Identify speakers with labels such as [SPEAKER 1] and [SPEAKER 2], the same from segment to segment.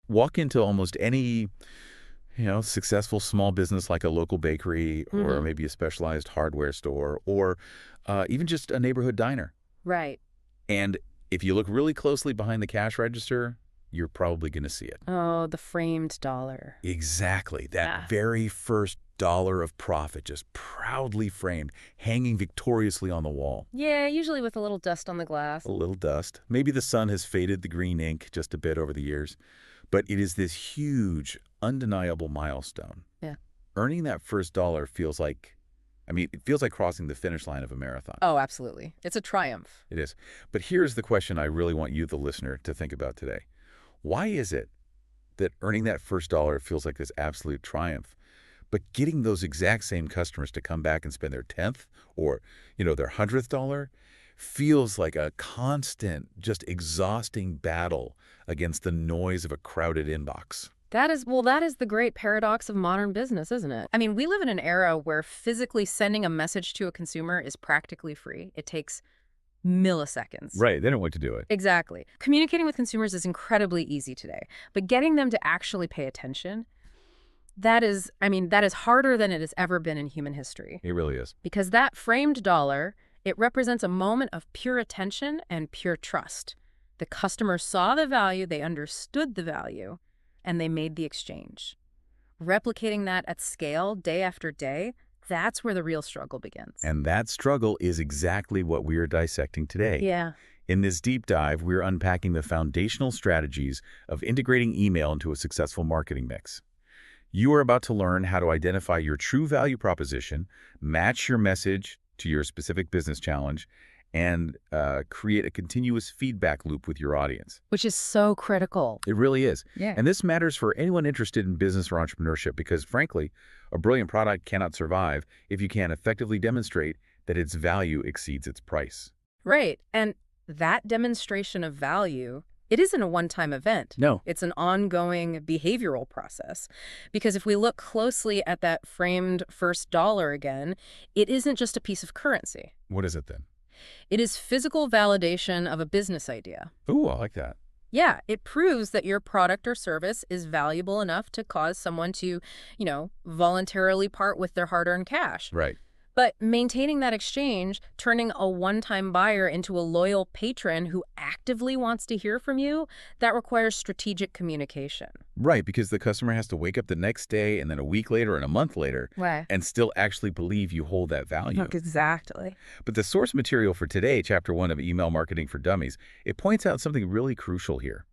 [SPEAKER 1] Walk into almost any, successful small business like a local bakery or
[SPEAKER 2] Hmm.
[SPEAKER 1] maybe a specialized hardware store or even just a neighborhood diner.
[SPEAKER 2] Right.
[SPEAKER 1] And if you look really closely behind the cash register, you're probably going to see it.
[SPEAKER 2] Oh, the framed dollar.
[SPEAKER 1] Exactly. That
[SPEAKER 2] Ah.
[SPEAKER 1] very first dollar of profit just proudly framed, hanging victoriously on the wall.
[SPEAKER 2] Yeah, usually with a little dust on the
[SPEAKER 1] A
[SPEAKER 2] glass.
[SPEAKER 1] little dust. Maybe the sun has faded the green ink just a bit over the years, but it is this huge, undeniable milestone.
[SPEAKER 2] Yeah.
[SPEAKER 1] Earning that first dollar feels like, it feels like crossing the finish line of a marathon.
[SPEAKER 2] Oh, absolutely. It's a triumph.
[SPEAKER 1] It is. But here's the question I really want you, the listener, to think about today. Why is it that earning that first dollar feels like this absolute triumph, but getting those exact same customers to come back and spend their 10th or, their 100th dollar feels like a constant, just exhausting battle against the noise of a crowded inbox?
[SPEAKER 2] That is the great paradox of modern business, isn't it? I mean, we live in an era where physically sending a message to a consumer is practically free. It takes milliseconds.
[SPEAKER 1] Right. They don't want to do it.
[SPEAKER 2] Exactly. Communicating with consumers is incredibly easy today, but getting them to actually pay attention, that is harder than it has ever been in human history.
[SPEAKER 1] It really is.
[SPEAKER 2] Because that framed dollar, it represents a moment of pure attention and pure trust. The customer saw the value, they understood the value, and they made the exchange. Replicating that at scale day after day, that's where the real struggle begins.
[SPEAKER 1] And that struggle is exactly what we are dissecting today.
[SPEAKER 2] Yeah.
[SPEAKER 1] In this deep dive, we're unpacking the foundational strategies of integrating email into a successful marketing mix. You are about to learn how to identify your true value proposition, match your message to your specific business challenge, and create a continuous feedback loop with your audience.
[SPEAKER 2] Which is so critical.
[SPEAKER 1] It really is.
[SPEAKER 2] Yeah.
[SPEAKER 1] And this matters for anyone interested in business or entrepreneurship because, frankly, a brilliant product cannot survive if you can't effectively demonstrate that its value exceeds its price.
[SPEAKER 2] Right. And that demonstration of value, it isn't a one-time event.
[SPEAKER 1] No.
[SPEAKER 2] It's an ongoing behavioral process. Because if we look closely at that framed first dollar again, it isn't just a piece of currency.
[SPEAKER 1] What is it then?
[SPEAKER 2] It is physical validation of a business idea.
[SPEAKER 1] Ooh, I like that.
[SPEAKER 2] Yeah, it proves that your product or service is valuable enough to cause someone to, voluntarily part with their hard-earned cash.
[SPEAKER 1] Right.
[SPEAKER 2] But maintaining that exchange, turning a one-time buyer into a loyal patron who actively wants to hear from you, that requires strategic communication.
[SPEAKER 1] Right, because the customer has to wake up the next day and then a week later and a month later
[SPEAKER 2] Right.
[SPEAKER 1] and still actually believe you hold that value.
[SPEAKER 2] Look, exactly.
[SPEAKER 1] But the source material for today, Chapter 1 of Email Marketing for Dummies, it points out something really crucial here.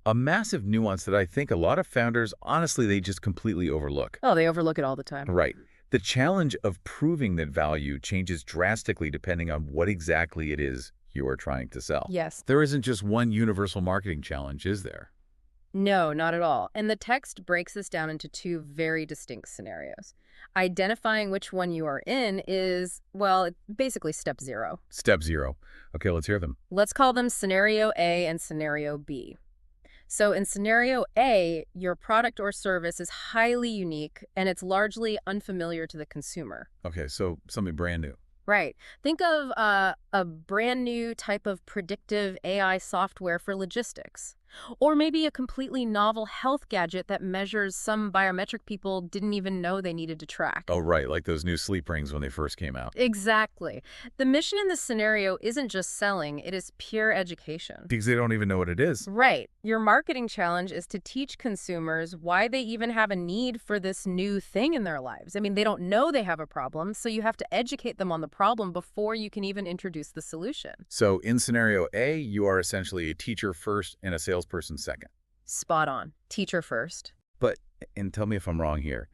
[SPEAKER 1] A massive nuance that I think a lot of founders, honestly, they just completely overlook.
[SPEAKER 2] Oh, they overlook it all the time.
[SPEAKER 1] Right. The challenge of proving that value changes drastically depending on what exactly it is you are trying to sell.
[SPEAKER 2] Yes.
[SPEAKER 1] There isn't just one universal marketing challenge, is there?
[SPEAKER 2] No, not at all. And the text breaks this down into two very distinct scenarios. Identifying which one you are in is, well, basically step zero.
[SPEAKER 1] Step 0. Okay, let's hear them.
[SPEAKER 2] Let's call them scenario A and scenario B. So in scenario A, your product or service is highly unique and it's largely unfamiliar to the consumer.
[SPEAKER 1] Okay, so something brand new.
[SPEAKER 2] Right. Think of a brand new type of predictive AI software for logistics. Or maybe a completely novel health gadget that measures some biometric people didn't even know they needed to track.
[SPEAKER 1] Oh, right, like those new sleep rings when they first came out.
[SPEAKER 2] Exactly. The mission in this scenario isn't just selling, it is pure education.
[SPEAKER 1] Because they don't even know what it is.
[SPEAKER 2] Right. Your marketing challenge is to teach consumers why they even have a need for this new thing in their lives. I mean, they don't know they have a problem, so you have to educate them on the problem before you can even introduce the solution.
[SPEAKER 1] So in scenario A, you are essentially a teacher first and a salesperson second.
[SPEAKER 2] Spot on. Teacher first.
[SPEAKER 1] But, and tell me if I'm wrong here,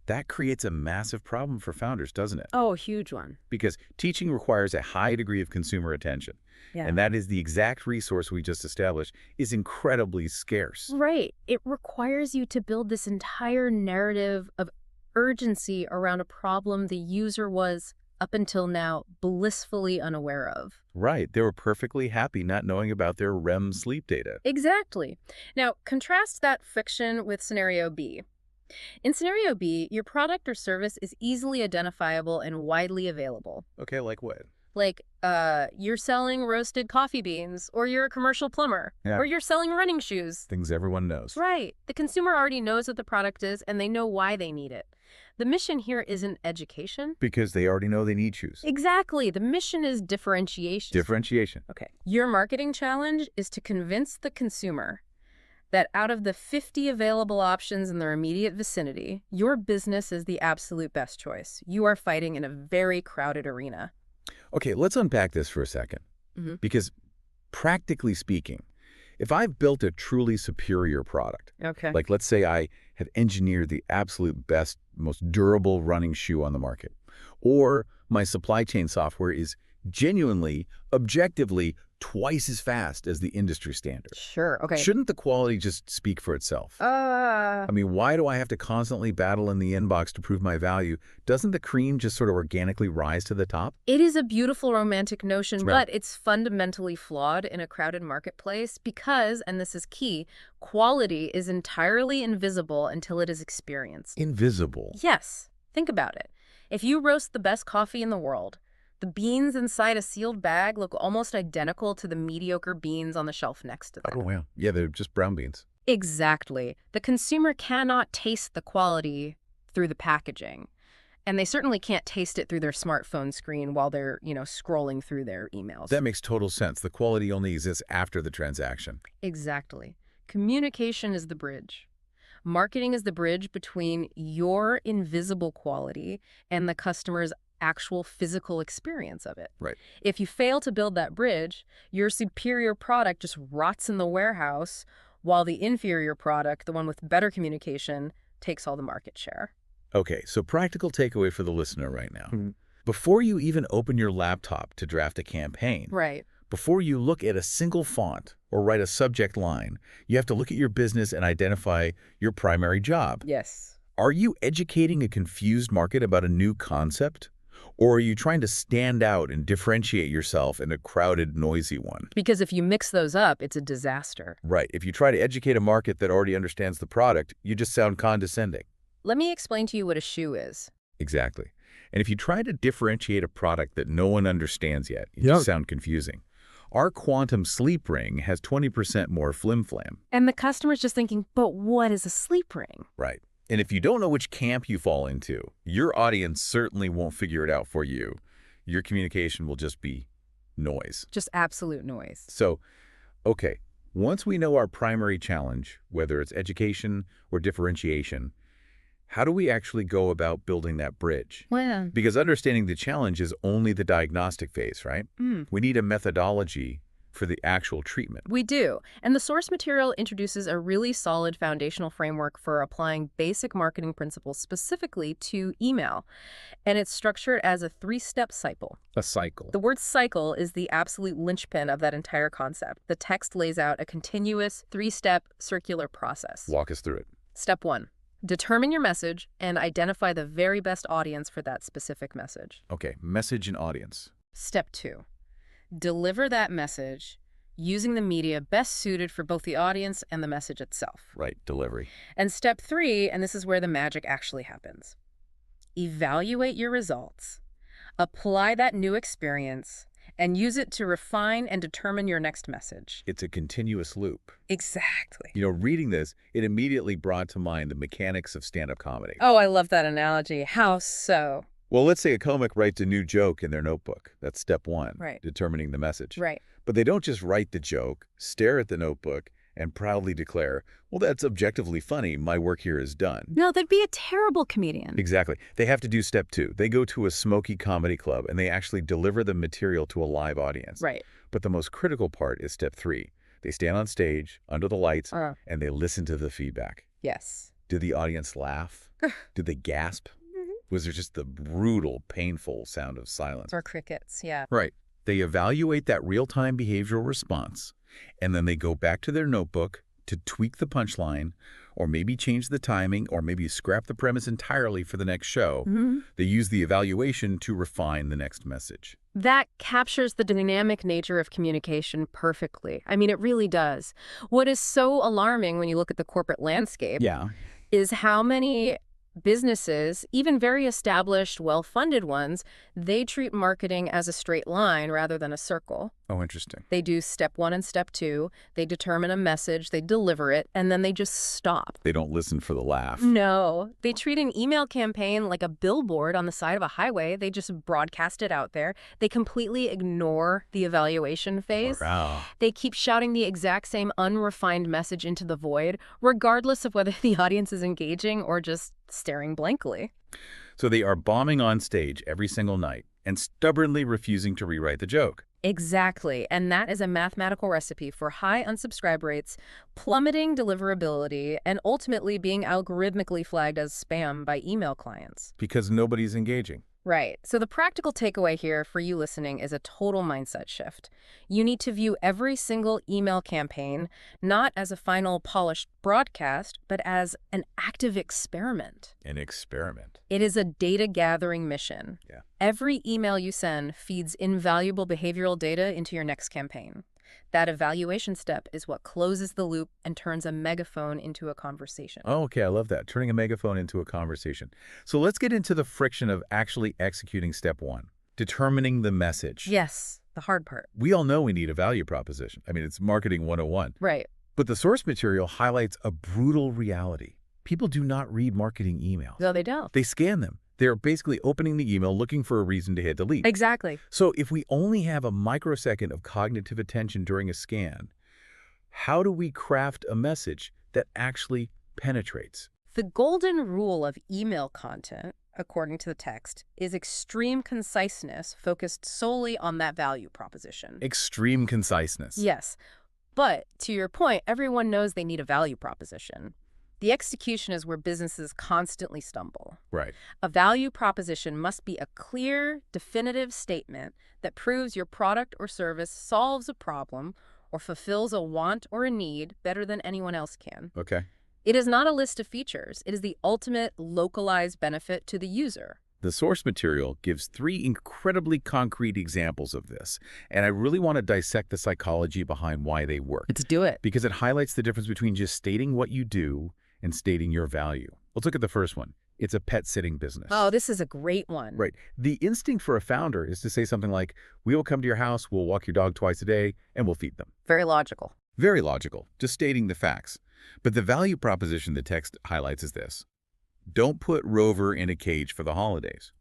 [SPEAKER 1] that creates a massive problem for founders, doesn't it?
[SPEAKER 2] Oh, a huge one.
[SPEAKER 1] Because teaching requires a high degree of consumer attention.
[SPEAKER 2] Yeah.
[SPEAKER 1] And that is the exact resource we just established is incredibly scarce.
[SPEAKER 2] Right. It requires you to build this entire narrative of urgency around a problem the user was, up until now, blissfully unaware of.
[SPEAKER 1] Right. They were perfectly happy not knowing about their REM sleep data.
[SPEAKER 2] Exactly. Now, contrast that fiction with scenario B. In scenario B, your product or service is easily identifiable and widely available.
[SPEAKER 1] Okay, like what?
[SPEAKER 2] Like, you're selling roasted coffee beans, or you're a commercial plumber,
[SPEAKER 1] Yeah.
[SPEAKER 2] or you're selling running shoes.
[SPEAKER 1] Things everyone knows.
[SPEAKER 2] Right. The consumer already knows what the product is, and they know why they need it. The mission here isn't education.
[SPEAKER 1] Because they already know they need shoes.
[SPEAKER 2] Exactly. The mission is differentiation.
[SPEAKER 1] Differentiation.
[SPEAKER 2] Okay. Your marketing challenge is to convince the consumer that out of the 50 available options in their immediate vicinity, your business is the absolute best choice. You are fighting in a very crowded arena.
[SPEAKER 1] Okay, let's unpack this for a second. Because practically speaking, if I've built a truly superior product,
[SPEAKER 2] Okay.
[SPEAKER 1] like let's say I have engineered the absolute best, most durable running shoe on the market, or my supply chain software is genuinely, objectively, twice as fast as the industry standard.
[SPEAKER 2] Sure. Okay.
[SPEAKER 1] Shouldn't the quality just speak for itself? I mean, why do I have to constantly battle in the inbox to prove my value? Doesn't the cream just sort of organically rise to the top?
[SPEAKER 2] It is a beautiful romantic notion,
[SPEAKER 1] Right.
[SPEAKER 2] but it's fundamentally flawed in a crowded marketplace because, and this is key, quality is entirely invisible until it is experienced.
[SPEAKER 1] Invisible.
[SPEAKER 2] Yes. Think about it. If you roast the best coffee in the world, the beans inside a sealed bag look almost identical to the mediocre beans on the shelf next to them.
[SPEAKER 1] Oh, wow. Yeah, they're just brown beans.
[SPEAKER 2] Exactly. The consumer cannot taste the quality through the packaging. And they certainly can't taste it through their smartphone screen while they're, scrolling through their emails.
[SPEAKER 1] That makes total sense. The quality only exists after the transaction.
[SPEAKER 2] Exactly. Communication is the bridge. Marketing is the bridge between your invisible quality and the customer's actual physical experience of it.
[SPEAKER 1] Right.
[SPEAKER 2] If you fail to build that bridge, your superior product just rots in the warehouse while the inferior product, the one with better communication, takes all the market share.
[SPEAKER 1] Okay, so practical takeaway for the listener right now. Before you even open your laptop to draft a campaign,
[SPEAKER 2] Right.
[SPEAKER 1] before you look at a single font or write a subject line, you have to look at your business and identify your primary job.
[SPEAKER 2] Yes.
[SPEAKER 1] Are you educating a confused market about a new concept? Or are you trying to stand out and differentiate yourself in a crowded, noisy one?
[SPEAKER 2] Because if you mix those up, it's a disaster.
[SPEAKER 1] Right. If you try to educate a market that already understands the product, you just sound condescending.
[SPEAKER 2] Let me explain to you what a shoe is.
[SPEAKER 1] Exactly. And if you try to differentiate a product that no one understands yet, you
[SPEAKER 3] Yep.
[SPEAKER 1] just sound confusing. Our quantum sleep ring has 20% more flim-flam.
[SPEAKER 2] And the customer's just thinking, but what is a sleep ring?
[SPEAKER 1] Right. And if you don't know which camp you fall into, your audience certainly won't figure it out for you. Your communication will just be noise.
[SPEAKER 2] Just absolute noise.
[SPEAKER 1] So, okay, once we know our primary challenge, whether it's education or differentiation, how do we actually go about building that bridge?
[SPEAKER 2] Well,
[SPEAKER 1] Because understanding the challenge is only the diagnostic phase, right? We need a methodology for the actual treatment.
[SPEAKER 2] we do. And the source material introduces a really solid foundational framework for applying basic marketing principles specifically to email. And it's structured as a 3-step cycle.
[SPEAKER 3] A cycle.
[SPEAKER 2] The word cycle is the absolute linchpin of that entire concept. The text lays out a continuous 3-step circular process.
[SPEAKER 1] Walk us through it.
[SPEAKER 2] Step 1. Determine your message and identify the very best audience for that specific message.
[SPEAKER 1] Okay, message and audience.
[SPEAKER 2] Step 2. Deliver that message using the media best suited for both the audience and the message itself.
[SPEAKER 1] Right, delivery.
[SPEAKER 2] And step 3, and this is where the magic actually happens. Evaluate your results. Apply that new experience and use it to refine and determine your next message.
[SPEAKER 1] It's a continuous loop.
[SPEAKER 2] Exactly.
[SPEAKER 1] You know, reading this, it immediately brought to mind the mechanics of stand-up comedy.
[SPEAKER 2] Oh, I love that analogy. How so?
[SPEAKER 1] Well, let's say a comic writes a new joke in their notebook. That's step 1,
[SPEAKER 2] Right.
[SPEAKER 1] determining the message.
[SPEAKER 2] Right.
[SPEAKER 1] But they don't just write the joke, stare at the notebook, and proudly declare, well, that's objectively funny. My work here is done.
[SPEAKER 2] No, that'd be a terrible comedian.
[SPEAKER 1] Exactly. They have to do step 2. They go to a smoky comedy club, and they actually deliver the material to a live audience.
[SPEAKER 2] Right.
[SPEAKER 1] But the most critical part is step 3. They stand on stage, under the lights, and they listen to the feedback.
[SPEAKER 2] Yes.
[SPEAKER 1] Did the audience laugh? Did they gasp? Was there just the brutal, painful sound of silence?
[SPEAKER 2] Or crickets, yeah.
[SPEAKER 1] Right. They evaluate that real-time behavioral response, and then they go back to their notebook to tweak the punchline, or maybe change the timing, or maybe scrap the premise entirely for the next show. They use the evaluation to refine the next message.
[SPEAKER 2] That captures the dynamic nature of communication perfectly. I mean, it really does. What is so alarming when you look at the corporate landscape
[SPEAKER 3] Yeah.
[SPEAKER 2] is how many Businesses, even very established, well-funded ones, they treat marketing as a straight line rather than a circle.
[SPEAKER 1] Oh, interesting.
[SPEAKER 2] They do step one and step two. They determine a message, they deliver it, and then they just stop.
[SPEAKER 1] They don't listen for the laugh.
[SPEAKER 2] No, they treat an email campaign like a billboard on the side of a highway. They just broadcast it out there. They completely ignore the evaluation phase.
[SPEAKER 1] Wow.
[SPEAKER 2] They keep shouting the exact same unrefined message into the void, regardless of whether the audience is engaging or just staring blankly.
[SPEAKER 1] So they are bombing on stage every single night and stubbornly refusing to rewrite the joke.
[SPEAKER 2] Exactly, and that is a mathematical recipe for high unsubscribe rates, plummeting deliverability, and ultimately being algorithmically flagged as spam by email clients.
[SPEAKER 1] Because nobody's engaging.
[SPEAKER 2] Right. So the practical takeaway here for you listening is a total mindset shift. You need to view every single email campaign not as a final polished broadcast, but as an active experiment.
[SPEAKER 1] An experiment.
[SPEAKER 2] It is a data gathering mission.
[SPEAKER 1] Yeah.
[SPEAKER 2] Every email you send feeds invaluable behavioral data into your next campaign. That evaluation step is what closes the loop and turns a megaphone into a conversation.
[SPEAKER 1] Oh, okay, I love that. Turning a megaphone into a conversation. So let's get into the friction of actually executing step one, determining the message.
[SPEAKER 2] Yes, the hard part.
[SPEAKER 1] We all know we need a value proposition. I mean, it's marketing 101.
[SPEAKER 2] Right.
[SPEAKER 1] But the source material highlights a brutal reality. People do not read marketing emails.
[SPEAKER 2] No, they don't.
[SPEAKER 1] They scan them. They're basically opening the email looking for a reason to hit delete.
[SPEAKER 2] Exactly.
[SPEAKER 1] So if we only have a microsecond of cognitive attention during a scan, how do we craft a message that actually penetrates?
[SPEAKER 2] The golden rule of email content, according to the text, is extreme conciseness focused solely on that value proposition.
[SPEAKER 1] Extreme conciseness.
[SPEAKER 2] Yes. But to your point, everyone knows they need a value proposition. The execution is where businesses constantly stumble.
[SPEAKER 1] Right.
[SPEAKER 2] A value proposition must be a clear, definitive statement that proves your product or service solves a problem or fulfills a want or a need better than anyone else can.
[SPEAKER 1] Okay.
[SPEAKER 2] It is not a list of features. It is the ultimate localized benefit to the user.
[SPEAKER 1] The source material gives 3 incredibly concrete examples of this, and I really want to dissect the psychology behind why they work,
[SPEAKER 2] Let's do it.
[SPEAKER 1] because it highlights the difference between just stating what you do and stating your value. Let's look at the first one. It's a pet sitting business.
[SPEAKER 2] Oh, this is a great one.
[SPEAKER 1] Right. The instinct for a founder is to say something like, we will come to your house, we'll walk your dog twice a day, and we'll feed them.
[SPEAKER 2] Very logical.
[SPEAKER 1] Very logical, just stating the facts. But the value proposition the text highlights is this. Don't put Rover in a cage for the holidays.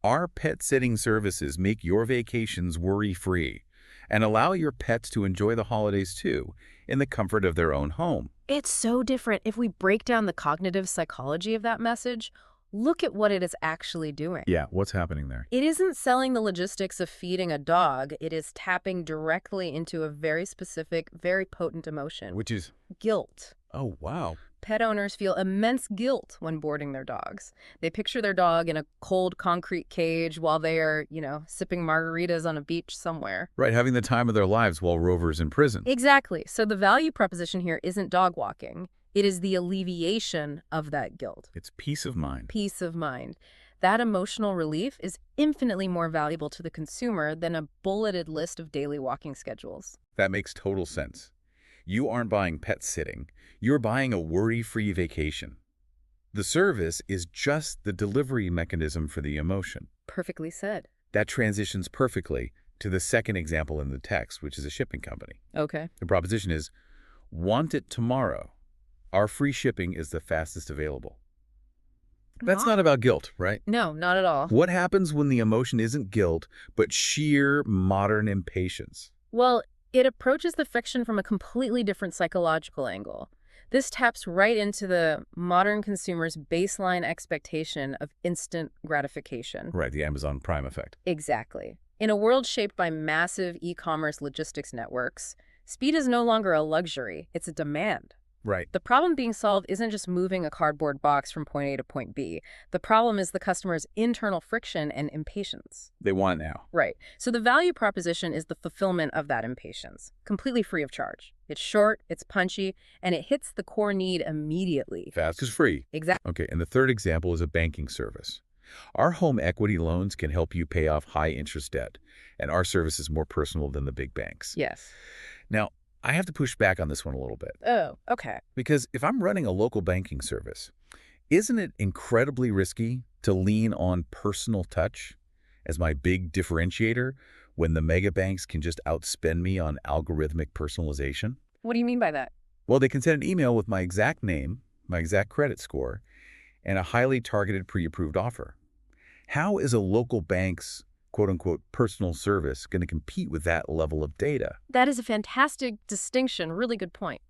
[SPEAKER 1] Our pet sitting services make your vacations worry-free and allow your pets to enjoy the holidays too in the comfort of their own home.
[SPEAKER 2] It's so different. If we break down the cognitive psychology of that message, look at what it is actually doing.
[SPEAKER 1] Yeah, what's happening there?
[SPEAKER 2] It isn't selling the logistics of feeding a dog. It is tapping directly into a very specific, very potent emotion.
[SPEAKER 1] Which is,
[SPEAKER 2] Guilt.
[SPEAKER 1] oh, wow.
[SPEAKER 2] Pet owners feel immense guilt when boarding their dogs. They picture their dog in a cold concrete cage while they are, sipping margaritas on a beach somewhere.
[SPEAKER 1] Right, having the time of their lives while Rover's in prison.
[SPEAKER 2] Exactly. So the value proposition here isn't dog walking. It is the alleviation of that guilt.
[SPEAKER 1] It's peace of mind.
[SPEAKER 2] Peace of mind. That emotional relief is infinitely more valuable to the consumer than a bulleted list of daily walking schedules.
[SPEAKER 1] That makes total sense. You aren't buying pet sitting. You're buying a worry-free vacation. The service is just the delivery mechanism for the emotion.
[SPEAKER 2] Perfectly said.
[SPEAKER 1] That transitions perfectly to the second example in the text, which is a shipping company.
[SPEAKER 2] Okay.
[SPEAKER 1] The proposition is, want it tomorrow. Our free shipping is the fastest available. That's not about guilt, right?
[SPEAKER 2] No, not at all.
[SPEAKER 1] What happens when the emotion isn't guilt, but sheer modern impatience?
[SPEAKER 2] Well, it approaches the friction from a completely different psychological angle. This taps right into the modern consumer's baseline expectation of instant gratification.
[SPEAKER 1] Right, the Amazon Prime effect.
[SPEAKER 2] Exactly. In a world shaped by massive e-commerce logistics networks, speed is no longer a luxury, it's a demand.
[SPEAKER 1] Right.
[SPEAKER 2] The problem being solved isn't just moving a cardboard box from point A to point B. The problem is the customer's internal friction and impatience.
[SPEAKER 1] They want it now.
[SPEAKER 2] Right. So the value proposition is the fulfillment of that impatience, completely free of charge. It's short, it's punchy, and it hits the core need immediately.
[SPEAKER 1] Fast is free.
[SPEAKER 2] Exactly.
[SPEAKER 1] Okay, and the third example is a banking service. Our home equity loans can help you pay off high-interest debt, and our service is more personal than the big banks.
[SPEAKER 2] Yes.
[SPEAKER 1] Now, I have to push back on this one a little bit.
[SPEAKER 2] Oh, okay.
[SPEAKER 1] Because if I'm running a local banking service Isn't it incredibly risky to lean on personal touch as my big differentiator when the mega banks can just outspend me on algorithmic personalization?
[SPEAKER 2] What do you mean by that?
[SPEAKER 1] Well, they can send an email with my exact name, my exact credit score, and a highly targeted pre-approved offer. How is a local bank's quote-unquote personal service going to compete with that level of data?
[SPEAKER 2] That is a fantastic distinction. Really good point.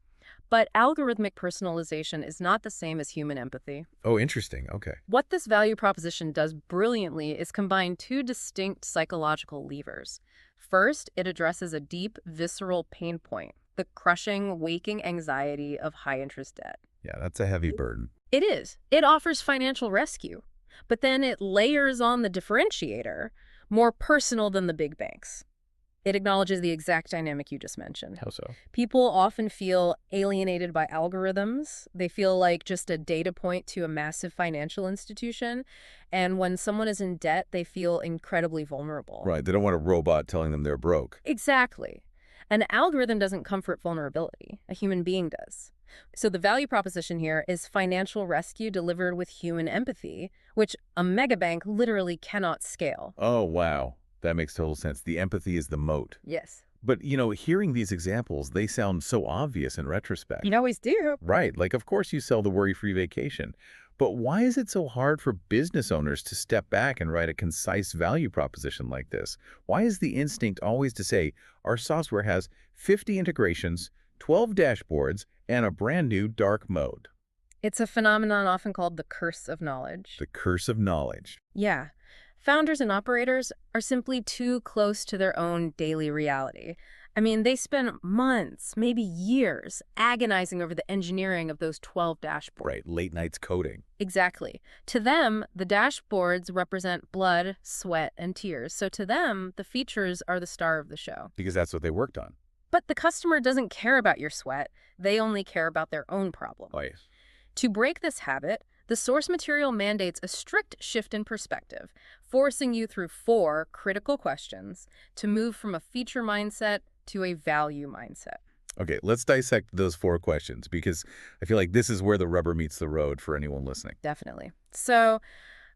[SPEAKER 2] But algorithmic personalization is not the same as human empathy.
[SPEAKER 1] Oh, interesting. Okay.
[SPEAKER 2] What this value proposition does brilliantly is combine two distinct psychological levers. First, it addresses a deep, visceral pain point, the crushing, waking anxiety of high-interest debt.
[SPEAKER 1] Yeah, that's a heavy burden.
[SPEAKER 2] It is. It offers financial rescue. But then it layers on the differentiator, more personal than the big banks. It acknowledges the exact dynamic you just mentioned.
[SPEAKER 1] How so?
[SPEAKER 2] People often feel alienated by algorithms. They feel like just a data point to a massive financial institution. And when someone is in debt, they feel incredibly vulnerable.
[SPEAKER 1] Right. They don't want a robot telling them they're broke.
[SPEAKER 2] Exactly. An algorithm doesn't comfort vulnerability. A human being does. So the value proposition here is financial rescue delivered with human empathy, which a megabank literally cannot scale.
[SPEAKER 1] Oh, wow. That makes total sense. The empathy is the moat.
[SPEAKER 2] Yes.
[SPEAKER 1] But, hearing these examples, they sound so obvious in retrospect.
[SPEAKER 2] You always do.
[SPEAKER 1] Right. Like, of course you sell the worry-free vacation. But why is it so hard for business owners to step back and write a concise value proposition like this? Why is the instinct always to say, our software has 50 integrations, 12 dashboards, and a brand new dark mode?
[SPEAKER 2] It's a phenomenon often called the curse of knowledge.
[SPEAKER 1] The curse of knowledge.
[SPEAKER 2] Yeah. Founders and operators are simply too close to their own daily reality. I mean, they spend months, maybe years, agonizing over the engineering of those 12 dashboards.
[SPEAKER 1] Right, late nights coding.
[SPEAKER 2] Exactly. To them, the dashboards represent blood, sweat, and tears. So to them, the features are the star of the show.
[SPEAKER 1] Because that's what they worked on.
[SPEAKER 2] But the customer doesn't care about your sweat. They only care about their own problem.
[SPEAKER 1] Oh, yes.
[SPEAKER 2] To break this habit, the source material mandates a strict shift in perspective, forcing you through 4 critical questions to move from a feature mindset to a value mindset.
[SPEAKER 1] Okay, let's dissect those 4 questions because I feel like this is where the rubber meets the road for anyone listening.
[SPEAKER 2] Definitely. So,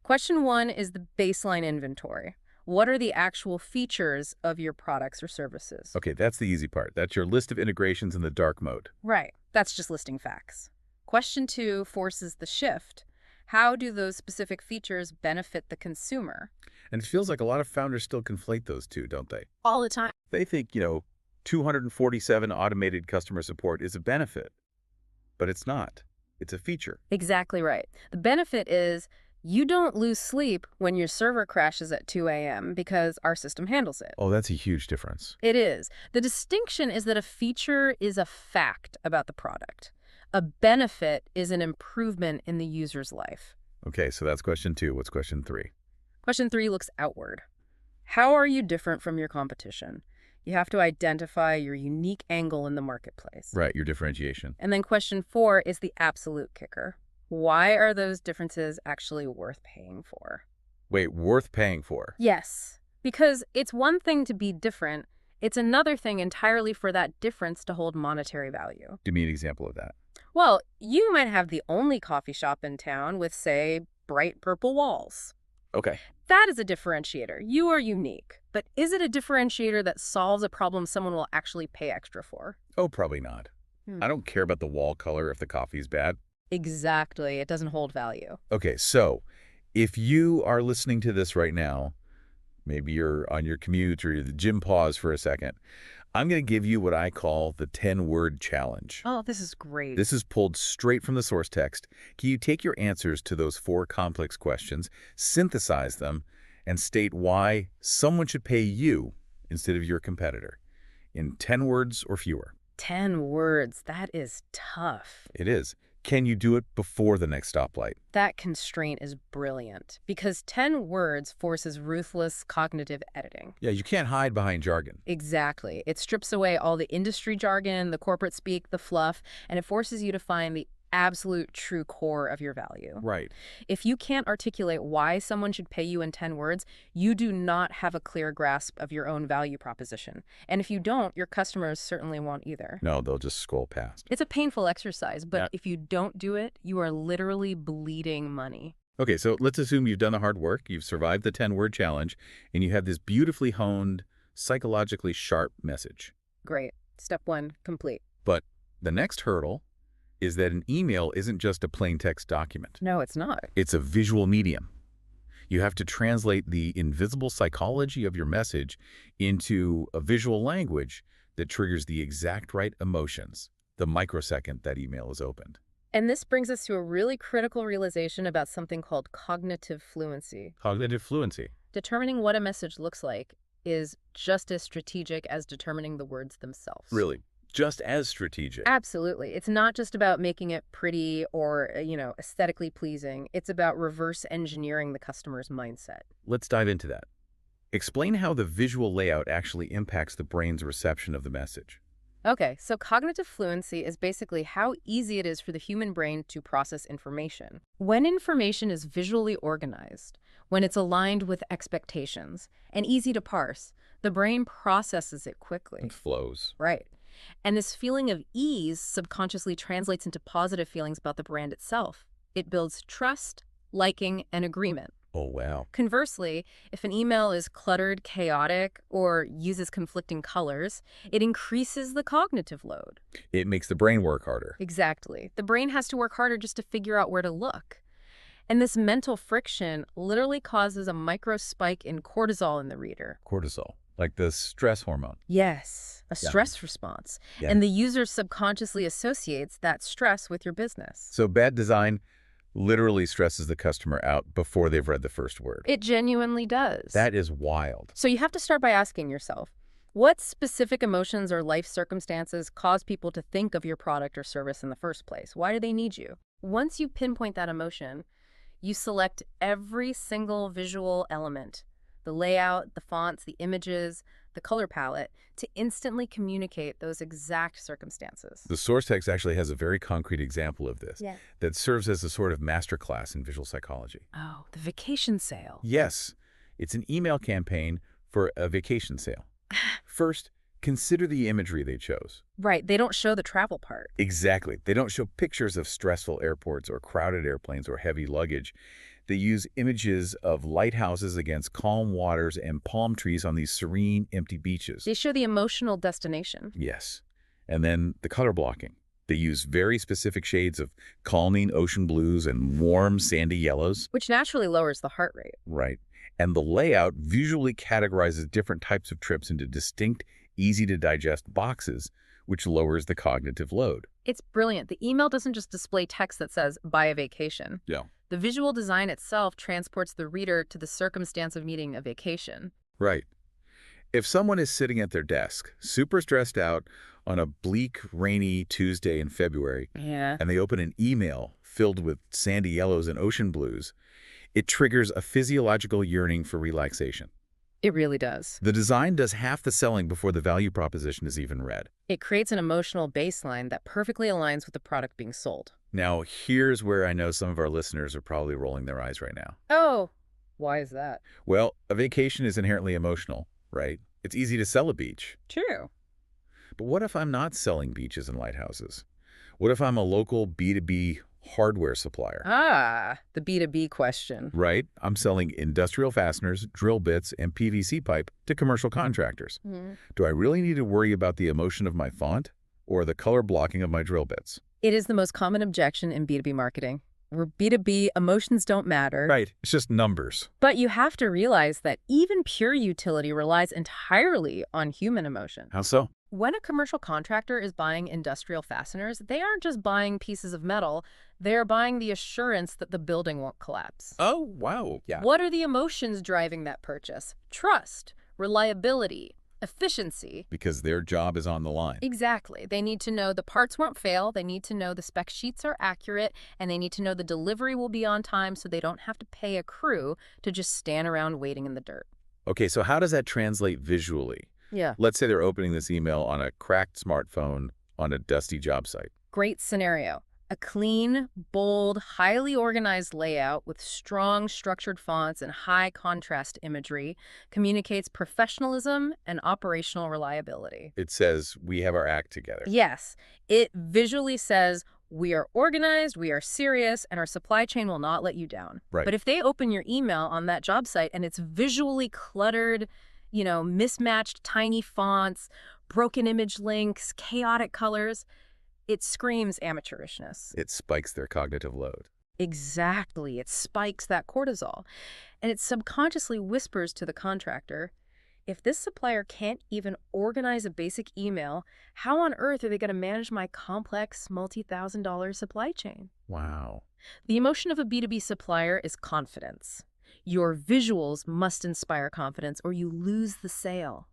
[SPEAKER 2] question 1 is the baseline inventory. What are the actual features of your products or services?
[SPEAKER 1] Okay, that's the easy part. That's your list of integrations in the dark mode.
[SPEAKER 2] Right. That's just listing facts. Question 2 forces the shift. How do those specific features benefit the consumer?
[SPEAKER 1] And it feels like a lot of founders still conflate those two, don't they?
[SPEAKER 2] All the time.
[SPEAKER 1] They think, 247 automated customer support is a benefit, but it's not. It's a feature.
[SPEAKER 2] Exactly right. The benefit is you don't lose sleep when your server crashes at 2 a.m. because our system handles it.
[SPEAKER 1] Oh, that's a huge difference.
[SPEAKER 2] It is. The distinction is that a feature is a fact about the product. A benefit is an improvement in the user's life.
[SPEAKER 1] Okay, so that's question 2. What's question 3?
[SPEAKER 2] Question 3 looks outward. How are you different from your competition? You have to identify your unique angle in the marketplace.
[SPEAKER 1] Right, your differentiation.
[SPEAKER 2] And then question 4 is the absolute kicker. Why are those differences actually worth paying for?
[SPEAKER 1] Wait, worth paying for?
[SPEAKER 2] Yes, because it's one thing to be different. It's another thing entirely for that difference to hold monetary value.
[SPEAKER 1] Give me an example of that.
[SPEAKER 2] Well, you might have the only coffee shop in town with, say, bright purple walls.
[SPEAKER 1] Okay.
[SPEAKER 2] That is a differentiator. You are unique. But is it a differentiator that solves a problem someone will actually pay extra for?
[SPEAKER 1] Oh, probably not. I don't care about the wall color if the coffee's bad.
[SPEAKER 2] Exactly. It doesn't hold value.
[SPEAKER 1] Okay, so if you are listening to this right now, maybe you're on your commute or the gym pause for a second, I'm going to give you what I call the 10-word challenge.
[SPEAKER 2] Oh, this is great.
[SPEAKER 1] This is pulled straight from the source text. Can you take your answers to those 4 complex questions, synthesize them, and state why someone should pay you instead of your competitor in 10 words or fewer?
[SPEAKER 2] 10 words. That is tough.
[SPEAKER 1] It is. Can you do it before the next stoplight?
[SPEAKER 2] That constraint is brilliant because 10 words forces ruthless cognitive editing.
[SPEAKER 1] Yeah, you can't hide behind jargon.
[SPEAKER 2] Exactly. It strips away all the industry jargon, the corporate speak, the fluff, and it forces you to find the absolute true core of your value.
[SPEAKER 1] Right.
[SPEAKER 2] If you can't articulate why someone should pay you in 10 words, you do not have a clear grasp of your own value proposition. And if you don't, your customers certainly won't either.
[SPEAKER 1] No, they'll just scroll past.
[SPEAKER 2] It's a painful exercise, but
[SPEAKER 1] Yeah.
[SPEAKER 2] if you don't do it, you are literally bleeding money.
[SPEAKER 1] Okay, so let's assume you've done the hard work, you've survived the 10-word challenge, and you have this beautifully honed, psychologically sharp message.
[SPEAKER 2] Great. Step 1, complete.
[SPEAKER 1] But the next hurdle is that an email isn't just a plain text document.
[SPEAKER 2] No, it's not.
[SPEAKER 1] It's a visual medium. You have to translate the invisible psychology of your message into a visual language that triggers the exact right emotions the microsecond that email is opened.
[SPEAKER 2] And this brings us to a really critical realization about something called cognitive fluency.
[SPEAKER 1] Cognitive fluency.
[SPEAKER 2] Determining what a message looks like is just as strategic as determining the words themselves.
[SPEAKER 1] Really, just as strategic.
[SPEAKER 2] Absolutely. It's not just about making it pretty or, aesthetically pleasing. It's about reverse engineering the customer's mindset.
[SPEAKER 1] Let's dive into that. Explain how the visual layout actually impacts the brain's reception of the message.
[SPEAKER 2] Okay, so cognitive fluency is basically how easy it is for the human brain to process information. When information is visually organized, when it's aligned with expectations and easy to parse, the brain processes it quickly.
[SPEAKER 1] It flows.
[SPEAKER 2] Right. And this feeling of ease subconsciously translates into positive feelings about the brand itself. It builds trust, liking, and agreement.
[SPEAKER 1] Oh, wow.
[SPEAKER 2] Conversely, if an email is cluttered, chaotic, or uses conflicting colors, it increases the cognitive load.
[SPEAKER 1] It makes the brain work harder.
[SPEAKER 2] Exactly. The brain has to work harder just to figure out where to look. And this mental friction literally causes a micro spike in cortisol in the reader.
[SPEAKER 1] Cortisol, like the stress hormone.
[SPEAKER 2] Yes, a
[SPEAKER 1] Yeah.
[SPEAKER 2] stress response.
[SPEAKER 1] Yeah.
[SPEAKER 2] And the user subconsciously associates that stress with your business.
[SPEAKER 1] So bad design literally stresses the customer out before they've read the first word.
[SPEAKER 2] It genuinely does.
[SPEAKER 1] That is wild.
[SPEAKER 2] So you have to start by asking yourself, what specific emotions or life circumstances cause people to think of your product or service in the first place? Why do they need you? Once you pinpoint that emotion, you select every single visual element, the layout, the fonts, the images, the color palette, to instantly communicate those exact circumstances.
[SPEAKER 1] The source text actually has a very concrete example of this
[SPEAKER 2] Yeah.
[SPEAKER 1] that serves as a sort of masterclass in visual psychology.
[SPEAKER 2] Oh, the vacation sale.
[SPEAKER 1] Yes, it's an email campaign for a vacation sale. First, consider the imagery they chose.
[SPEAKER 2] Right, they don't show the travel part.
[SPEAKER 1] Exactly. They don't show pictures of stressful airports or crowded airplanes or heavy luggage. They use images of lighthouses against calm waters and palm trees on these serene, empty beaches.
[SPEAKER 2] They show the emotional destination.
[SPEAKER 1] Yes. And then the color blocking. They use very specific shades of calming ocean blues and warm sandy yellows.
[SPEAKER 2] Which naturally lowers the heart rate.
[SPEAKER 1] Right. And the layout visually categorizes different types of trips into distinct, easy-to-digest boxes, which lowers the cognitive load.
[SPEAKER 2] It's brilliant. The email doesn't just display text that says, buy a vacation.
[SPEAKER 1] Yeah.
[SPEAKER 2] The visual design itself transports the reader to the circumstance of needing a vacation.
[SPEAKER 1] Right. If someone is sitting at their desk, super stressed out on a bleak, rainy Tuesday in February,
[SPEAKER 2] Yeah.
[SPEAKER 1] and they open an email filled with sandy yellows and ocean blues, it triggers a physiological yearning for relaxation.
[SPEAKER 2] It really does.
[SPEAKER 1] The design does half the selling before the value proposition is even read.
[SPEAKER 2] It creates an emotional baseline that perfectly aligns with the product being sold.
[SPEAKER 1] Now, here's where I know some of our listeners are probably rolling their eyes right now.
[SPEAKER 2] Oh, why is that?
[SPEAKER 1] Well, a vacation is inherently emotional, right? It's easy to sell a beach.
[SPEAKER 2] True.
[SPEAKER 1] But what if I'm not selling beaches and lighthouses? What if I'm a local B2B hardware supplier?
[SPEAKER 2] Ah, the B2B question.
[SPEAKER 1] Right? I'm selling industrial fasteners, drill bits, and PVC pipe to commercial contractors. Do I really need to worry about the emotion of my font or the color blocking of my drill bits?
[SPEAKER 2] It is the most common objection in B2B marketing. Where B2B, emotions don't matter.
[SPEAKER 1] Right. It's just numbers.
[SPEAKER 2] But you have to realize that even pure utility relies entirely on human emotion.
[SPEAKER 1] How so?
[SPEAKER 2] When a commercial contractor is buying industrial fasteners, they aren't just buying pieces of metal, they're buying the assurance that the building won't collapse.
[SPEAKER 1] Oh, wow. Yeah.
[SPEAKER 2] What are the emotions driving that purchase? Trust, reliability, efficiency.
[SPEAKER 1] Because their job is on the line.
[SPEAKER 2] Exactly. They need to know the parts won't fail, they need to know the spec sheets are accurate, and they need to know the delivery will be on time so they don't have to pay a crew to just stand around waiting in the dirt.
[SPEAKER 1] Okay, so how does that translate visually?
[SPEAKER 2] Yeah.
[SPEAKER 1] Let's say they're opening this email on a cracked smartphone on a dusty job site.
[SPEAKER 2] Great scenario. A clean, bold, highly organized layout with strong structured fonts and high contrast imagery communicates professionalism and operational reliability.
[SPEAKER 1] It says, we have our act together.
[SPEAKER 2] Yes, it visually says, we are organized, we are serious, and our supply chain will not let you down.
[SPEAKER 1] Right.
[SPEAKER 2] But if they open your email on that job site and it's visually cluttered, mismatched tiny fonts, broken image links, chaotic colors, it screams amateurishness.
[SPEAKER 1] It spikes their cognitive load.
[SPEAKER 2] Exactly. It spikes that cortisol. And it subconsciously whispers to the contractor, if this supplier can't even organize a basic email, how on earth are they going to manage my complex, multi-thousand-dollar supply chain?
[SPEAKER 1] Wow.
[SPEAKER 2] The emotion of a B2B supplier is confidence. Your visuals must inspire confidence or you lose the sale.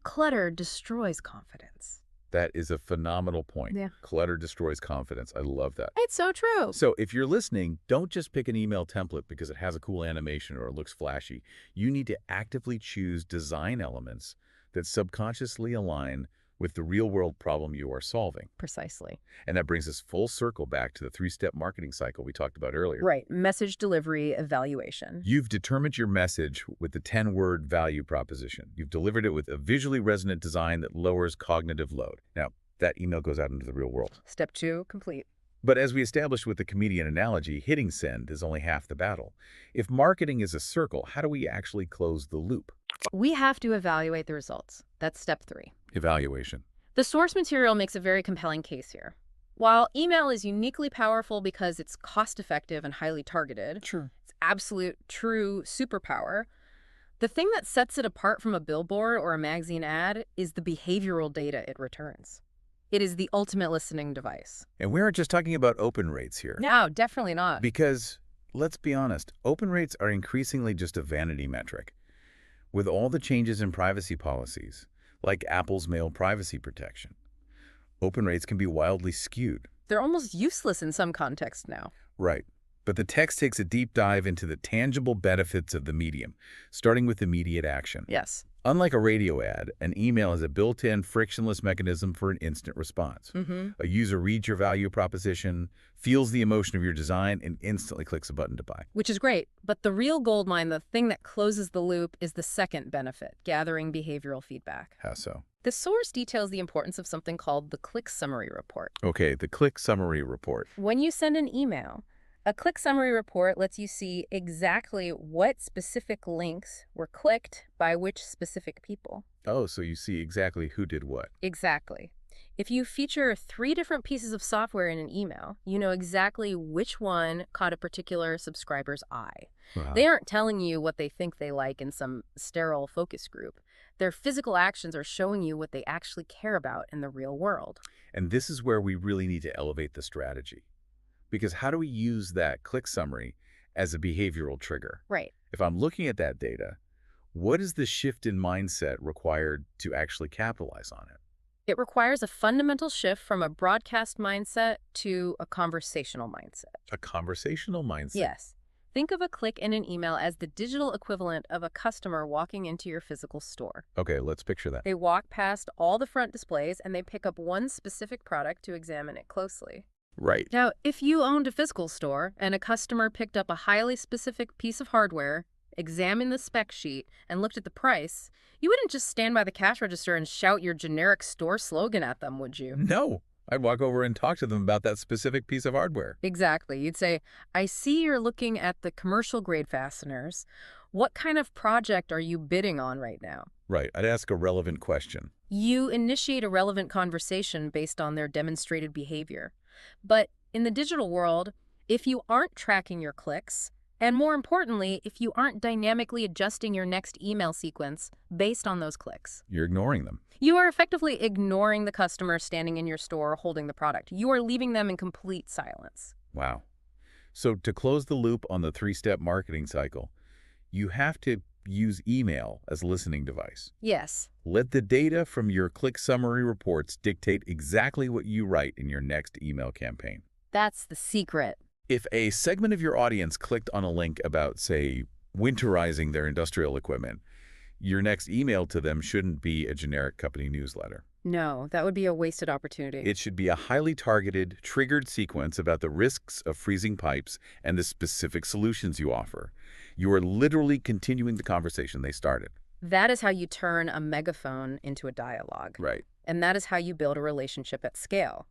[SPEAKER 2] Clutter destroys confidence.
[SPEAKER 1] That is a phenomenal point.
[SPEAKER 2] Yeah.
[SPEAKER 1] Clutter destroys confidence. I love that.
[SPEAKER 2] It's so true.
[SPEAKER 1] So if you're listening, don't just pick an email template because it has a cool animation or it looks flashy. You need to actively choose design elements that subconsciously align with the real-world problem you are solving.
[SPEAKER 2] Precisely.
[SPEAKER 1] And that brings us full circle back to the three-step marketing cycle we talked about earlier.
[SPEAKER 2] Right. Message delivery evaluation.
[SPEAKER 1] You've determined your message with the 10-word value proposition. You've delivered it with a visually resonant design that lowers cognitive load. Now, that email goes out into the real world.
[SPEAKER 2] Step 2, complete.
[SPEAKER 1] But as we established with the comedian analogy, hitting send is only half the battle. If marketing is a circle, how do we actually close the loop?
[SPEAKER 2] We have to evaluate the results. That's step 3.
[SPEAKER 1] Evaluation.
[SPEAKER 2] The source material makes a very compelling case here. While email is uniquely powerful because it's cost-effective and highly targeted,
[SPEAKER 1] Sure.
[SPEAKER 2] it's absolute, true superpower, the thing that sets it apart from a billboard or a magazine ad is the behavioral data it returns. It is the ultimate listening device.
[SPEAKER 1] And we aren't just talking about open rates here.
[SPEAKER 2] No, definitely not.
[SPEAKER 1] Because, let's be honest, open rates are increasingly just a vanity metric. With all the changes in privacy policies, like Apple's mail privacy protection, open rates can be wildly skewed.
[SPEAKER 2] They're almost useless in some contexts now.
[SPEAKER 1] Right. But the text takes a deep dive into the tangible benefits of the medium, starting with immediate action.
[SPEAKER 2] Yes.
[SPEAKER 1] Unlike a radio ad, an email is a built-in, frictionless mechanism for an instant response. A user reads your value proposition, feels the emotion of your design, and instantly clicks a button to buy.
[SPEAKER 2] Which is great, but the real goldmine, the thing that closes the loop, is the second benefit, gathering behavioral feedback.
[SPEAKER 1] How so?
[SPEAKER 2] The source details the importance of something called the click summary report.
[SPEAKER 1] Okay, the click summary report.
[SPEAKER 2] When you send an email, a click summary report lets you see exactly what specific links were clicked by which specific people.
[SPEAKER 1] Oh, so you see exactly who did what.
[SPEAKER 2] Exactly. If you feature 3 different pieces of software in an email, you know exactly which one caught a particular subscriber's eye.
[SPEAKER 1] Wow.
[SPEAKER 2] They aren't telling you what they think they like in some sterile focus group. Their physical actions are showing you what they actually care about in the real world.
[SPEAKER 1] And this is where we really need to elevate the strategy. Because how do we use that click summary as a behavioral trigger?
[SPEAKER 2] Right.
[SPEAKER 1] If I'm looking at that data, what is the shift in mindset required to actually capitalize on it?
[SPEAKER 2] It requires a fundamental shift from a broadcast mindset to a conversational mindset.
[SPEAKER 1] A conversational mindset.
[SPEAKER 2] Yes. Think of a click in an email as the digital equivalent of a customer walking into your physical store.
[SPEAKER 1] Okay, let's picture that.
[SPEAKER 2] They walk past all the front displays and they pick up one specific product to examine it closely.
[SPEAKER 1] Right.
[SPEAKER 2] Now, if you owned a physical store and a customer picked up a highly specific piece of hardware, examined the spec sheet, and looked at the price, you wouldn't just stand by the cash register and shout your generic store slogan at them, would you?
[SPEAKER 1] No. I'd walk over and talk to them about that specific piece of hardware.
[SPEAKER 2] Exactly. You'd say, I see you're looking at the commercial grade fasteners. What kind of project are you bidding on right now?
[SPEAKER 1] Right. I'd ask a relevant question.
[SPEAKER 2] You initiate a relevant conversation based on their demonstrated behavior. But in the digital world, if you aren't tracking your clicks, and more importantly, if you aren't dynamically adjusting your next email sequence based on those clicks,
[SPEAKER 1] You're ignoring them.
[SPEAKER 2] you are effectively ignoring the customer standing in your store holding the product. You are leaving them in complete silence.
[SPEAKER 1] Wow. So to close the loop on the three-step marketing cycle, you have to use email as a listening device.
[SPEAKER 2] Yes.
[SPEAKER 1] Let the data from your click summary reports dictate exactly what you write in your next email campaign.
[SPEAKER 2] That's the secret.
[SPEAKER 1] If a segment of your audience clicked on a link about, say, winterizing their industrial equipment, your next email to them shouldn't be a generic company newsletter.
[SPEAKER 2] No, that would be a wasted opportunity.
[SPEAKER 1] It should be a highly targeted, triggered sequence about the risks of freezing pipes and the specific solutions you offer. You are literally continuing the conversation they started.
[SPEAKER 2] That is how you turn a megaphone into a dialogue.
[SPEAKER 1] Right.
[SPEAKER 2] And that is how you build a relationship at scale,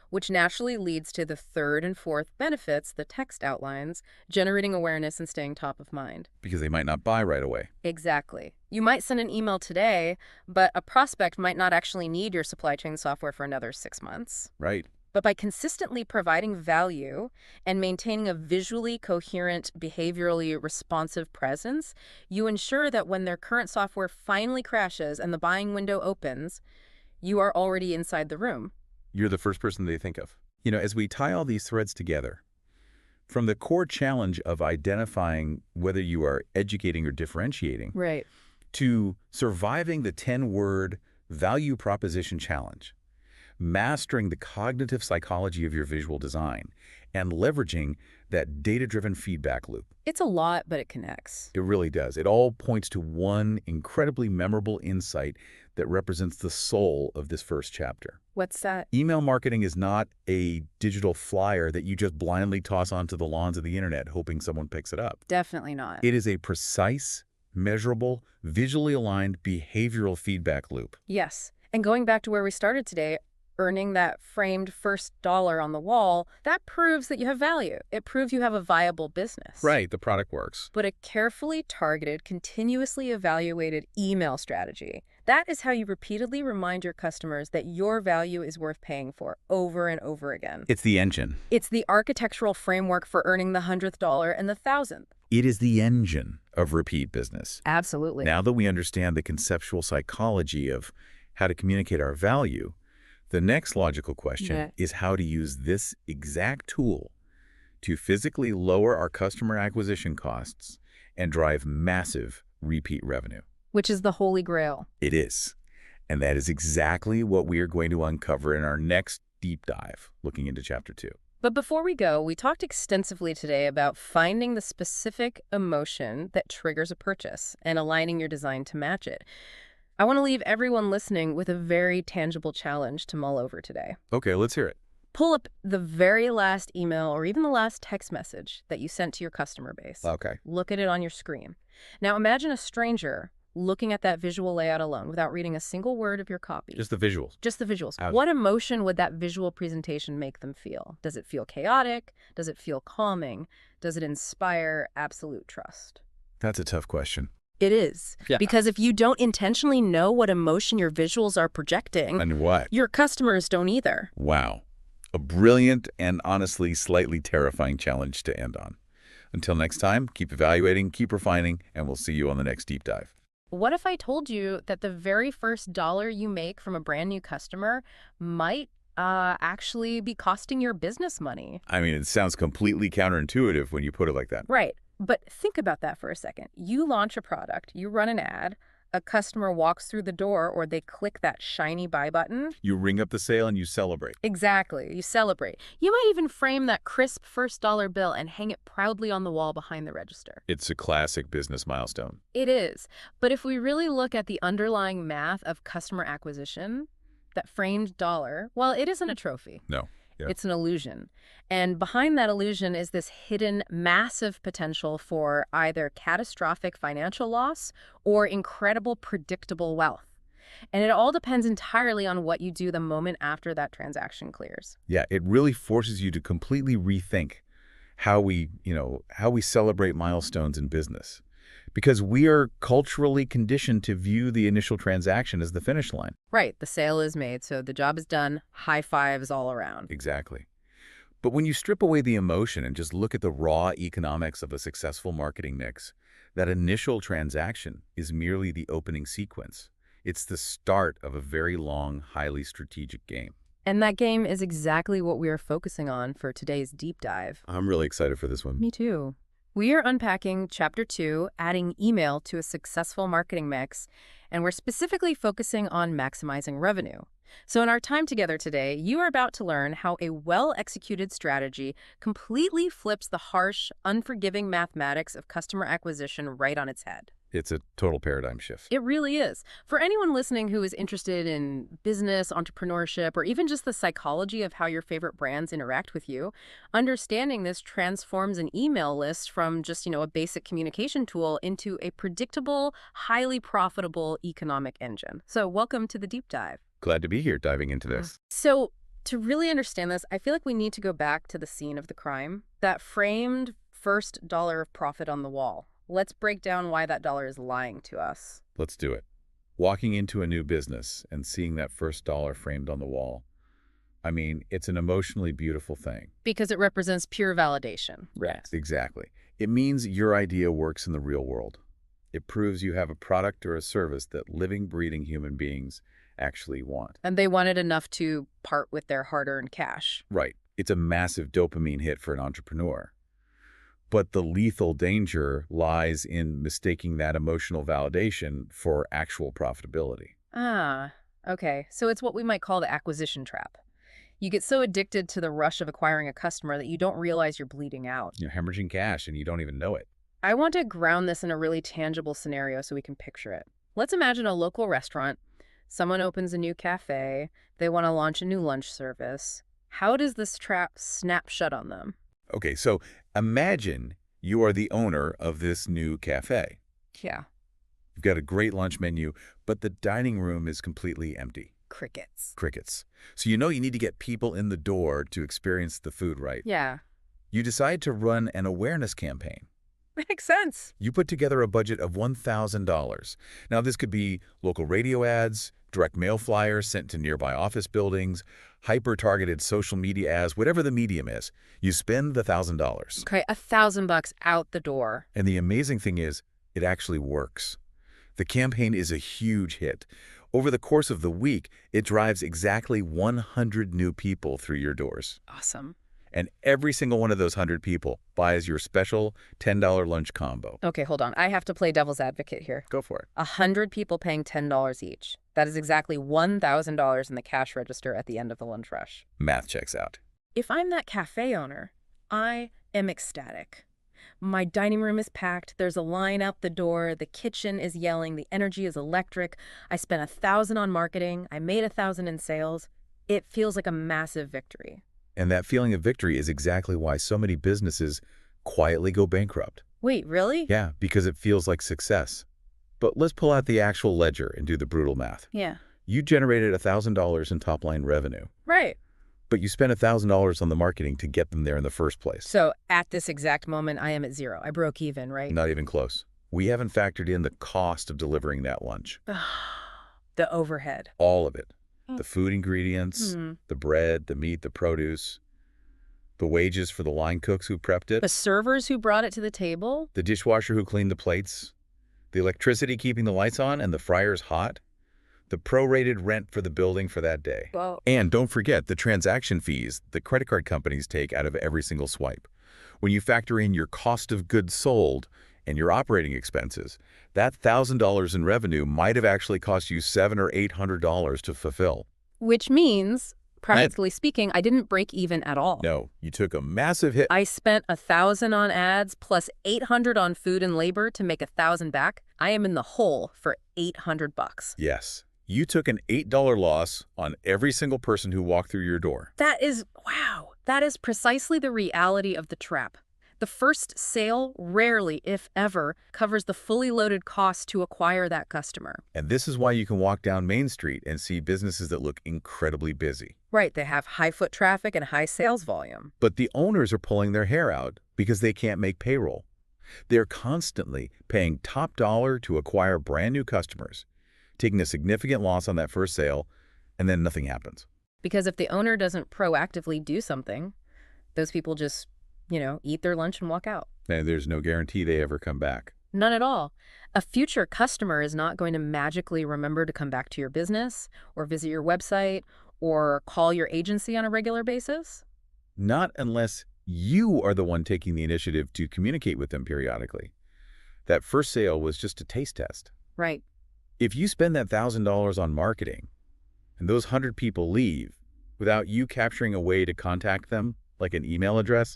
[SPEAKER 2] which naturally leads to the third and fourth benefits the text outlines, generating awareness and staying top of mind.
[SPEAKER 1] Because they might not buy right away.
[SPEAKER 2] Exactly. You might send an email today, but a prospect might not actually need your supply chain software for another 6 months.
[SPEAKER 1] Right.
[SPEAKER 2] But by consistently providing value and maintaining a visually coherent, behaviorally responsive presence, you ensure that when their current software finally crashes and the buying window opens, you are already inside the room.
[SPEAKER 1] You're the first person they think of. As we tie all these threads together, from the core challenge of identifying whether you are educating or differentiating,
[SPEAKER 2] Right.
[SPEAKER 1] to surviving the 10-word value proposition challenge, mastering the cognitive psychology of your visual design, and leveraging that data-driven feedback loop.
[SPEAKER 2] It's a lot, but it connects.
[SPEAKER 1] It really does. It all points to one incredibly memorable insight that represents the soul of this first chapter.
[SPEAKER 2] What's that?
[SPEAKER 1] Email marketing is not a digital flyer that you just blindly toss onto the lawns of the internet hoping someone picks it up.
[SPEAKER 2] Definitely not.
[SPEAKER 1] It is a precise, measurable, visually aligned behavioral feedback loop.
[SPEAKER 2] Yes. And going back to where we started today, earning that framed first dollar on the wall, that proves that you have value. It proves you have a viable business.
[SPEAKER 1] Right, the product works.
[SPEAKER 2] But a carefully targeted, continuously evaluated email strategy, that is how you repeatedly remind your customers that your value is worth paying for over and over again.
[SPEAKER 1] It's the engine.
[SPEAKER 2] It's the architectural framework for earning the 100th dollar and the 1,000th.
[SPEAKER 1] It is the engine of repeat business.
[SPEAKER 2] Absolutely.
[SPEAKER 1] Now that we understand the conceptual psychology of how to communicate our value, the next logical question is how to use this exact tool to physically lower our customer acquisition costs and drive massive repeat revenue.
[SPEAKER 2] Which is the holy grail.
[SPEAKER 1] It is. And that is exactly what we are going to uncover in our next deep dive, looking into Chapter 2.
[SPEAKER 2] But before we go, we talked extensively today about finding the specific emotion that triggers a purchase and aligning your design to match it. I want to leave everyone listening with a very tangible challenge to mull over today.
[SPEAKER 1] Okay, let's hear it.
[SPEAKER 2] Pull up the very last email or even the last text message that you sent to your customer base.
[SPEAKER 1] Okay.
[SPEAKER 2] Look at it on your screen. Now imagine a stranger looking at that visual layout alone without reading a single word of your copy.
[SPEAKER 1] Just the visuals.
[SPEAKER 2] Just the visuals. What emotion would that visual presentation make them feel? Does it feel chaotic? Does it feel calming? Does it inspire absolute trust?
[SPEAKER 1] That's a tough question.
[SPEAKER 2] It is.
[SPEAKER 1] Yeah.
[SPEAKER 2] Because if you don't intentionally know what emotion your visuals are projecting,
[SPEAKER 1] And what?
[SPEAKER 2] your customers don't either.
[SPEAKER 1] Wow. A brilliant and honestly slightly terrifying challenge to end on. Until next time, keep evaluating, keep refining, and we'll see you on the next deep dive.
[SPEAKER 2] What if I told you that the very first dollar you make from a brand new customer might actually be costing your business money?
[SPEAKER 1] I mean, it sounds completely counterintuitive when you put it like that.
[SPEAKER 2] Right. But think about that for a second. You launch a product, you run an ad, a customer walks through the door or they click that shiny buy button.
[SPEAKER 1] You ring up the sale and you celebrate.
[SPEAKER 2] Exactly. You celebrate. You might even frame that crisp first dollar bill and hang it proudly on the wall behind the register.
[SPEAKER 1] It's a classic business milestone.
[SPEAKER 2] It is. But if we really look at the underlying math of customer acquisition, that framed dollar, well, it isn't a trophy.
[SPEAKER 1] No. Yeah.
[SPEAKER 2] It's an illusion. And behind that illusion is this hidden massive potential for either catastrophic financial loss or incredible predictable wealth. And it all depends entirely on what you do the moment after that transaction clears.
[SPEAKER 1] Yeah, it really forces you to completely rethink how we celebrate milestones in business. Because we are culturally conditioned to view the initial transaction as the finish line.
[SPEAKER 2] Right. The sale is made, so the job is done. High fives all around.
[SPEAKER 1] Exactly. But when you strip away the emotion and just look at the raw economics of a successful marketing mix, that initial transaction is merely the opening sequence. It's the start of a very long, highly strategic game.
[SPEAKER 2] And that game is exactly what we are focusing on for today's deep dive.
[SPEAKER 1] I'm really excited for this one.
[SPEAKER 2] Me too. We are unpacking Chapter 2, adding email to a successful marketing mix, and we're specifically focusing on maximizing revenue. So in our time together today, you are about to learn how a well-executed strategy completely flips the harsh, unforgiving mathematics of customer acquisition right on its head.
[SPEAKER 1] It's a total paradigm shift.
[SPEAKER 2] It really is. For anyone listening who is interested in business, entrepreneurship, or even just the psychology of how your favorite brands interact with you, understanding this transforms an email list from just, a basic communication tool into a predictable, highly profitable economic engine. So welcome to the deep dive.
[SPEAKER 1] Glad to be here diving into this.
[SPEAKER 2] So to really understand this, I feel like we need to go back to the scene of the crime, that framed first dollar of profit on the wall. Let's break down why that dollar is lying to us.
[SPEAKER 1] Let's do it. Walking into a new business and seeing that first dollar framed on the wall, I mean, it's an emotionally beautiful thing.
[SPEAKER 2] Because it represents pure validation.
[SPEAKER 1] Right. Exactly. It means your idea works in the real world. It proves you have a product or a service that living, breathing human beings actually want.
[SPEAKER 2] And they wanted enough to part with their hard-earned cash.
[SPEAKER 1] Right. It's a massive dopamine hit for an entrepreneur. But the lethal danger lies in mistaking that emotional validation for actual profitability.
[SPEAKER 2] Ah, okay. So it's what we might call the acquisition trap. You get so addicted to the rush of acquiring a customer that you don't realize you're bleeding out.
[SPEAKER 1] You're hemorrhaging cash and you don't even know it.
[SPEAKER 2] I want to ground this in a really tangible scenario so we can picture it. Let's imagine a local restaurant. Someone opens a new cafe. They want to launch a new lunch service. How does this trap snap shut on them?
[SPEAKER 1] Okay, so imagine you are the owner of this new cafe.
[SPEAKER 2] Yeah.
[SPEAKER 1] You've got a great lunch menu, but the dining room is completely empty.
[SPEAKER 2] Crickets.
[SPEAKER 1] Crickets. So you know you need to get people in the door to experience the food, right?
[SPEAKER 2] Yeah.
[SPEAKER 1] You decide to run an awareness campaign.
[SPEAKER 2] Makes sense.
[SPEAKER 1] You put together a budget of $1,000. Now, this could be local radio ads, direct mail flyers sent to nearby office buildings, hyper-targeted social media ads, whatever the medium is. You spend the $1,000.
[SPEAKER 2] Okay, $1,000 out the door.
[SPEAKER 1] And the amazing thing is, it actually works. The campaign is a huge hit. Over the course of the week, it drives exactly 100 new people through your doors.
[SPEAKER 2] Awesome.
[SPEAKER 1] And every single one of those 100 people buys your special $10 lunch combo.
[SPEAKER 2] Okay, hold on. I have to play devil's advocate here.
[SPEAKER 1] Go for it.
[SPEAKER 2] 100 people paying $10 each. That is exactly $1,000 in the cash register at the end of the lunch rush.
[SPEAKER 1] Math checks out.
[SPEAKER 2] If I'm that cafe owner, I am ecstatic. My dining room is packed. There's a line out the door. The kitchen is yelling. The energy is electric. I spent $1,000 on marketing. I made $1,000 in sales. It feels like a massive victory.
[SPEAKER 1] And that feeling of victory is exactly why so many businesses quietly go bankrupt.
[SPEAKER 2] Wait, really?
[SPEAKER 1] Yeah, because it feels like success. But let's pull out the actual ledger and do the brutal math.
[SPEAKER 2] Yeah.
[SPEAKER 1] You generated $1,000 in top-line revenue,
[SPEAKER 2] Right.
[SPEAKER 1] but you spent $1,000 on the marketing to get them there in the first place.
[SPEAKER 2] So at this exact moment, I am at zero. I broke even, right?
[SPEAKER 1] Not even close. We haven't factored in the cost of delivering that lunch.
[SPEAKER 2] The overhead.
[SPEAKER 1] All of it. The food ingredients,
[SPEAKER 2] Hmm.
[SPEAKER 1] the bread, the meat, the produce, the wages for the line cooks who prepped it,
[SPEAKER 2] The servers who brought it to the table?
[SPEAKER 1] the dishwasher who cleaned the plates, the electricity keeping the lights on and the fryers hot, the prorated rent for the building for that day.
[SPEAKER 2] Well,
[SPEAKER 1] And don't forget the transaction fees the credit card companies take out of every single swipe. When you factor in your cost of goods sold and your operating expenses, that $1,000 in revenue might have actually cost you $700 or $800 to fulfill.
[SPEAKER 2] which means, practically speaking, I didn't break even at all.
[SPEAKER 1] No, you took a massive hit.
[SPEAKER 2] I spent $1,000 on ads plus $800 on food and labor to make $1,000 back. I am in the hole for $800.
[SPEAKER 1] Yes, you took an $8 loss on every single person who walked through your door.
[SPEAKER 2] That is, wow, that is precisely the reality of the trap. The first sale rarely, if ever, covers the fully loaded cost to acquire that customer.
[SPEAKER 1] And this is why you can walk down Main Street and see businesses that look incredibly busy.
[SPEAKER 2] Right, they have high foot traffic and high sales volume.
[SPEAKER 1] But the owners are pulling their hair out because they can't make payroll. They're constantly paying top dollar to acquire brand new customers, taking a significant loss on that first sale, and then nothing happens.
[SPEAKER 2] Because if the owner doesn't proactively do something, those people just, eat their lunch and walk out.
[SPEAKER 1] And there's no guarantee they ever come back.
[SPEAKER 2] None at all. A future customer is not going to magically remember to come back to your business or visit your website or call your agency on a regular basis.
[SPEAKER 1] Not unless you are the one taking the initiative to communicate with them periodically. That first sale was just a taste test.
[SPEAKER 2] Right.
[SPEAKER 1] If you spend that $1,000 on marketing and those 100 people leave without you capturing a way to contact them, like an email address,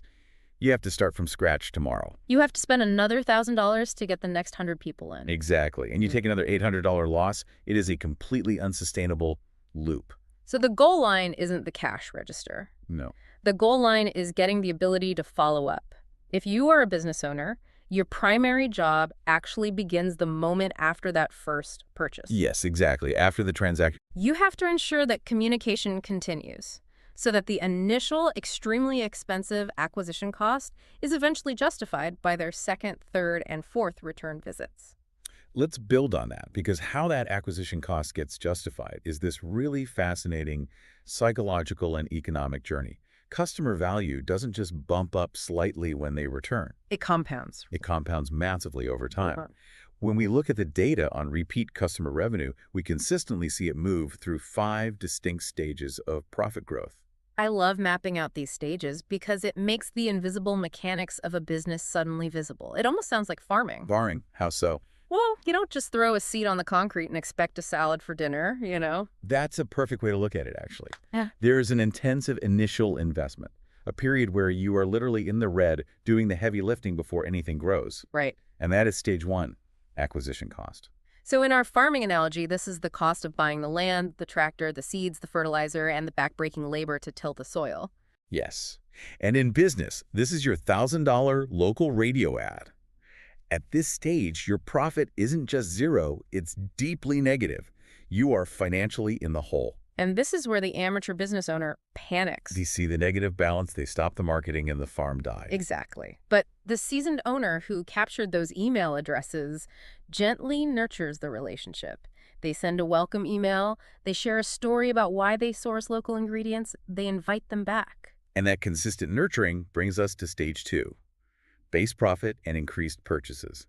[SPEAKER 1] You have to start from scratch tomorrow.
[SPEAKER 2] You have to spend another $1,000 to get the next 100 people in.
[SPEAKER 1] Exactly. And you
[SPEAKER 2] Mm.
[SPEAKER 1] take another $800 loss, it is a completely unsustainable loop.
[SPEAKER 2] So the goal line isn't the cash register.
[SPEAKER 1] No.
[SPEAKER 2] The goal line is getting the ability to follow up. If you are a business owner, your primary job actually begins the moment after that first purchase.
[SPEAKER 1] Yes, exactly. After the transaction.
[SPEAKER 2] You have to ensure that communication continues so that the initial extremely expensive acquisition cost is eventually justified by their second, third, and fourth return visits.
[SPEAKER 1] Let's build on that, because how that acquisition cost gets justified is this really fascinating psychological and economic journey. Customer value doesn't just bump up slightly when they return.
[SPEAKER 2] It compounds.
[SPEAKER 1] It compounds massively over time.
[SPEAKER 2] Uh-huh.
[SPEAKER 1] When we look at the data on repeat customer revenue, we consistently see it move through 5 distinct stages of profit growth.
[SPEAKER 2] I love mapping out these stages because it makes the invisible mechanics of a business suddenly visible. It almost sounds like farming.
[SPEAKER 1] Barring, how so?
[SPEAKER 2] Well, you don't just throw a seed on the concrete and expect a salad for dinner, you know?
[SPEAKER 1] That's a perfect way to look at it, actually.
[SPEAKER 2] Yeah.
[SPEAKER 1] There is an intensive initial investment, a period where you are literally in the red doing the heavy lifting before anything grows.
[SPEAKER 2] Right.
[SPEAKER 1] And that is stage 1, acquisition cost.
[SPEAKER 2] So in our farming analogy, this is the cost of buying the land, the tractor, the seeds, the fertilizer, and the backbreaking labor to till the soil.
[SPEAKER 1] Yes. And in business, this is your $1,000 local radio ad. At this stage, your profit isn't just zero, it's deeply negative. You are financially in the hole.
[SPEAKER 2] And this is where the amateur business owner panics.
[SPEAKER 1] They see the negative balance, they stop the marketing, and the farm dies.
[SPEAKER 2] Exactly. But the seasoned owner who captured those email addresses gently nurtures the relationship. They send a welcome email, they share a story about why they source local ingredients, they invite them back.
[SPEAKER 1] And that consistent nurturing brings us to stage 2, base profit and increased purchases.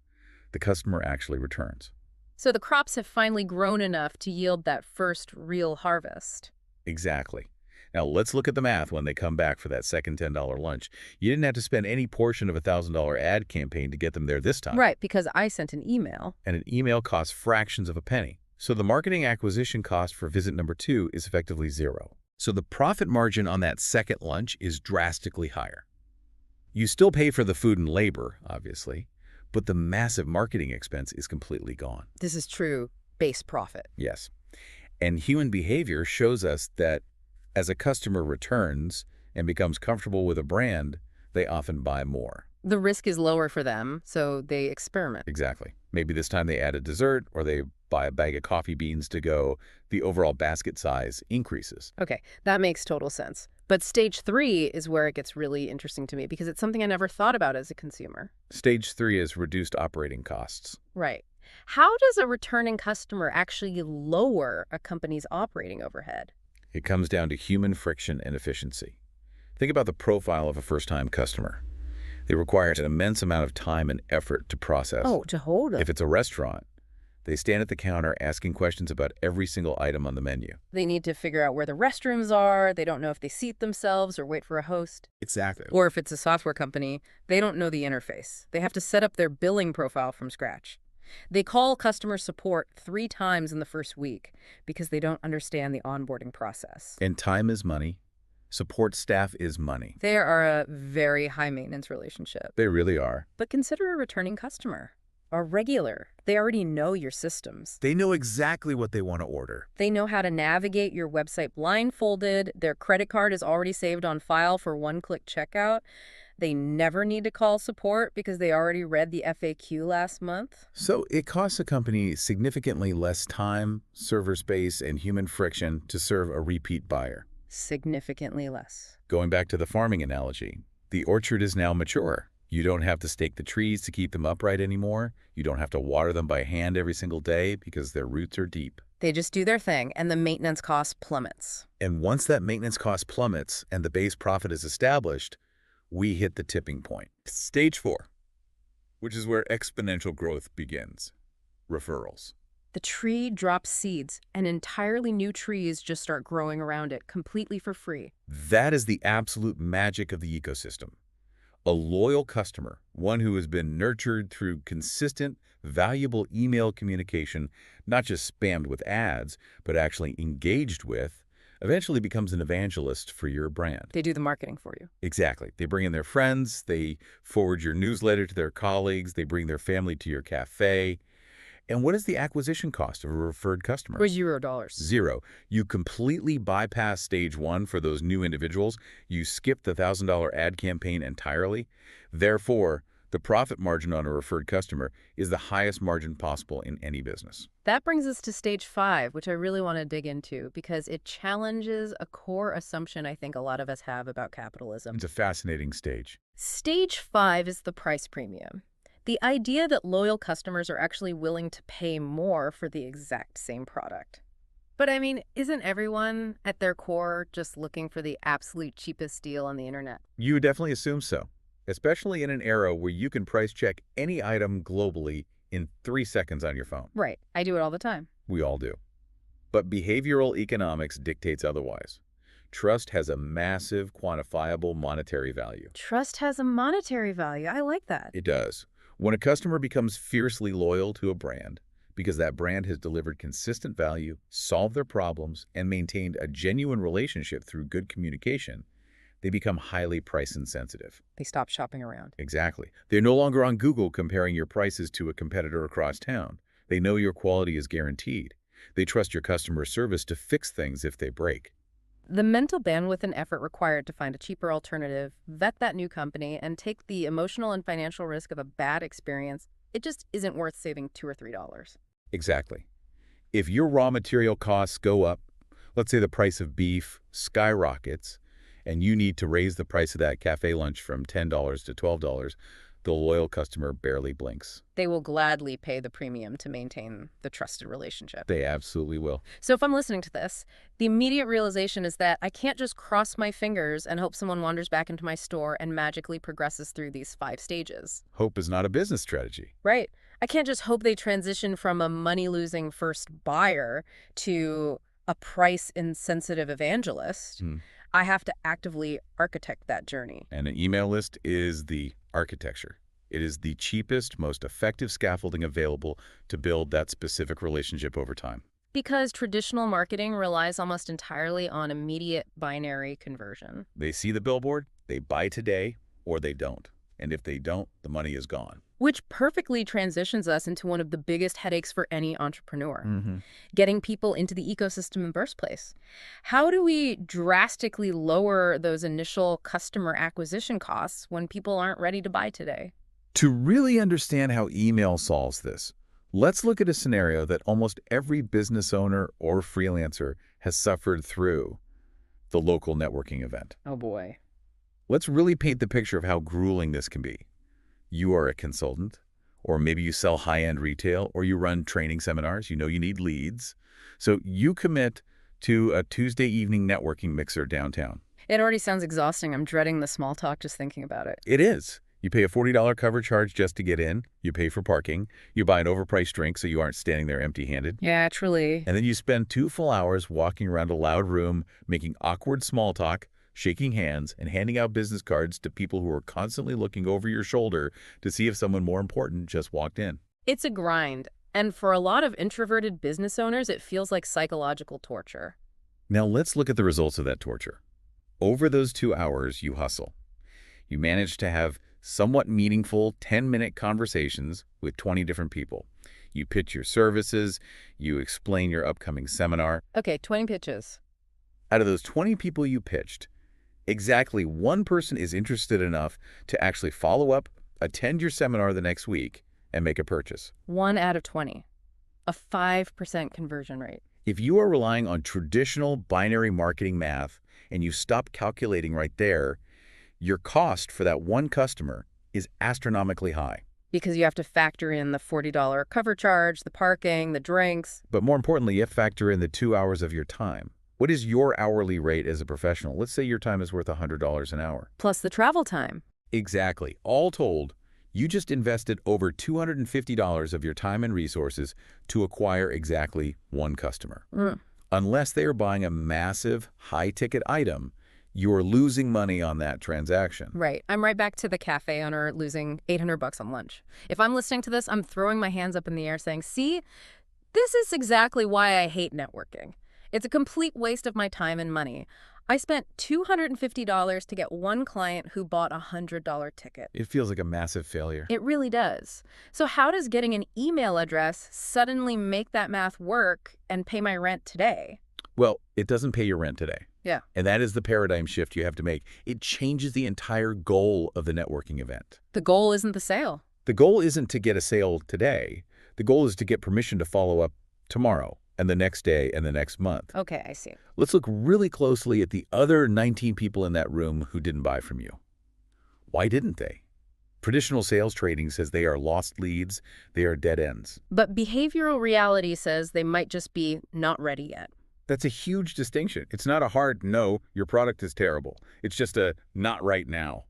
[SPEAKER 1] The customer actually returns.
[SPEAKER 2] So the crops have finally grown enough to yield that first real harvest.
[SPEAKER 1] Exactly. Now let's look at the math when they come back for that second $10 lunch. You didn't have to spend any portion of a $1,000 ad campaign to get them there this time.
[SPEAKER 2] Right, because I sent an email.
[SPEAKER 1] And an email costs fractions of a penny. So the marketing acquisition cost for visit number 2 is effectively 0. So the profit margin on that second lunch is drastically higher. You still pay for the food and labor, obviously, but the massive marketing expense is completely gone.
[SPEAKER 2] This is true base profit.
[SPEAKER 1] Yes. And human behavior shows us that as a customer returns and becomes comfortable with a brand, they often buy more.
[SPEAKER 2] The risk is lower for them, so they experiment.
[SPEAKER 1] Exactly. Maybe this time they add a dessert or they buy a bag of coffee beans to go. The overall basket size increases.
[SPEAKER 2] Okay, that makes total sense. But stage 3 is where it gets really interesting to me because it's something I never thought about as a consumer.
[SPEAKER 1] Stage 3 is reduced operating costs.
[SPEAKER 2] Right. How does a returning customer actually lower a company's operating overhead?
[SPEAKER 1] It comes down to human friction and efficiency. Think about the profile of a first-time customer. They require an immense amount of time and effort to process.
[SPEAKER 2] Oh, to hold them.
[SPEAKER 1] If it's a restaurant, they stand at the counter asking questions about every single item on the menu.
[SPEAKER 2] They need to figure out where the restrooms are. They don't know if they seat themselves or wait for a host.
[SPEAKER 1] Exactly.
[SPEAKER 2] Or if it's a software company, they don't know the interface. They have to set up their billing profile from scratch. They call customer support 3 times in the first week because they don't understand the onboarding process.
[SPEAKER 1] And time is money. Support staff is money.
[SPEAKER 2] They are a very high-maintenance relationship.
[SPEAKER 1] They really are.
[SPEAKER 2] But consider a returning customer, a regular. They already know your systems.
[SPEAKER 1] They know exactly what they want to order.
[SPEAKER 2] They know how to navigate your website blindfolded. Their credit card is already saved on file for one-click checkout. They never need to call support because they already read the FAQ last month.
[SPEAKER 1] So it costs a company significantly less time, server space, and human friction to serve a repeat buyer.
[SPEAKER 2] Significantly less.
[SPEAKER 1] Going back to the farming analogy, the orchard is now mature. You don't have to stake the trees to keep them upright anymore. You don't have to water them by hand every single day because their roots are deep.
[SPEAKER 2] They just do their thing, and the maintenance cost plummets.
[SPEAKER 1] And once that maintenance cost plummets and the base profit is established, we hit the tipping point. Stage 4, which is where exponential growth begins. Referrals.
[SPEAKER 2] The tree drops seeds, and entirely new trees just start growing around it, completely for free.
[SPEAKER 1] That is the absolute magic of the ecosystem. A loyal customer, one who has been nurtured through consistent, valuable email communication, not just spammed with ads, but actually engaged with, eventually becomes an evangelist for your brand.
[SPEAKER 2] They do the marketing for you.
[SPEAKER 1] Exactly. They bring in their friends, they forward your newsletter to their colleagues, they bring their family to your cafe. And what is the acquisition cost of a referred customer?
[SPEAKER 2] Or $0.
[SPEAKER 1] Zero. You completely bypass stage one for those new individuals. You skip the $1,000 ad campaign entirely. Therefore, the profit margin on a referred customer is the highest margin possible in any business.
[SPEAKER 2] That brings us to stage 5, which I really want to dig into because it challenges a core assumption I think a lot of us have about capitalism.
[SPEAKER 1] It's a fascinating stage.
[SPEAKER 2] Stage 5 is the price premium. The idea that loyal customers are actually willing to pay more for the exact same product. But I mean, isn't everyone at their core just looking for the absolute cheapest deal on the internet?
[SPEAKER 1] You would definitely assume so, especially in an era where you can price check any item globally in 3 seconds on your phone.
[SPEAKER 2] Right. I do it all the time.
[SPEAKER 1] We all do. But behavioral economics dictates otherwise. Trust has a massive, quantifiable monetary value.
[SPEAKER 2] Trust has a monetary value. I like that.
[SPEAKER 1] It does. When a customer becomes fiercely loyal to a brand, because that brand has delivered consistent value, solved their problems, and maintained a genuine relationship through good communication, they become highly price insensitive.
[SPEAKER 2] They stop shopping around.
[SPEAKER 1] Exactly. They're no longer on Google comparing your prices to a competitor across town. They know your quality is guaranteed. They trust your customer service to fix things if they break.
[SPEAKER 2] The mental bandwidth and effort required to find a cheaper alternative, vet that new company, and take the emotional and financial risk of a bad experience, it just isn't worth saving $2 or $3.
[SPEAKER 1] Exactly. If your raw material costs go up, let's say the price of beef skyrockets, and you need to raise the price of that cafe lunch from $10 to $12, the loyal customer barely blinks.
[SPEAKER 2] They will gladly pay the premium to maintain the trusted relationship.
[SPEAKER 1] They absolutely will.
[SPEAKER 2] So if I'm listening to this, the immediate realization is that I can't just cross my fingers and hope someone wanders back into my store and magically progresses through these 5 stages.
[SPEAKER 1] Hope is not a business strategy.
[SPEAKER 2] Right. I can't just hope they transition from a money-losing first buyer to a price-insensitive evangelist. I have to actively architect that journey.
[SPEAKER 1] And an email list is the architecture. It is the cheapest, most effective scaffolding available to build that specific relationship over time.
[SPEAKER 2] Because traditional marketing relies almost entirely on immediate binary conversion.
[SPEAKER 1] They see the billboard, they buy today, or they don't. And if they don't, the money is gone.
[SPEAKER 2] Which perfectly transitions us into one of the biggest headaches for any entrepreneur, getting people into the ecosystem in the first place. How do we drastically lower those initial customer acquisition costs when people aren't ready to buy today?
[SPEAKER 1] To really understand how email solves this, let's look at a scenario that almost every business owner or freelancer has suffered through: the local networking event.
[SPEAKER 2] Oh boy.
[SPEAKER 1] Let's really paint the picture of how grueling this can be. You are a consultant, or maybe you sell high-end retail, or you run training seminars. You know you need leads. So you commit to a Tuesday evening networking mixer downtown.
[SPEAKER 2] It already sounds exhausting. I'm dreading the small talk just thinking about it.
[SPEAKER 1] It is. You pay a $40 cover charge just to get in. You pay for parking. You buy an overpriced drink so you aren't standing there empty-handed.
[SPEAKER 2] Yeah, truly.
[SPEAKER 1] And then you spend 2 full hours walking around a loud room, making awkward small talk, shaking hands, and handing out business cards to people who are constantly looking over your shoulder to see if someone more important just walked in.
[SPEAKER 2] It's a grind. And for a lot of introverted business owners, it feels like psychological torture.
[SPEAKER 1] Now let's look at the results of that torture. Over those 2 hours, you hustle. You manage to have somewhat meaningful 10-minute conversations with 20 different people. You pitch your services. You explain your upcoming seminar.
[SPEAKER 2] Okay, 20 pitches.
[SPEAKER 1] Out of those 20 people you pitched, exactly 1 person is interested enough to actually follow up, attend your seminar the next week, and make a purchase.
[SPEAKER 2] 1 out of 20. A 5% conversion rate.
[SPEAKER 1] If you are relying on traditional binary marketing math and you stop calculating right there, your cost for that 1 customer is astronomically high.
[SPEAKER 2] Because you have to factor in the $40 cover charge, the parking, the drinks.
[SPEAKER 1] But more importantly, you have to factor in the 2 hours of your time. What is your hourly rate as a professional? Let's say your time is worth $100 an hour.
[SPEAKER 2] Plus the travel time.
[SPEAKER 1] Exactly. All told, you just invested over $250 of your time and resources to acquire exactly 1 customer. Unless they are buying a massive, high-ticket item, you're losing money on that transaction.
[SPEAKER 2] Right. I'm right back to the cafe owner losing $800 on lunch. If I'm listening to this, I'm throwing my hands up in the air saying, see, this is exactly why I hate networking. It's a complete waste of my time and money. I spent $250 to get one client who bought a $100 ticket.
[SPEAKER 1] It feels like a massive failure.
[SPEAKER 2] It really does. So how does getting an email address suddenly make that math work and pay my rent today?
[SPEAKER 1] Well, it doesn't pay your rent today.
[SPEAKER 2] Yeah.
[SPEAKER 1] And that is the paradigm shift you have to make. It changes the entire goal of the networking event.
[SPEAKER 2] The goal isn't the sale.
[SPEAKER 1] The goal isn't to get a sale today. The goal is to get permission to follow up tomorrow and the next day and the next month.
[SPEAKER 2] Okay, I see.
[SPEAKER 1] Let's look really closely at the other 19 people in that room who didn't buy from you. Why didn't they? Traditional sales trading says they are lost leads, they are dead ends.
[SPEAKER 2] But behavioral reality says they might just be not ready yet.
[SPEAKER 1] That's a huge distinction. It's not a hard no, your product is terrible. It's just a not right now.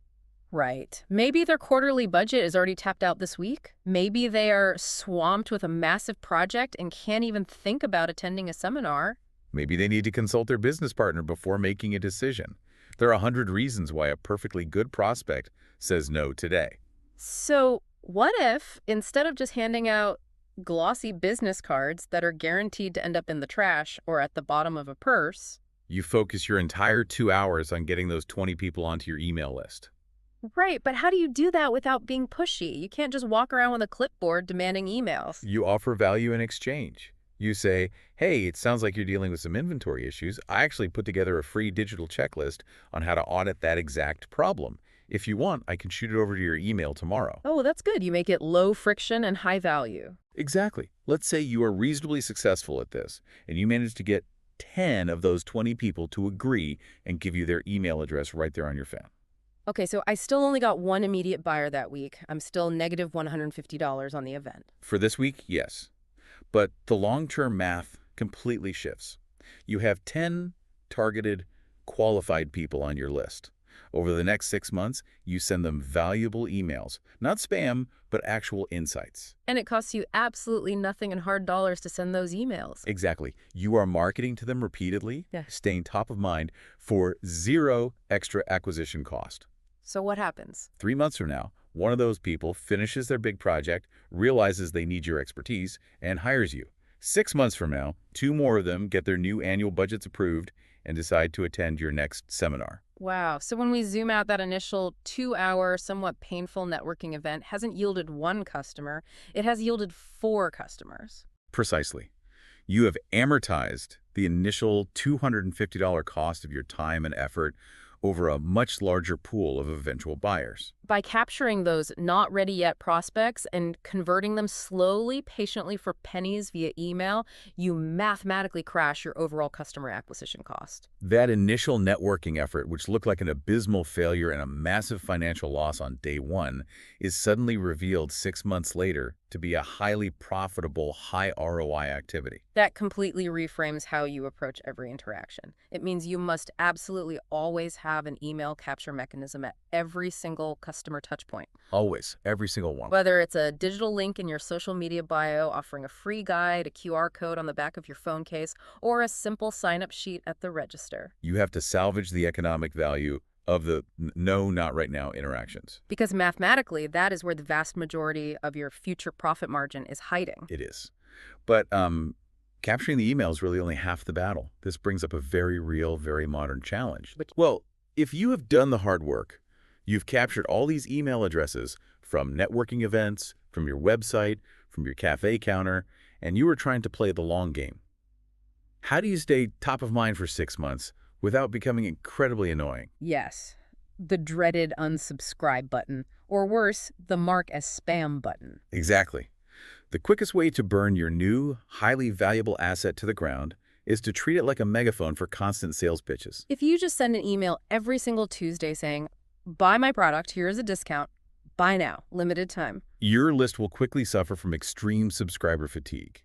[SPEAKER 2] Right. Maybe their quarterly budget is already tapped out this week. Maybe they are swamped with a massive project and can't even think about attending a seminar.
[SPEAKER 1] Maybe they need to consult their business partner before making a decision. There are 100 reasons why a perfectly good prospect says no today.
[SPEAKER 2] So what if, instead of just handing out glossy business cards that are guaranteed to end up in the trash or at the bottom of a purse,
[SPEAKER 1] You focus your entire 2 hours on getting those 20 people onto your email list.
[SPEAKER 2] right, but how do you do that without being pushy? You can't just walk around with a clipboard demanding emails.
[SPEAKER 1] You offer value in exchange. You say, hey, it sounds like you're dealing with some inventory issues. I actually put together a free digital checklist on how to audit that exact problem. If you want, I can shoot it over to your email tomorrow.
[SPEAKER 2] Oh, that's good. You make it low friction and high value.
[SPEAKER 1] Exactly. Let's say you are reasonably successful at this, and you manage to get 10 of those 20 people to agree and give you their email address right there on your phone.
[SPEAKER 2] Okay, so I still only got one immediate buyer that week. I'm still negative $150 on the event.
[SPEAKER 1] For this week, yes. But the long-term math completely shifts. You have 10 targeted, qualified people on your list. Over the next 6 months, you send them valuable emails. Not spam, but actual insights.
[SPEAKER 2] And it costs you absolutely nothing in hard dollars to send those emails.
[SPEAKER 1] Exactly. You are marketing to them repeatedly,
[SPEAKER 2] Yeah.
[SPEAKER 1] staying top of mind for 0 extra acquisition cost.
[SPEAKER 2] So what happens?
[SPEAKER 1] 3 months from now, one of those people finishes their big project, realizes they need your expertise, and hires you. 6 months from now, 2 more of them get their new annual budgets approved and decide to attend your next seminar.
[SPEAKER 2] Wow. So when we zoom out, that initial 2-hour, somewhat painful networking event hasn't yielded 1 customer. It has yielded 4 customers.
[SPEAKER 1] Precisely. You have amortized the initial $250 cost of your time and effort over a much larger pool of eventual buyers.
[SPEAKER 2] By capturing those not ready yet prospects and converting them slowly, patiently for pennies via email, you mathematically crash your overall customer acquisition cost.
[SPEAKER 1] That initial networking effort, which looked like an abysmal failure and a massive financial loss on day 1, is suddenly revealed 6 months later to be a highly profitable, high ROI activity.
[SPEAKER 2] That completely reframes how you approach every interaction. It means you must absolutely always have an email capture mechanism at every single customer touchpoint.
[SPEAKER 1] Always, every single one.
[SPEAKER 2] Whether it's a digital link in your social media bio offering a free guide, a QR code on the back of your phone case, or a simple sign-up sheet at the register.
[SPEAKER 1] You have to salvage the economic value of the no, not right now interactions.
[SPEAKER 2] Because mathematically, that is where the vast majority of your future profit margin is hiding.
[SPEAKER 1] It is. But capturing the email is really only half the battle. This brings up a very real, very modern challenge. Well, if you have done the hard work, you've captured all these email addresses from networking events, from your website, from your cafe counter, and you were trying to play the long game. How do you stay top of mind for 6 months without becoming incredibly annoying?
[SPEAKER 2] Yes, the dreaded unsubscribe button, or worse, the mark as spam button.
[SPEAKER 1] Exactly. The quickest way to burn your new, highly valuable asset to the ground is to treat it like a megaphone for constant sales pitches.
[SPEAKER 2] If you just send an email every single Tuesday saying, buy my product, here's a discount, buy now, limited time.
[SPEAKER 1] Your list will quickly suffer from extreme subscriber fatigue.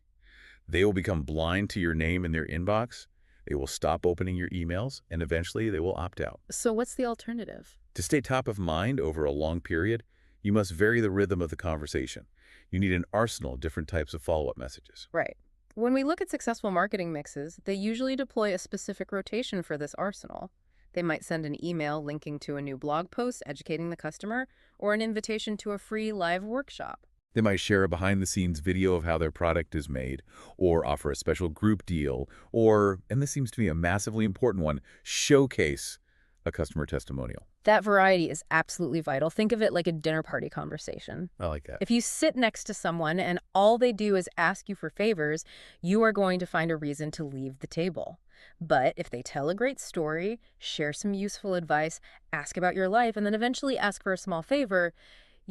[SPEAKER 1] They will become blind to your name in their inbox, they will stop opening your emails, and eventually they will opt out.
[SPEAKER 2] So what's the alternative?
[SPEAKER 1] To stay top of mind over a long period, you must vary the rhythm of the conversation. You need an arsenal of different types of follow-up messages.
[SPEAKER 2] Right. When we look at successful marketing mixes, they usually deploy a specific rotation for this arsenal. They might send an email linking to a new blog post educating the customer, or an invitation to a free live workshop.
[SPEAKER 1] They might share a behind-the-scenes video of how their product is made, or offer a special group deal, or, and this seems to be a massively important one, showcase a customer testimonial.
[SPEAKER 2] That variety is absolutely vital. Think of it like a dinner party conversation.
[SPEAKER 1] I like that.
[SPEAKER 2] If you sit next to someone and all they do is ask you for favors, you are going to find a reason to leave the table. But if they tell a great story, share some useful advice, ask about your life, and then eventually ask for a small favor,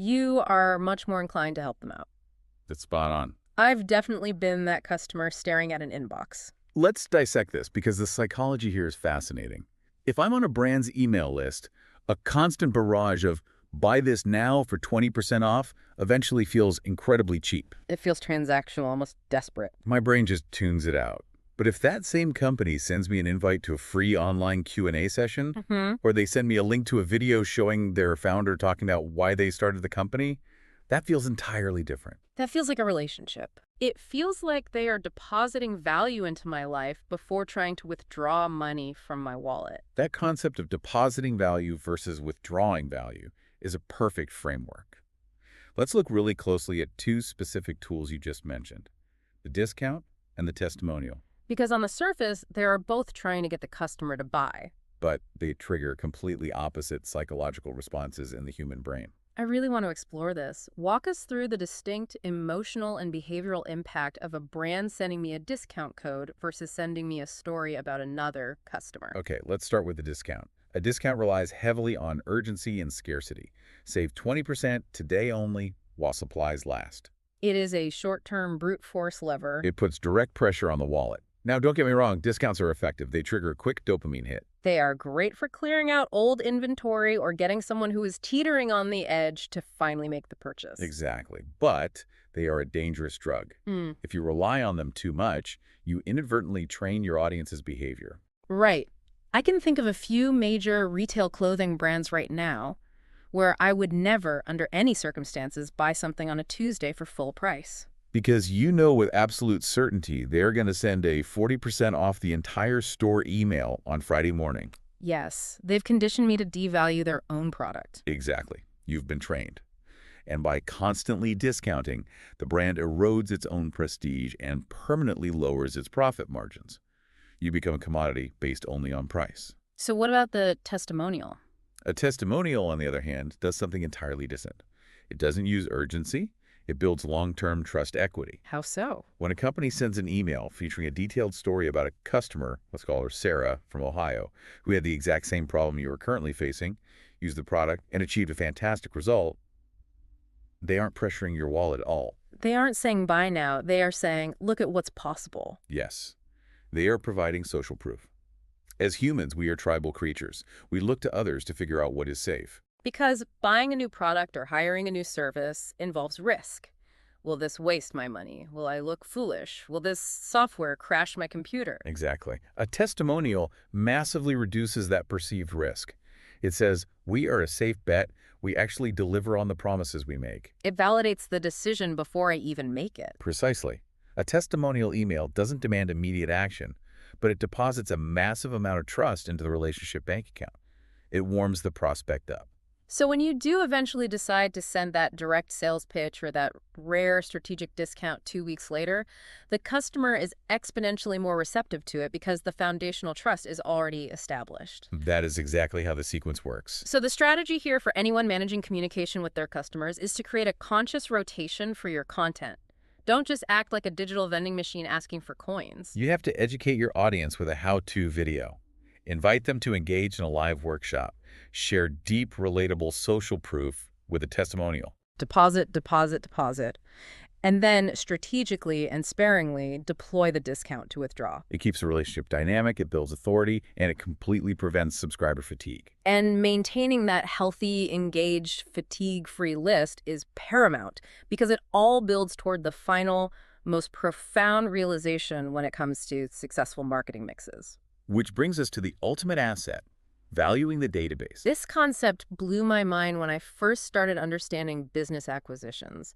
[SPEAKER 2] you are much more inclined to help them out.
[SPEAKER 1] That's spot on.
[SPEAKER 2] I've definitely been that customer staring at an inbox.
[SPEAKER 1] Let's dissect this because the psychology here is fascinating. If I'm on a brand's email list, a constant barrage of buy this now for 20% off eventually feels incredibly cheap.
[SPEAKER 2] It feels transactional, almost desperate.
[SPEAKER 1] My brain just tunes it out. But if that same company sends me an invite to a free online Q&A session, or they send me a link to a video showing their founder talking about why they started the company, that feels entirely different.
[SPEAKER 2] That feels like a relationship. It feels like they are depositing value into my life before trying to withdraw money from my wallet.
[SPEAKER 1] That concept of depositing value versus withdrawing value is a perfect framework. Let's look really closely at two specific tools you just mentioned, the discount and the testimonial.
[SPEAKER 2] Because on the surface, they are both trying to get the customer to buy.
[SPEAKER 1] But they trigger completely opposite psychological responses in the human brain.
[SPEAKER 2] I really want to explore this. Walk us through the distinct emotional and behavioral impact of a brand sending me a discount code versus sending me a story about another customer.
[SPEAKER 1] Okay, let's start with the discount. A discount relies heavily on urgency and scarcity. Save 20% today only while supplies last.
[SPEAKER 2] It is a short-term brute force lever.
[SPEAKER 1] It puts direct pressure on the wallet. Now, don't get me wrong, discounts are effective. They trigger a quick dopamine hit.
[SPEAKER 2] They are great for clearing out old inventory or getting someone who is teetering on the edge to finally make the purchase.
[SPEAKER 1] Exactly. But they are a dangerous drug. If you rely on them too much, you inadvertently train your audience's behavior.
[SPEAKER 2] Right. I can think of a few major retail clothing brands right now where I would never, under any circumstances, buy something on a Tuesday for full price.
[SPEAKER 1] Because you know with absolute certainty they're going to send a 40% off the entire store email on Friday morning.
[SPEAKER 2] Yes, they've conditioned me to devalue their own product.
[SPEAKER 1] Exactly. You've been trained. And by constantly discounting, the brand erodes its own prestige and permanently lowers its profit margins. You become a commodity based only on price.
[SPEAKER 2] So what about the testimonial?
[SPEAKER 1] A testimonial, on the other hand, does something entirely different. It doesn't use urgency. It builds long-term trust equity.
[SPEAKER 2] How so?
[SPEAKER 1] When a company sends an email featuring a detailed story about a customer, let's call her Sarah from Ohio, who had the exact same problem you are currently facing, used the product, and achieved a fantastic result, they aren't pressuring your wallet at all.
[SPEAKER 2] They aren't saying buy now. They are saying, look at what's possible.
[SPEAKER 1] Yes, they are providing social proof. As humans, we are tribal creatures. We look to others to figure out what is safe.
[SPEAKER 2] Because buying a new product or hiring a new service involves risk. Will this waste my money? Will I look foolish? Will this software crash my computer?
[SPEAKER 1] Exactly. A testimonial massively reduces that perceived risk. It says, we are a safe bet. We actually deliver on the promises we make.
[SPEAKER 2] It validates the decision before I even make it.
[SPEAKER 1] Precisely. A testimonial email doesn't demand immediate action, but it deposits a massive amount of trust into the relationship bank account. It warms the prospect up.
[SPEAKER 2] So when you do eventually decide to send that direct sales pitch or that rare strategic discount 2 weeks later, the customer is exponentially more receptive to it because the foundational trust is already established.
[SPEAKER 1] That is exactly how the sequence works.
[SPEAKER 2] So the strategy here for anyone managing communication with their customers is to create a conscious rotation for your content. Don't just act like a digital vending machine asking for coins.
[SPEAKER 1] You have to educate your audience with a how-to video. Invite them to engage in a live workshop. Share deep, relatable social proof with a testimonial.
[SPEAKER 2] Deposit, deposit, deposit. And then strategically and sparingly deploy the discount to withdraw.
[SPEAKER 1] It keeps the relationship dynamic, it builds authority, and it completely prevents subscriber fatigue.
[SPEAKER 2] And maintaining that healthy, engaged, fatigue-free list is paramount because it all builds toward the final, most profound realization when it comes to successful marketing mixes.
[SPEAKER 1] Which brings us to the ultimate asset, valuing the database.
[SPEAKER 2] This concept blew my mind when I first started understanding business acquisitions.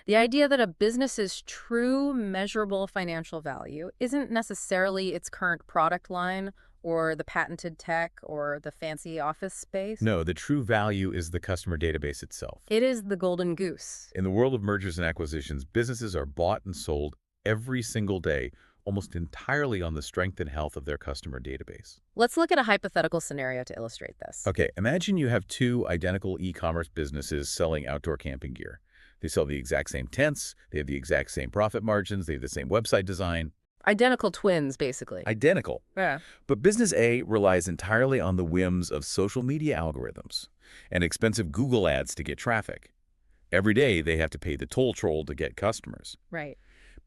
[SPEAKER 2] The idea that a business's true, measurable financial value isn't necessarily its current product line or the patented tech or the fancy office space.
[SPEAKER 1] No, the true value is the customer database itself.
[SPEAKER 2] It is the golden goose.
[SPEAKER 1] In the world of mergers and acquisitions, businesses are bought and sold every single day, almost entirely on the strength and health of their customer database.
[SPEAKER 2] Let's look at a hypothetical scenario to illustrate this.
[SPEAKER 1] Okay, imagine you have two identical e-commerce businesses selling outdoor camping gear. They sell the exact same tents, they have the exact same profit margins, they have the same website design.
[SPEAKER 2] Identical twins, basically.
[SPEAKER 1] Identical.
[SPEAKER 2] Yeah.
[SPEAKER 1] But business A relies entirely on the whims of social media algorithms and expensive Google ads to get traffic. Every day, they have to pay the toll troll to get customers.
[SPEAKER 2] Right.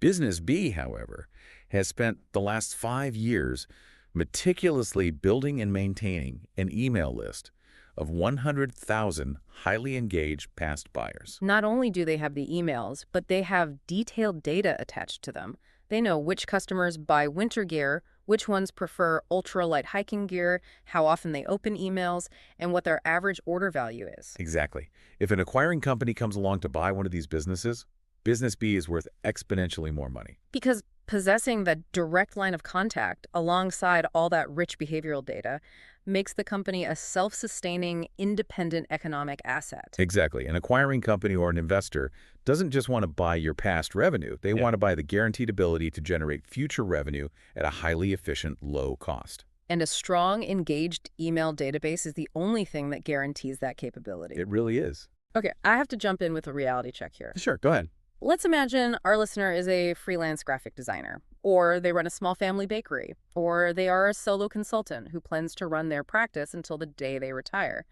[SPEAKER 1] Business B, however, has spent the last 5 years meticulously building and maintaining an email list of 100,000 highly engaged past buyers.
[SPEAKER 2] Not only do they have the emails, but they have detailed data attached to them. They know which customers buy winter gear, which ones prefer ultralight hiking gear, how often they open emails, and what their average order value is.
[SPEAKER 1] Exactly. If an acquiring company comes along to buy one of these businesses, Business B is worth exponentially more money.
[SPEAKER 2] Because possessing the direct line of contact alongside all that rich behavioral data makes the company a self-sustaining, independent economic asset.
[SPEAKER 1] Exactly. An acquiring company or an investor doesn't just want to buy your past revenue. They want to buy the guaranteed ability to generate future revenue at a highly efficient, low cost.
[SPEAKER 2] And a strong, engaged email database is the only thing that guarantees that capability.
[SPEAKER 1] It really is.
[SPEAKER 2] Okay, I have to jump in with a reality check here.
[SPEAKER 1] Sure, go ahead.
[SPEAKER 2] Let's imagine our listener is a freelance graphic designer, or they run a small family bakery, or they are a solo consultant who plans to run their practice until the day they retire.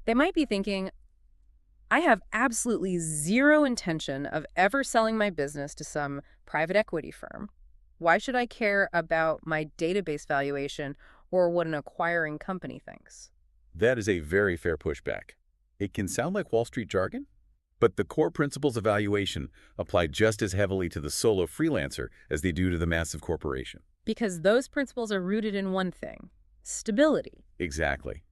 [SPEAKER 2] They might be thinking, I have absolutely zero intention of ever selling my business to some private equity firm. Why should I care about my database valuation or what an acquiring company thinks?
[SPEAKER 1] That is a very fair pushback. It can sound like Wall Street jargon, but the core principles of valuation apply just as heavily to the solo freelancer as they do to the massive corporation.
[SPEAKER 2] Because those principles are rooted in one thing: stability.
[SPEAKER 1] Exactly.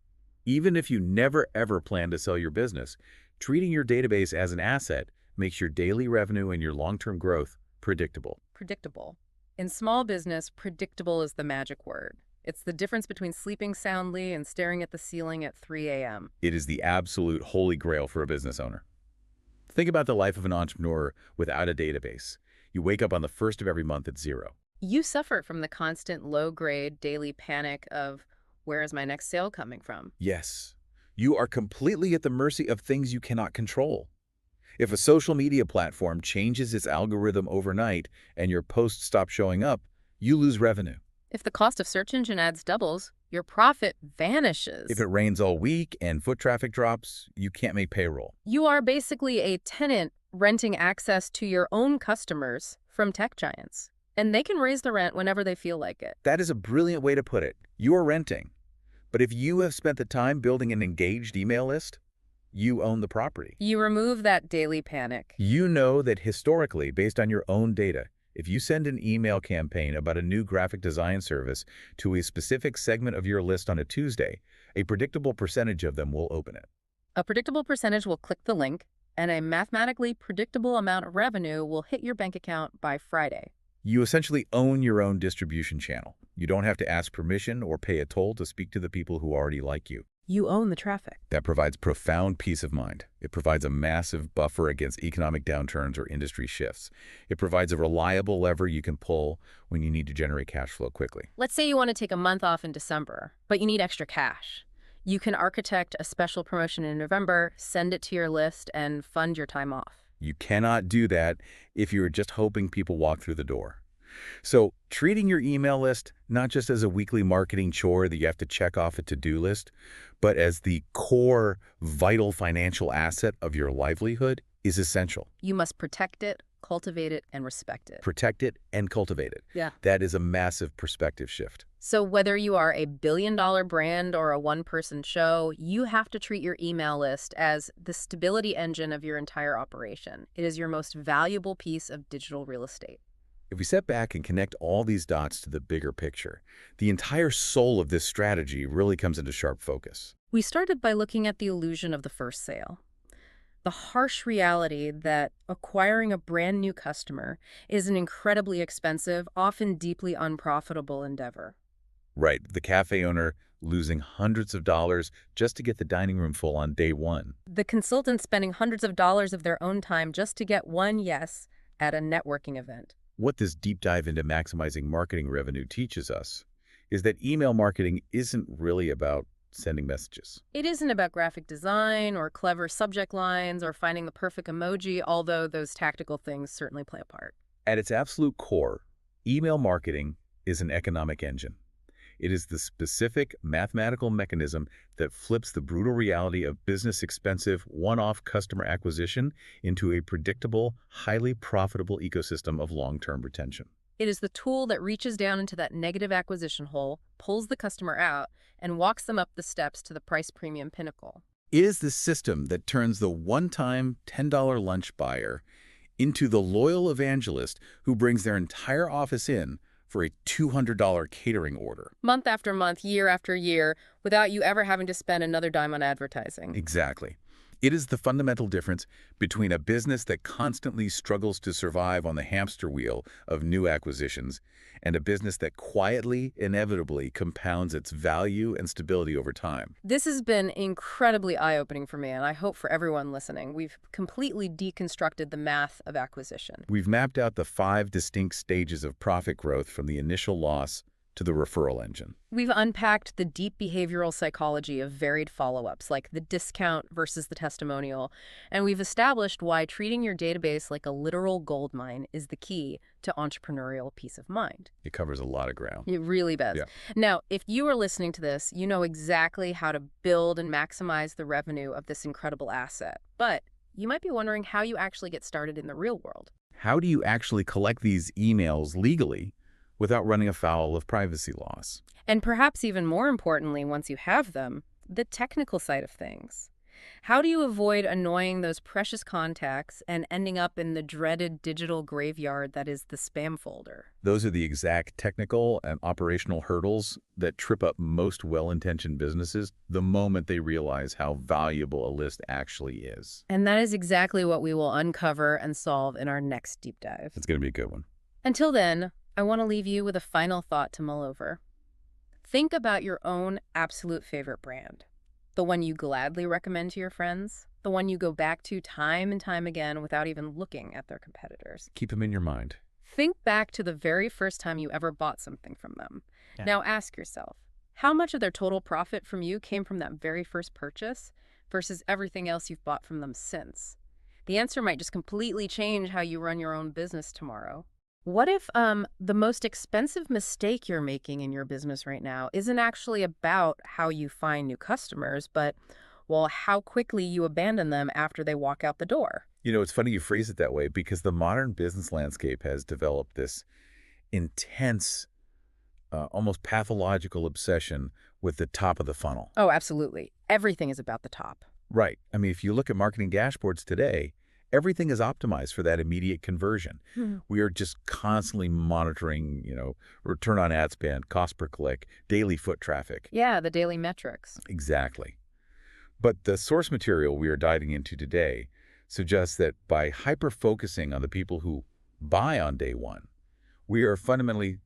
[SPEAKER 1] Even if you never ever plan to sell your business, treating your database as an asset makes your daily revenue and your long-term growth predictable.
[SPEAKER 2] Predictable. In small business, predictable is the magic word. It's the difference between sleeping soundly and staring at the ceiling at 3 a.m.
[SPEAKER 1] It is the absolute holy grail for a business owner. Think about the life of an entrepreneur without a database. You wake up on the first of every month at zero.
[SPEAKER 2] You suffer from the constant low-grade daily panic of, where is my next sale coming from?
[SPEAKER 1] Yes, you are completely at the mercy of things you cannot control. If a social media platform changes its algorithm overnight and your posts stop showing up, you lose revenue.
[SPEAKER 2] If the cost of search engine ads doubles, your profit vanishes.
[SPEAKER 1] If it rains all week and foot traffic drops, you can't make payroll.
[SPEAKER 2] You are basically a tenant renting access to your own customers from tech giants. And they can raise the rent whenever they feel like it.
[SPEAKER 1] That is a brilliant way to put it. You are renting. But if you have spent the time building an engaged email list, you own the property.
[SPEAKER 2] You remove that daily panic.
[SPEAKER 1] You know that historically, based on your own data, if you send an email campaign about a new graphic design service to a specific segment of your list on a Tuesday, a predictable percentage of them will open it.
[SPEAKER 2] A predictable percentage will click the link, and a mathematically predictable amount of revenue will hit your bank account by Friday.
[SPEAKER 1] You essentially own your own distribution channel. You don't have to ask permission or pay a toll to speak to the people who already like you.
[SPEAKER 2] You own the traffic.
[SPEAKER 1] That provides profound peace of mind. It provides a massive buffer against economic downturns or industry shifts. It provides a reliable lever you can pull when you need to generate cash flow quickly.
[SPEAKER 2] Let's say you want to take a month off in December, but you need extra cash. You can architect a special promotion in November, send it to your list, and fund your time off.
[SPEAKER 1] You cannot do that if you're just hoping people walk through the door. So treating your email list not just as a weekly marketing chore that you have to check off a to-do list, but as the core, vital financial asset of your livelihood is essential.
[SPEAKER 2] You must protect it, cultivate it, and respect it.
[SPEAKER 1] Protect it and cultivate it.
[SPEAKER 2] Yeah.
[SPEAKER 1] That is a massive perspective shift.
[SPEAKER 2] So whether you are a billion-dollar brand or a one-person show, you have to treat your email list as the stability engine of your entire operation. It is your most valuable piece of digital real estate.
[SPEAKER 1] If we step back and connect all these dots to the bigger picture, the entire soul of this strategy really comes into sharp focus.
[SPEAKER 2] We started by looking at the illusion of the first sale. The harsh reality that acquiring a brand new customer is an incredibly expensive, often deeply unprofitable endeavor.
[SPEAKER 1] Right, the cafe owner losing hundreds of dollars just to get the dining room full on day one.
[SPEAKER 2] The consultant spending hundreds of dollars of their own time just to get one yes at a networking event.
[SPEAKER 1] What this deep dive into maximizing marketing revenue teaches us is that email marketing isn't really about sending messages.
[SPEAKER 2] It isn't about graphic design or clever subject lines or finding the perfect emoji, although those tactical things certainly play a part.
[SPEAKER 1] At its absolute core, email marketing is an economic engine. It is the specific mathematical mechanism that flips the brutal reality of business expensive one-off customer acquisition into a predictable, highly profitable ecosystem of long-term retention.
[SPEAKER 2] It is the tool that reaches down into that negative acquisition hole, pulls the customer out, and walks them up the steps to the price premium pinnacle.
[SPEAKER 1] It is the system that turns the one-time $10 lunch buyer into the loyal evangelist who brings their entire office in for a $200 catering order.
[SPEAKER 2] Month after month, year after year, without you ever having to spend another dime on advertising.
[SPEAKER 1] Exactly. It is the fundamental difference between a business that constantly struggles to survive on the hamster wheel of new acquisitions and a business that quietly, inevitably compounds its value and stability over time.
[SPEAKER 2] This has been incredibly eye-opening for me, and I hope for everyone listening. We've completely deconstructed the math of acquisition.
[SPEAKER 1] We've mapped out the 5 distinct stages of profit growth from the initial loss to the referral engine.
[SPEAKER 2] We've unpacked the deep behavioral psychology of varied follow-ups, like the discount versus the testimonial, and we've established why treating your database like a literal gold mine is the key to entrepreneurial peace of mind.
[SPEAKER 1] It covers a lot of ground.
[SPEAKER 2] It really does.
[SPEAKER 1] Yeah.
[SPEAKER 2] Now, if you are listening to this, you know exactly how to build and maximize the revenue of this incredible asset. But you might be wondering how you actually get started in the real world.
[SPEAKER 1] How do you actually collect these emails legally without running afoul of privacy laws?
[SPEAKER 2] And perhaps even more importantly, once you have them, the technical side of things. How do you avoid annoying those precious contacts and ending up in the dreaded digital graveyard that is the spam folder?
[SPEAKER 1] Those are the exact technical and operational hurdles that trip up most well-intentioned businesses the moment they realize how valuable a list actually is.
[SPEAKER 2] And that is exactly what we will uncover and solve in our next deep dive.
[SPEAKER 1] It's going to be a good one.
[SPEAKER 2] Until then, I want to leave you with a final thought to mull over. Think about your own absolute favorite brand. The one you gladly recommend to your friends. The one you go back to time and time again without even looking at their competitors.
[SPEAKER 1] Keep them in your mind.
[SPEAKER 2] Think back to the very first time you ever bought something from them.
[SPEAKER 1] Yeah.
[SPEAKER 2] Now ask yourself, how much of their total profit from you came from that very first purchase versus everything else you've bought from them since? The answer might just completely change how you run your own business tomorrow. What if the most expensive mistake you're making in your business right now isn't actually about how you find new customers, but, well, how quickly you abandon them after they walk out the door?
[SPEAKER 1] You know, it's funny you phrase it that way because the modern business landscape has developed this intense, almost pathological obsession with the top of the funnel.
[SPEAKER 2] Oh, absolutely. Everything is about the top.
[SPEAKER 1] Right. I mean, if you look at marketing dashboards today, everything is optimized for that immediate conversion. We are just constantly monitoring, return on ad spend, cost per click, daily foot traffic.
[SPEAKER 2] Yeah, the daily metrics.
[SPEAKER 1] Exactly. But the source material we are diving into today suggests that by hyper-focusing on the people who buy on day one, we are fundamentally,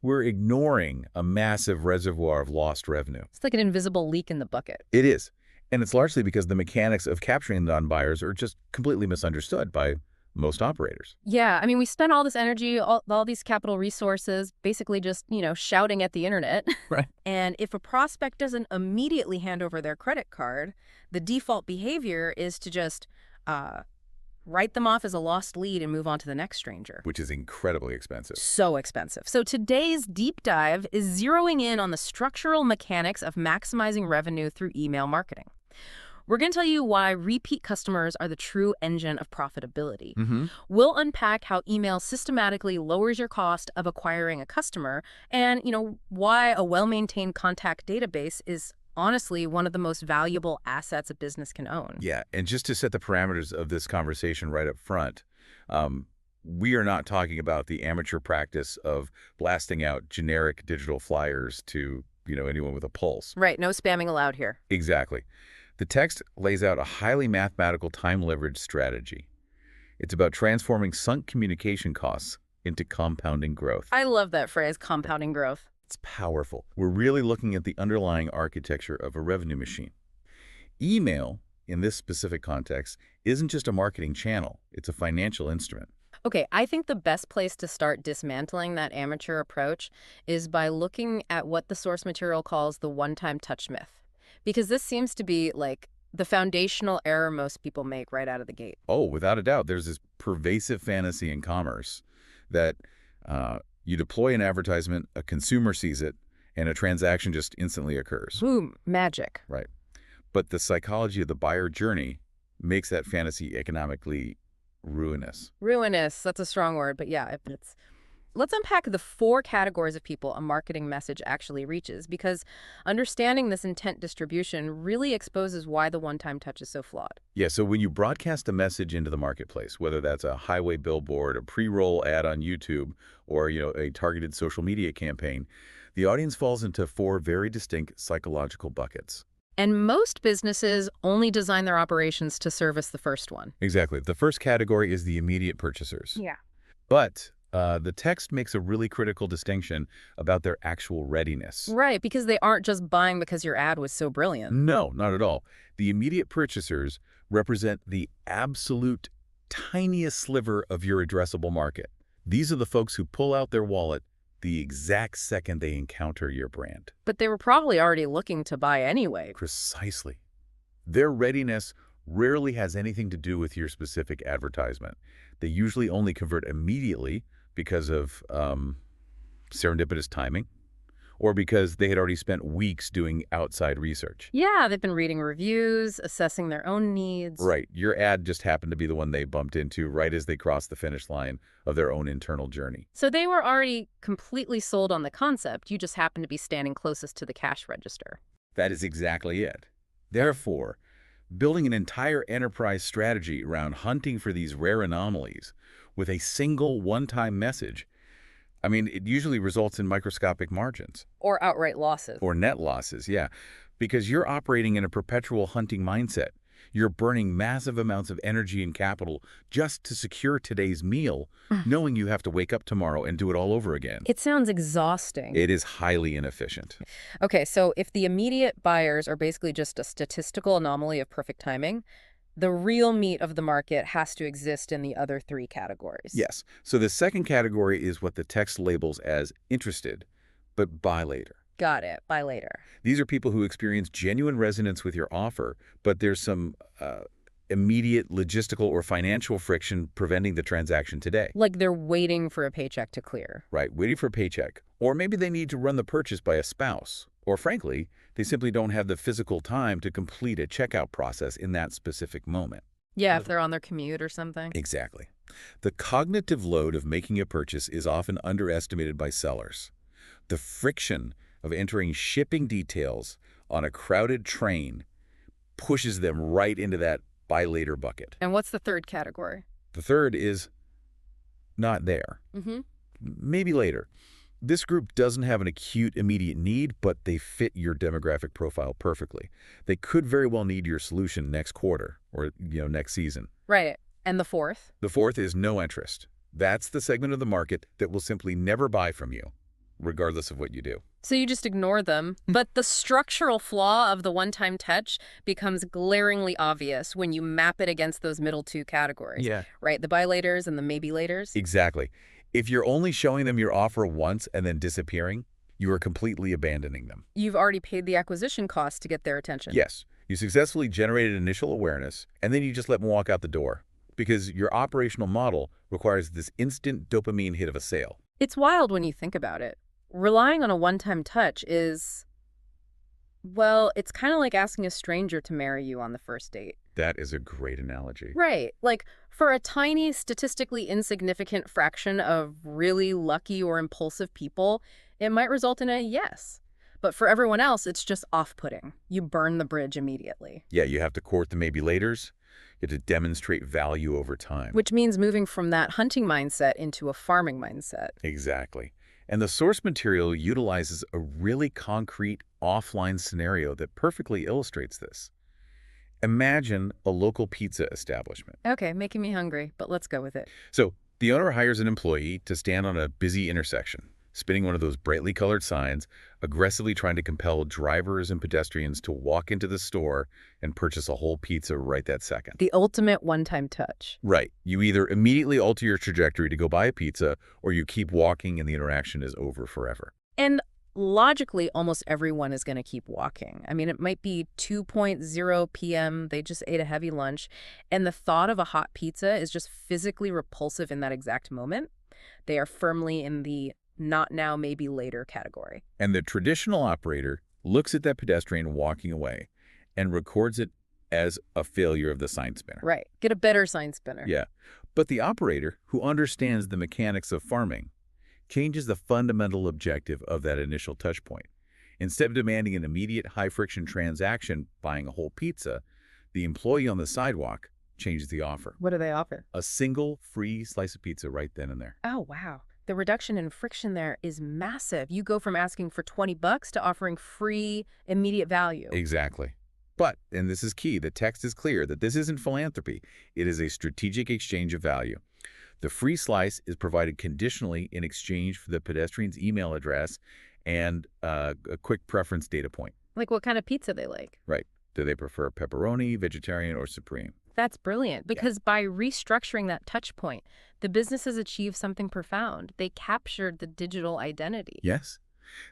[SPEAKER 1] we're ignoring a massive reservoir of lost revenue.
[SPEAKER 2] It's like an invisible leak in the bucket.
[SPEAKER 1] It is. And it's largely because the mechanics of capturing non-buyers are just completely misunderstood by most operators.
[SPEAKER 2] Yeah, I mean, we spend all this energy, all these capital resources, basically just, shouting at the internet.
[SPEAKER 1] Right.
[SPEAKER 2] And if a prospect doesn't immediately hand over their credit card, the default behavior is to just write them off as a lost lead and move on to the next stranger.
[SPEAKER 1] Which is incredibly expensive.
[SPEAKER 2] So expensive. So today's deep dive is zeroing in on the structural mechanics of maximizing revenue through email marketing. We're going to tell you why repeat customers are the true engine of profitability. We'll unpack how email systematically lowers your cost of acquiring a customer and, why a well-maintained contact database is honestly one of the most valuable assets a business can own.
[SPEAKER 1] Yeah, and just to set the parameters of this conversation right up front, we are not talking about the amateur practice of blasting out generic digital flyers to, anyone with a pulse.
[SPEAKER 2] Right, no spamming allowed here.
[SPEAKER 1] Exactly. The text lays out a highly mathematical time leverage strategy. It's about transforming sunk communication costs into compounding growth.
[SPEAKER 2] I love that phrase, compounding growth.
[SPEAKER 1] It's powerful. We're really looking at the underlying architecture of a revenue machine. Email, in this specific context, isn't just a marketing channel. It's a financial instrument.
[SPEAKER 2] Okay, I think the best place to start dismantling that amateur approach is by looking at what the source material calls the one-time touch myth. Because this seems to be like the foundational error most people make right out of the gate.
[SPEAKER 1] Oh, without a doubt, there's this pervasive fantasy in commerce that you deploy an advertisement, a consumer sees it, and a transaction just instantly occurs.
[SPEAKER 2] Boom, magic.
[SPEAKER 1] Right. But the psychology of the buyer journey makes that fantasy economically ruinous.
[SPEAKER 2] Ruinous, that's a strong word, but yeah, it's... Let's unpack the 4 categories of people a marketing message actually reaches, because understanding this intent distribution really exposes why the one-time touch is so flawed.
[SPEAKER 1] Yeah, so when you broadcast a message into the marketplace, whether that's a highway billboard, a pre-roll ad on YouTube, or a targeted social media campaign, the audience falls into 4 very distinct psychological buckets.
[SPEAKER 2] And most businesses only design their operations to service the first one.
[SPEAKER 1] Exactly. The first category is the immediate purchasers.
[SPEAKER 2] Yeah.
[SPEAKER 1] But the text makes a really critical distinction about their actual readiness.
[SPEAKER 2] Right, because they aren't just buying because your ad was so brilliant.
[SPEAKER 1] No, not at all. The immediate purchasers represent the absolute tiniest sliver of your addressable market. These are the folks who pull out their wallet the exact second they encounter your brand.
[SPEAKER 2] But they were probably already looking to buy anyway.
[SPEAKER 1] Precisely. Their readiness rarely has anything to do with your specific advertisement. They usually only convert immediately because of serendipitous timing, or because they had already spent weeks doing outside research.
[SPEAKER 2] Yeah, they've been reading reviews, assessing their own needs.
[SPEAKER 1] Right. Your ad just happened to be the one they bumped into right as they crossed the finish line of their own internal journey.
[SPEAKER 2] So they were already completely sold on the concept. You just happened to be standing closest to the cash register.
[SPEAKER 1] That is exactly it. Therefore, building an entire enterprise strategy around hunting for these rare anomalies with a single one-time message, I mean, it usually results in microscopic margins.
[SPEAKER 2] Or outright losses.
[SPEAKER 1] Or net losses, yeah. Because you're operating in a perpetual hunting mindset. You're burning massive amounts of energy and capital just to secure today's meal, knowing you have to wake up tomorrow and do it all over again.
[SPEAKER 2] It sounds exhausting.
[SPEAKER 1] It is highly inefficient.
[SPEAKER 2] Okay, so if the immediate buyers are basically just a statistical anomaly of perfect timing, the real meat of the market has to exist in the other 3 categories.
[SPEAKER 1] Yes. So the second category is what the text labels as interested, but buy later.
[SPEAKER 2] Got it. Buy later.
[SPEAKER 1] These are people who experience genuine resonance with your offer, but there's some immediate logistical or financial friction preventing the transaction today.
[SPEAKER 2] Like they're waiting for a paycheck to clear.
[SPEAKER 1] Right, waiting for a paycheck. Or maybe they need to run the purchase by a spouse. Or frankly, they simply don't have the physical time to complete a checkout process in that specific moment.
[SPEAKER 2] Yeah, if they're on their commute or something.
[SPEAKER 1] Exactly. The cognitive load of making a purchase is often underestimated by sellers. The friction of entering shipping details on a crowded train pushes them right into that buy later bucket.
[SPEAKER 2] And what's the third category?
[SPEAKER 1] The third is not there. Maybe later. This group doesn't have an acute, immediate need, but they fit your demographic profile perfectly. They could very well need your solution next quarter or, next season.
[SPEAKER 2] Right. And the fourth?
[SPEAKER 1] The fourth is no interest. That's the segment of the market that will simply never buy from you, regardless of what you do.
[SPEAKER 2] So you just ignore them. But the structural flaw of the one-time touch becomes glaringly obvious when you map it against those middle 2 categories.
[SPEAKER 1] Yeah.
[SPEAKER 2] Right? The buy laters and the maybe laters.
[SPEAKER 1] Exactly. If you're only showing them your offer once and then disappearing, you are completely abandoning them.
[SPEAKER 2] You've already paid the acquisition cost to get their attention.
[SPEAKER 1] Yes. You successfully generated initial awareness, and then you just let them walk out the door. Because your operational model requires this instant dopamine hit of a sale.
[SPEAKER 2] It's wild when you think about it. Relying on a one-time touch is, well, it's kind of like asking a stranger to marry you on the first date.
[SPEAKER 1] That is a great analogy.
[SPEAKER 2] Right. Like, for a tiny, statistically insignificant fraction of really lucky or impulsive people, it might result in a yes. But for everyone else, it's just off-putting. You burn the bridge immediately.
[SPEAKER 1] Yeah, you have to court the maybe laters. You have to demonstrate value over time.
[SPEAKER 2] Which means moving from that hunting mindset into a farming mindset.
[SPEAKER 1] Exactly. And the source material utilizes a really concrete offline scenario that perfectly illustrates this. Imagine a local pizza establishment.
[SPEAKER 2] Okay, making me hungry, but let's go with it.
[SPEAKER 1] So the owner hires an employee to stand on a busy intersection, spinning one of those brightly colored signs, aggressively trying to compel drivers and pedestrians to walk into the store and purchase a whole pizza right that second.
[SPEAKER 2] The ultimate one-time touch.
[SPEAKER 1] Right. You either immediately alter your trajectory to go buy a pizza, or you keep walking and the interaction is over forever.
[SPEAKER 2] And logically, almost everyone is going to keep walking. I mean, it might be 2:00 p.m., they just ate a heavy lunch, and the thought of a hot pizza is just physically repulsive in that exact moment. They are firmly in the not now, maybe later category.
[SPEAKER 1] And the traditional operator looks at that pedestrian walking away and records it as a failure of the sign spinner.
[SPEAKER 2] Right. Get a better sign spinner.
[SPEAKER 1] Yeah. But the operator, who understands the mechanics of farming, changes the fundamental objective of that initial touch point. Instead of demanding an immediate high-friction transaction, buying a whole pizza, the employee on the sidewalk changes the offer.
[SPEAKER 2] What do they offer?
[SPEAKER 1] A single free slice of pizza right then and there.
[SPEAKER 2] Oh, wow. The reduction in friction there is massive. You go from asking for $20 to offering free, immediate value.
[SPEAKER 1] Exactly. But, and this is key, the text is clear that this isn't philanthropy. It is a strategic exchange of value. The free slice is provided conditionally in exchange for the pedestrian's email address and a quick preference data point.
[SPEAKER 2] Like what kind of pizza they like.
[SPEAKER 1] Right. Do they prefer pepperoni, vegetarian, or supreme?
[SPEAKER 2] That's brilliant, because by restructuring that touch point, the businesses achieved something profound. They captured the digital identity.
[SPEAKER 1] Yes.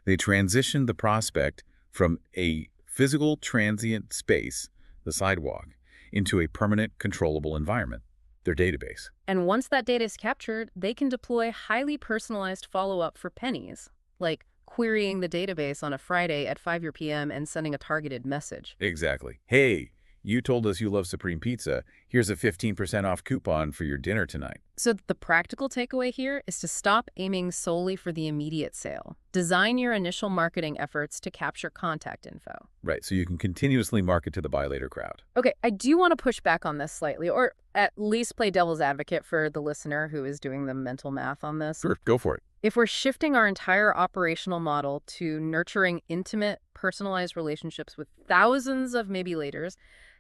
[SPEAKER 1] They transitioned the prospect from a physical transient space, the sidewalk, into a permanent controllable environment, their database.
[SPEAKER 2] And once that data is captured, they can deploy highly personalized follow-up for pennies, like querying the database on a Friday at 5 p.m. and sending a targeted message.
[SPEAKER 1] Exactly. Hey, you told us you love Supreme Pizza. Here's a 15% off coupon for your dinner tonight.
[SPEAKER 2] So the practical takeaway here is to stop aiming solely for the immediate sale. Design your initial marketing efforts to capture contact info.
[SPEAKER 1] Right, so you can continuously market to the buy later crowd.
[SPEAKER 2] Okay, I do want to push back on this slightly, or at least play devil's advocate for the listener who is doing the mental math on this.
[SPEAKER 1] Sure, go for it.
[SPEAKER 2] If we're shifting our entire operational model to nurturing intimate, personalized relationships with thousands of maybe laters,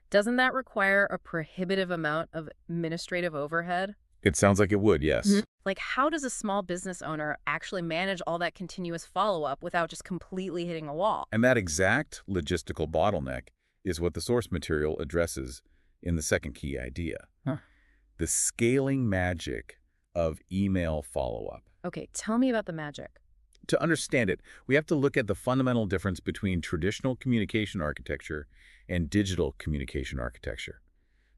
[SPEAKER 2] doesn't that require a prohibitive amount of administrative overhead?
[SPEAKER 1] It sounds like it would, yes.
[SPEAKER 2] Like, how does a small business owner actually manage all that continuous follow-up without just completely hitting a wall?
[SPEAKER 1] And that exact logistical bottleneck is what the source material addresses in the second key idea. The scaling magic of email follow-up.
[SPEAKER 2] Okay, tell me about the magic.
[SPEAKER 1] To understand it, we have to look at the fundamental difference between traditional communication architecture and digital communication architecture.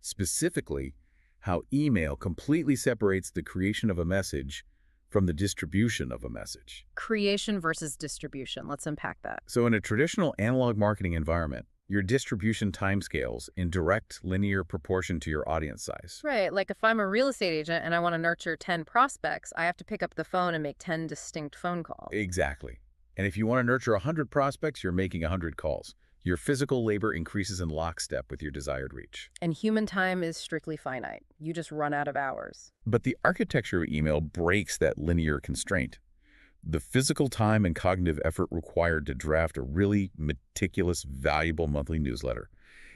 [SPEAKER 1] Specifically, how email completely separates the creation of a message from the distribution of a message.
[SPEAKER 2] Creation versus distribution. Let's unpack that.
[SPEAKER 1] So in a traditional analog marketing environment, your distribution timescales in direct linear proportion to your audience size.
[SPEAKER 2] Right, like if I'm a real estate agent and I want to nurture 10 prospects, I have to pick up the phone and make 10 distinct phone calls.
[SPEAKER 1] Exactly. And if you want to nurture 100 prospects, you're making 100 calls. Your physical labor increases in lockstep with your desired reach.
[SPEAKER 2] And human time is strictly finite. You just run out of hours.
[SPEAKER 1] But the architecture of email breaks that linear constraint. The physical time and cognitive effort required to draft a really meticulous, valuable monthly newsletter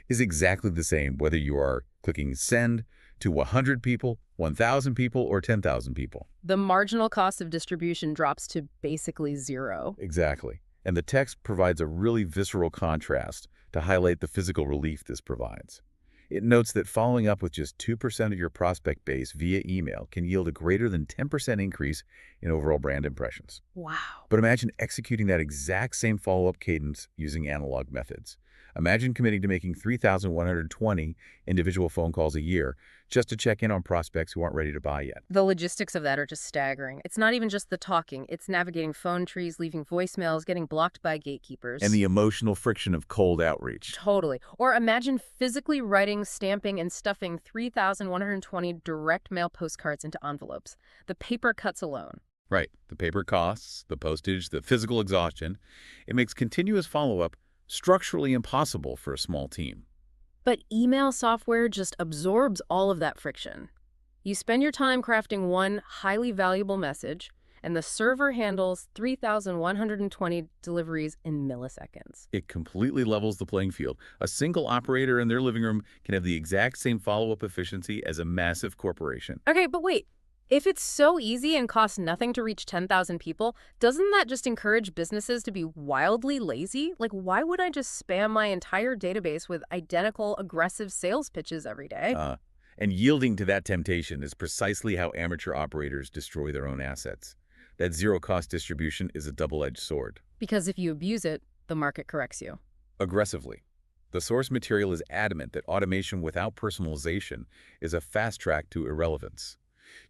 [SPEAKER 1] is exactly the same whether you are clicking send to 100 people, 1,000 people, or 10,000 people.
[SPEAKER 2] The marginal cost of distribution drops to basically zero.
[SPEAKER 1] Exactly. And the text provides a really visceral contrast to highlight the physical relief this provides. It notes that following up with just 2% of your prospect base via email can yield a greater than 10% increase in overall brand impressions.
[SPEAKER 2] Wow.
[SPEAKER 1] But imagine executing that exact same follow-up cadence using analog methods. Imagine committing to making 3,120 individual phone calls a year just to check in on prospects who aren't ready to buy yet.
[SPEAKER 2] The logistics of that are just staggering. It's not even just the talking. It's navigating phone trees, leaving voicemails, getting blocked by gatekeepers.
[SPEAKER 1] And the emotional friction of cold outreach.
[SPEAKER 2] Totally. Or imagine physically writing, stamping, and stuffing 3,120 direct mail postcards into envelopes. The paper cuts alone.
[SPEAKER 1] Right. The paper costs, the postage, the physical exhaustion. It makes continuous follow-up structurally impossible for a small team.
[SPEAKER 2] But email software just absorbs all of that friction. You spend your time crafting one highly valuable message, and the server handles 3,120 deliveries in milliseconds.
[SPEAKER 1] It completely levels the playing field. A single operator in their living room can have the exact same follow-up efficiency as a massive corporation.
[SPEAKER 2] Okay, but wait. If it's so easy and costs nothing to reach 10,000 people, doesn't that just encourage businesses to be wildly lazy? Like, why would I just spam my entire database with identical, aggressive sales pitches every day?
[SPEAKER 1] Uh, and yielding to that temptation is precisely how amateur operators destroy their own assets. That zero-cost distribution is a double-edged sword.
[SPEAKER 2] Because if you abuse it, the market corrects you.
[SPEAKER 1] Aggressively. The source material is adamant that automation without personalization is a fast track to irrelevance.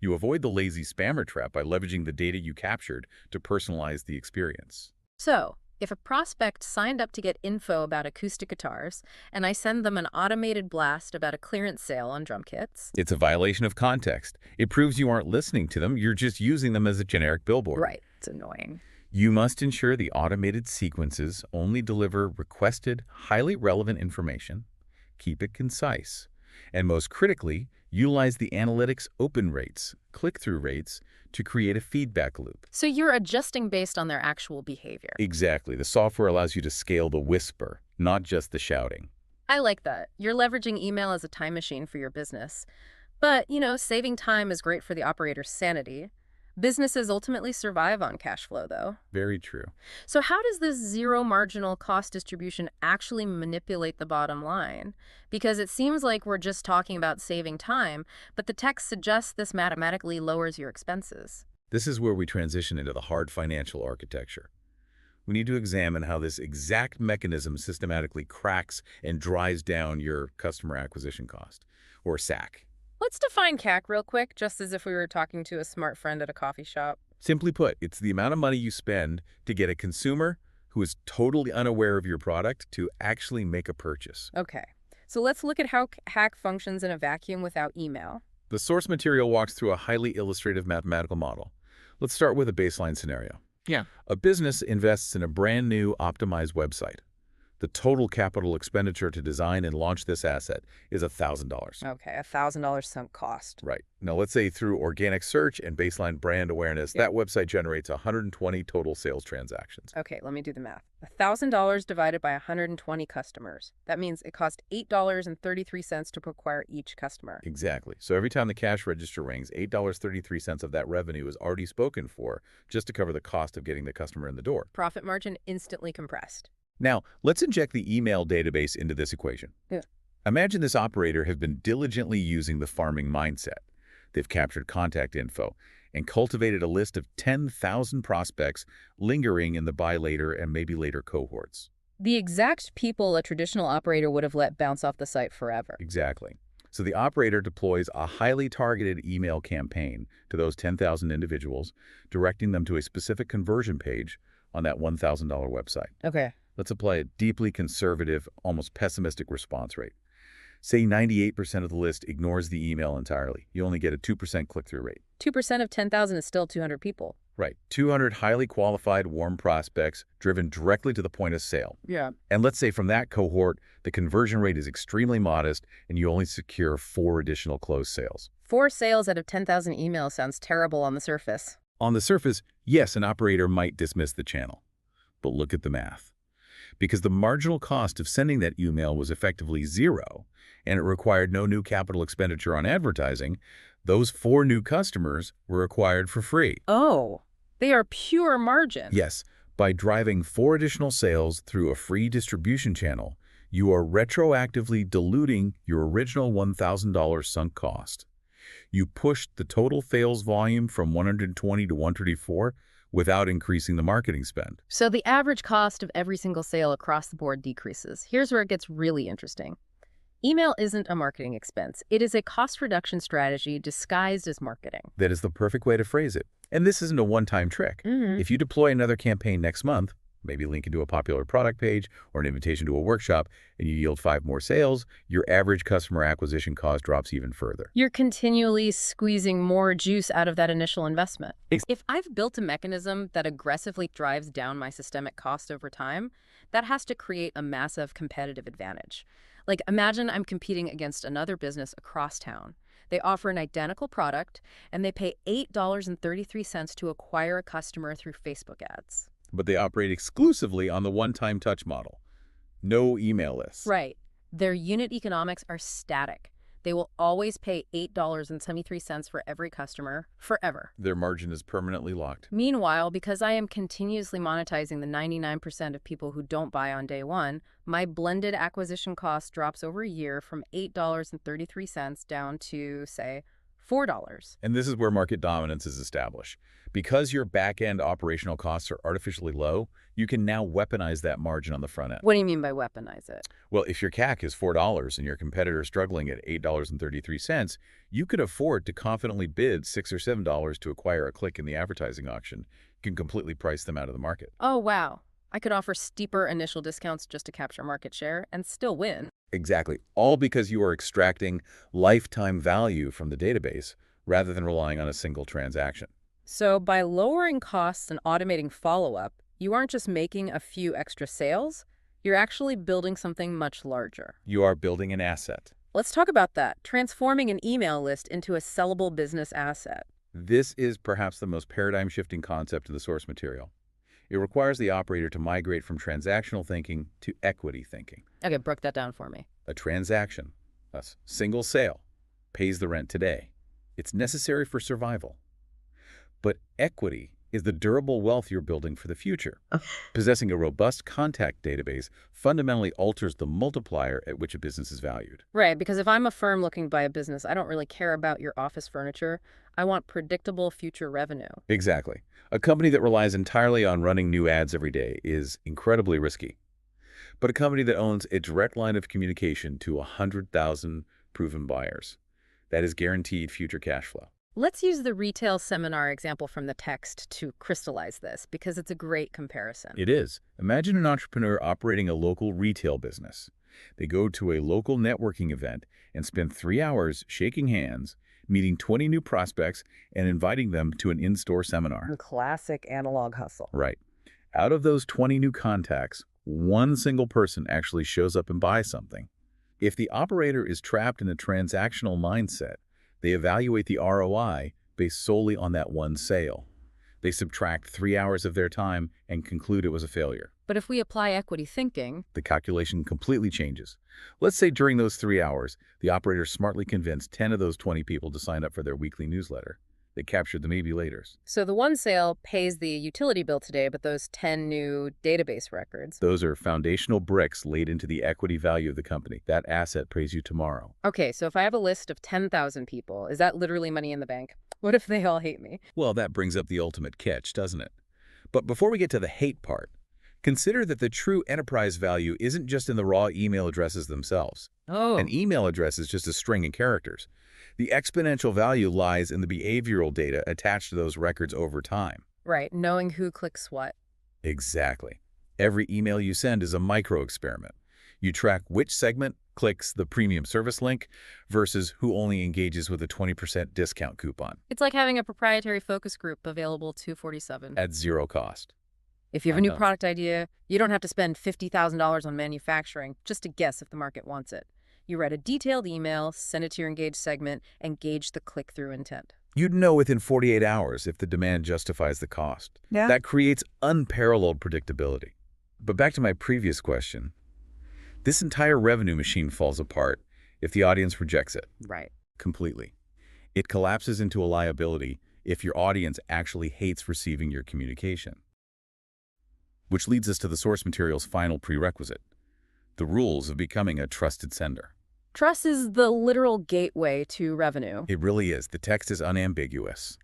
[SPEAKER 1] You avoid the lazy spammer trap by leveraging the data you captured to personalize the experience.
[SPEAKER 2] So, if a prospect signed up to get info about acoustic guitars, and I send them an automated blast about a clearance sale on drum kits.
[SPEAKER 1] It's a violation of context. It proves you aren't listening to them, you're just using them as a generic billboard.
[SPEAKER 2] Right, it's annoying.
[SPEAKER 1] You must ensure the automated sequences only deliver requested, highly relevant information, keep it concise, and most critically, utilize the analytics open rates, click-through rates, to create a feedback loop.
[SPEAKER 2] So you're adjusting based on their actual behavior.
[SPEAKER 1] Exactly. The software allows you to scale the whisper, not just the shouting.
[SPEAKER 2] I like that. You're leveraging email as a time machine for your business. But, saving time is great for the operator's sanity. Businesses ultimately survive on cash flow, though.
[SPEAKER 1] Very true.
[SPEAKER 2] So how does this zero marginal cost distribution actually manipulate the bottom line? Because it seems like we're just talking about saving time, but the text suggests this mathematically lowers your expenses.
[SPEAKER 1] This is where we transition into the hard financial architecture. We need to examine how this exact mechanism systematically cracks and drives down your customer acquisition cost, or SAC.
[SPEAKER 2] Let's define CAC real quick, just as if we were talking to a smart friend at a coffee shop.
[SPEAKER 1] Simply put, it's the amount of money you spend to get a consumer who is totally unaware of your product to actually make a purchase.
[SPEAKER 2] Okay, so let's look at how CAC functions in a vacuum without email.
[SPEAKER 1] The source material walks through a highly illustrative mathematical model. Let's start with a baseline scenario.
[SPEAKER 3] Yeah.
[SPEAKER 1] A business invests in a brand new optimized website. The total capital expenditure to design and launch this asset is $1,000.
[SPEAKER 2] Okay, $1,000 sunk cost.
[SPEAKER 1] Right. Now, let's say through organic search and baseline brand awareness, that website generates 120 total sales transactions.
[SPEAKER 2] Okay, let me do the math. $1,000 divided by 120 customers. That means it cost $8.33 to acquire each customer.
[SPEAKER 1] Exactly. So every time the cash register rings, $8.33 of that revenue is already spoken for just to cover the cost of getting the customer in the door.
[SPEAKER 2] Profit margin instantly compressed.
[SPEAKER 1] Now, let's inject the email database into this equation.
[SPEAKER 2] Yeah.
[SPEAKER 1] Imagine this operator has been diligently using the farming mindset. They've captured contact info and cultivated a list of 10,000 prospects lingering in the buy later and maybe later cohorts.
[SPEAKER 2] The exact people a traditional operator would have let bounce off the site forever.
[SPEAKER 1] Exactly. So the operator deploys a highly targeted email campaign to those 10,000 individuals, directing them to a specific conversion page on that $1,000 website.
[SPEAKER 2] Okay.
[SPEAKER 1] Let's apply a deeply conservative, almost pessimistic response rate. Say 98% of the list ignores the email entirely. You only get a 2% click-through rate.
[SPEAKER 2] 2% of 10,000 is still 200 people.
[SPEAKER 1] Right. 200 highly qualified, warm prospects driven directly to the point of sale.
[SPEAKER 2] Yeah.
[SPEAKER 1] And let's say from that cohort, the conversion rate is extremely modest and you only secure 4 additional closed sales.
[SPEAKER 2] 4 sales out of 10,000 emails sounds terrible on the surface.
[SPEAKER 1] On the surface, yes, an operator might dismiss the channel. But look at the math. Because the marginal cost of sending that email was effectively zero, and it required no new capital expenditure on advertising, those 4 new customers were acquired for free.
[SPEAKER 2] Oh, they are pure margin.
[SPEAKER 1] Yes, by driving 4 additional sales through a free distribution channel, you are retroactively diluting your original $1,000 sunk cost. You pushed the total sales volume from 120 to 134 without increasing the marketing spend.
[SPEAKER 2] So the average cost of every single sale across the board decreases. Here's where it gets really interesting. Email isn't a marketing expense. It is a cost reduction strategy disguised as marketing.
[SPEAKER 1] That is the perfect way to phrase it. And this isn't a one-time trick. If you deploy another campaign next month, maybe link into a popular product page or an invitation to a workshop, and you yield 5 more sales, your average customer acquisition cost drops even further.
[SPEAKER 2] You're continually squeezing more juice out of that initial investment. If I've built a mechanism that aggressively drives down my systemic cost over time, that has to create a massive competitive advantage. Like, imagine I'm competing against another business across town. They offer an identical product, and they pay $8.33 to acquire a customer through Facebook ads.
[SPEAKER 1] But they operate exclusively on the one-time touch model. No email lists.
[SPEAKER 2] Right. Their unit economics are static. They will always pay $8.73 for every customer, forever.
[SPEAKER 1] Their margin is permanently locked.
[SPEAKER 2] Meanwhile, because I am continuously monetizing the 99% of people who don't buy on day one, my blended acquisition cost drops over a year from $8.33 down to, say, $4.
[SPEAKER 1] And this is where market dominance is established. Because your back-end operational costs are artificially low, you can now weaponize that margin on the front end.
[SPEAKER 2] What do you mean by weaponize it?
[SPEAKER 1] Well, if your CAC is $4 and your competitor is struggling at $8.33, you could afford to confidently bid $6 or $7 to acquire a click in the advertising auction. You can completely price them out of the market.
[SPEAKER 2] Oh, wow. I could offer steeper initial discounts just to capture market share and still win.
[SPEAKER 1] Exactly. All because you are extracting lifetime value from the database rather than relying on a single transaction.
[SPEAKER 2] So by lowering costs and automating follow-up, you aren't just making a few extra sales, you're actually building something much larger.
[SPEAKER 1] You are building an asset.
[SPEAKER 2] Let's talk about that, transforming an email list into a sellable business asset.
[SPEAKER 1] This is perhaps the most paradigm-shifting concept of the source material. It requires the operator to migrate from transactional thinking to equity thinking.
[SPEAKER 2] Okay, break that down for me.
[SPEAKER 1] A transaction, a single sale, pays the rent today. It's necessary for survival. But equity is the durable wealth you're building for the future. Possessing a robust contact database fundamentally alters the multiplier at which a business is valued.
[SPEAKER 2] Right, because if I'm a firm looking to buy a business, I don't really care about your office furniture. I want predictable future revenue.
[SPEAKER 1] Exactly. A company that relies entirely on running new ads every day is incredibly risky. But a company that owns a direct line of communication to 100,000 proven buyers, that is guaranteed future cash flow.
[SPEAKER 2] Let's use the retail seminar example from the text to crystallize this, because it's a great comparison.
[SPEAKER 1] It is. Imagine an entrepreneur operating a local retail business. They go to a local networking event and spend 3 hours shaking hands, meeting 20 new prospects, and inviting them to an in-store seminar.
[SPEAKER 2] Classic analog hustle.
[SPEAKER 1] Right. Out of those 20 new contacts, one single person actually shows up and buys something. If the operator is trapped in a transactional mindset, they evaluate the ROI based solely on that one sale. They subtract 3 hours of their time and conclude it was a failure.
[SPEAKER 2] But if we apply equity thinking,
[SPEAKER 1] The calculation completely changes. Let's say during those 3 hours, the operator smartly convinced 10 of those 20 people to sign up for their weekly newsletter. They captured the maybe-laters.
[SPEAKER 2] so the one sale pays the utility bill today, but those 10 new database records.
[SPEAKER 1] Those are foundational bricks laid into the equity value of the company. That asset pays you tomorrow.
[SPEAKER 2] Okay, so if I have a list of 10,000 people, is that literally money in the bank? What if they all hate me?
[SPEAKER 1] Well, that brings up the ultimate catch, doesn't it? But before we get to the hate part, consider that the true enterprise value isn't just in the raw email addresses themselves.
[SPEAKER 2] Oh,
[SPEAKER 1] An email address is just a string of characters. The exponential value lies in the behavioral data attached to those records over time.
[SPEAKER 2] right, knowing who clicks what.
[SPEAKER 1] Exactly. Every email you send is a micro-experiment. You track which segment clicks the premium service link versus who only engages with a 20% discount coupon
[SPEAKER 2] It's like having a proprietary focus group available 247.
[SPEAKER 1] at zero cost.
[SPEAKER 2] If you have a
[SPEAKER 1] I
[SPEAKER 2] new
[SPEAKER 1] know.
[SPEAKER 2] product idea, you don't have to spend $50,000 on manufacturing just to guess if the market wants it. You write a detailed email, send it to your engaged segment, and gauge the click-through intent.
[SPEAKER 1] You'd know within 48 hours if the demand justifies the cost.
[SPEAKER 2] Yeah.
[SPEAKER 1] That creates unparalleled predictability. But back to my previous question. This entire revenue machine falls apart if the audience rejects it
[SPEAKER 2] Right.
[SPEAKER 1] completely. It collapses into a liability if your audience actually hates receiving your communication. Which leads us to the source material's final prerequisite, the rules of becoming a trusted sender.
[SPEAKER 2] Trust is the literal gateway to revenue.
[SPEAKER 1] It really is. The text is unambiguous.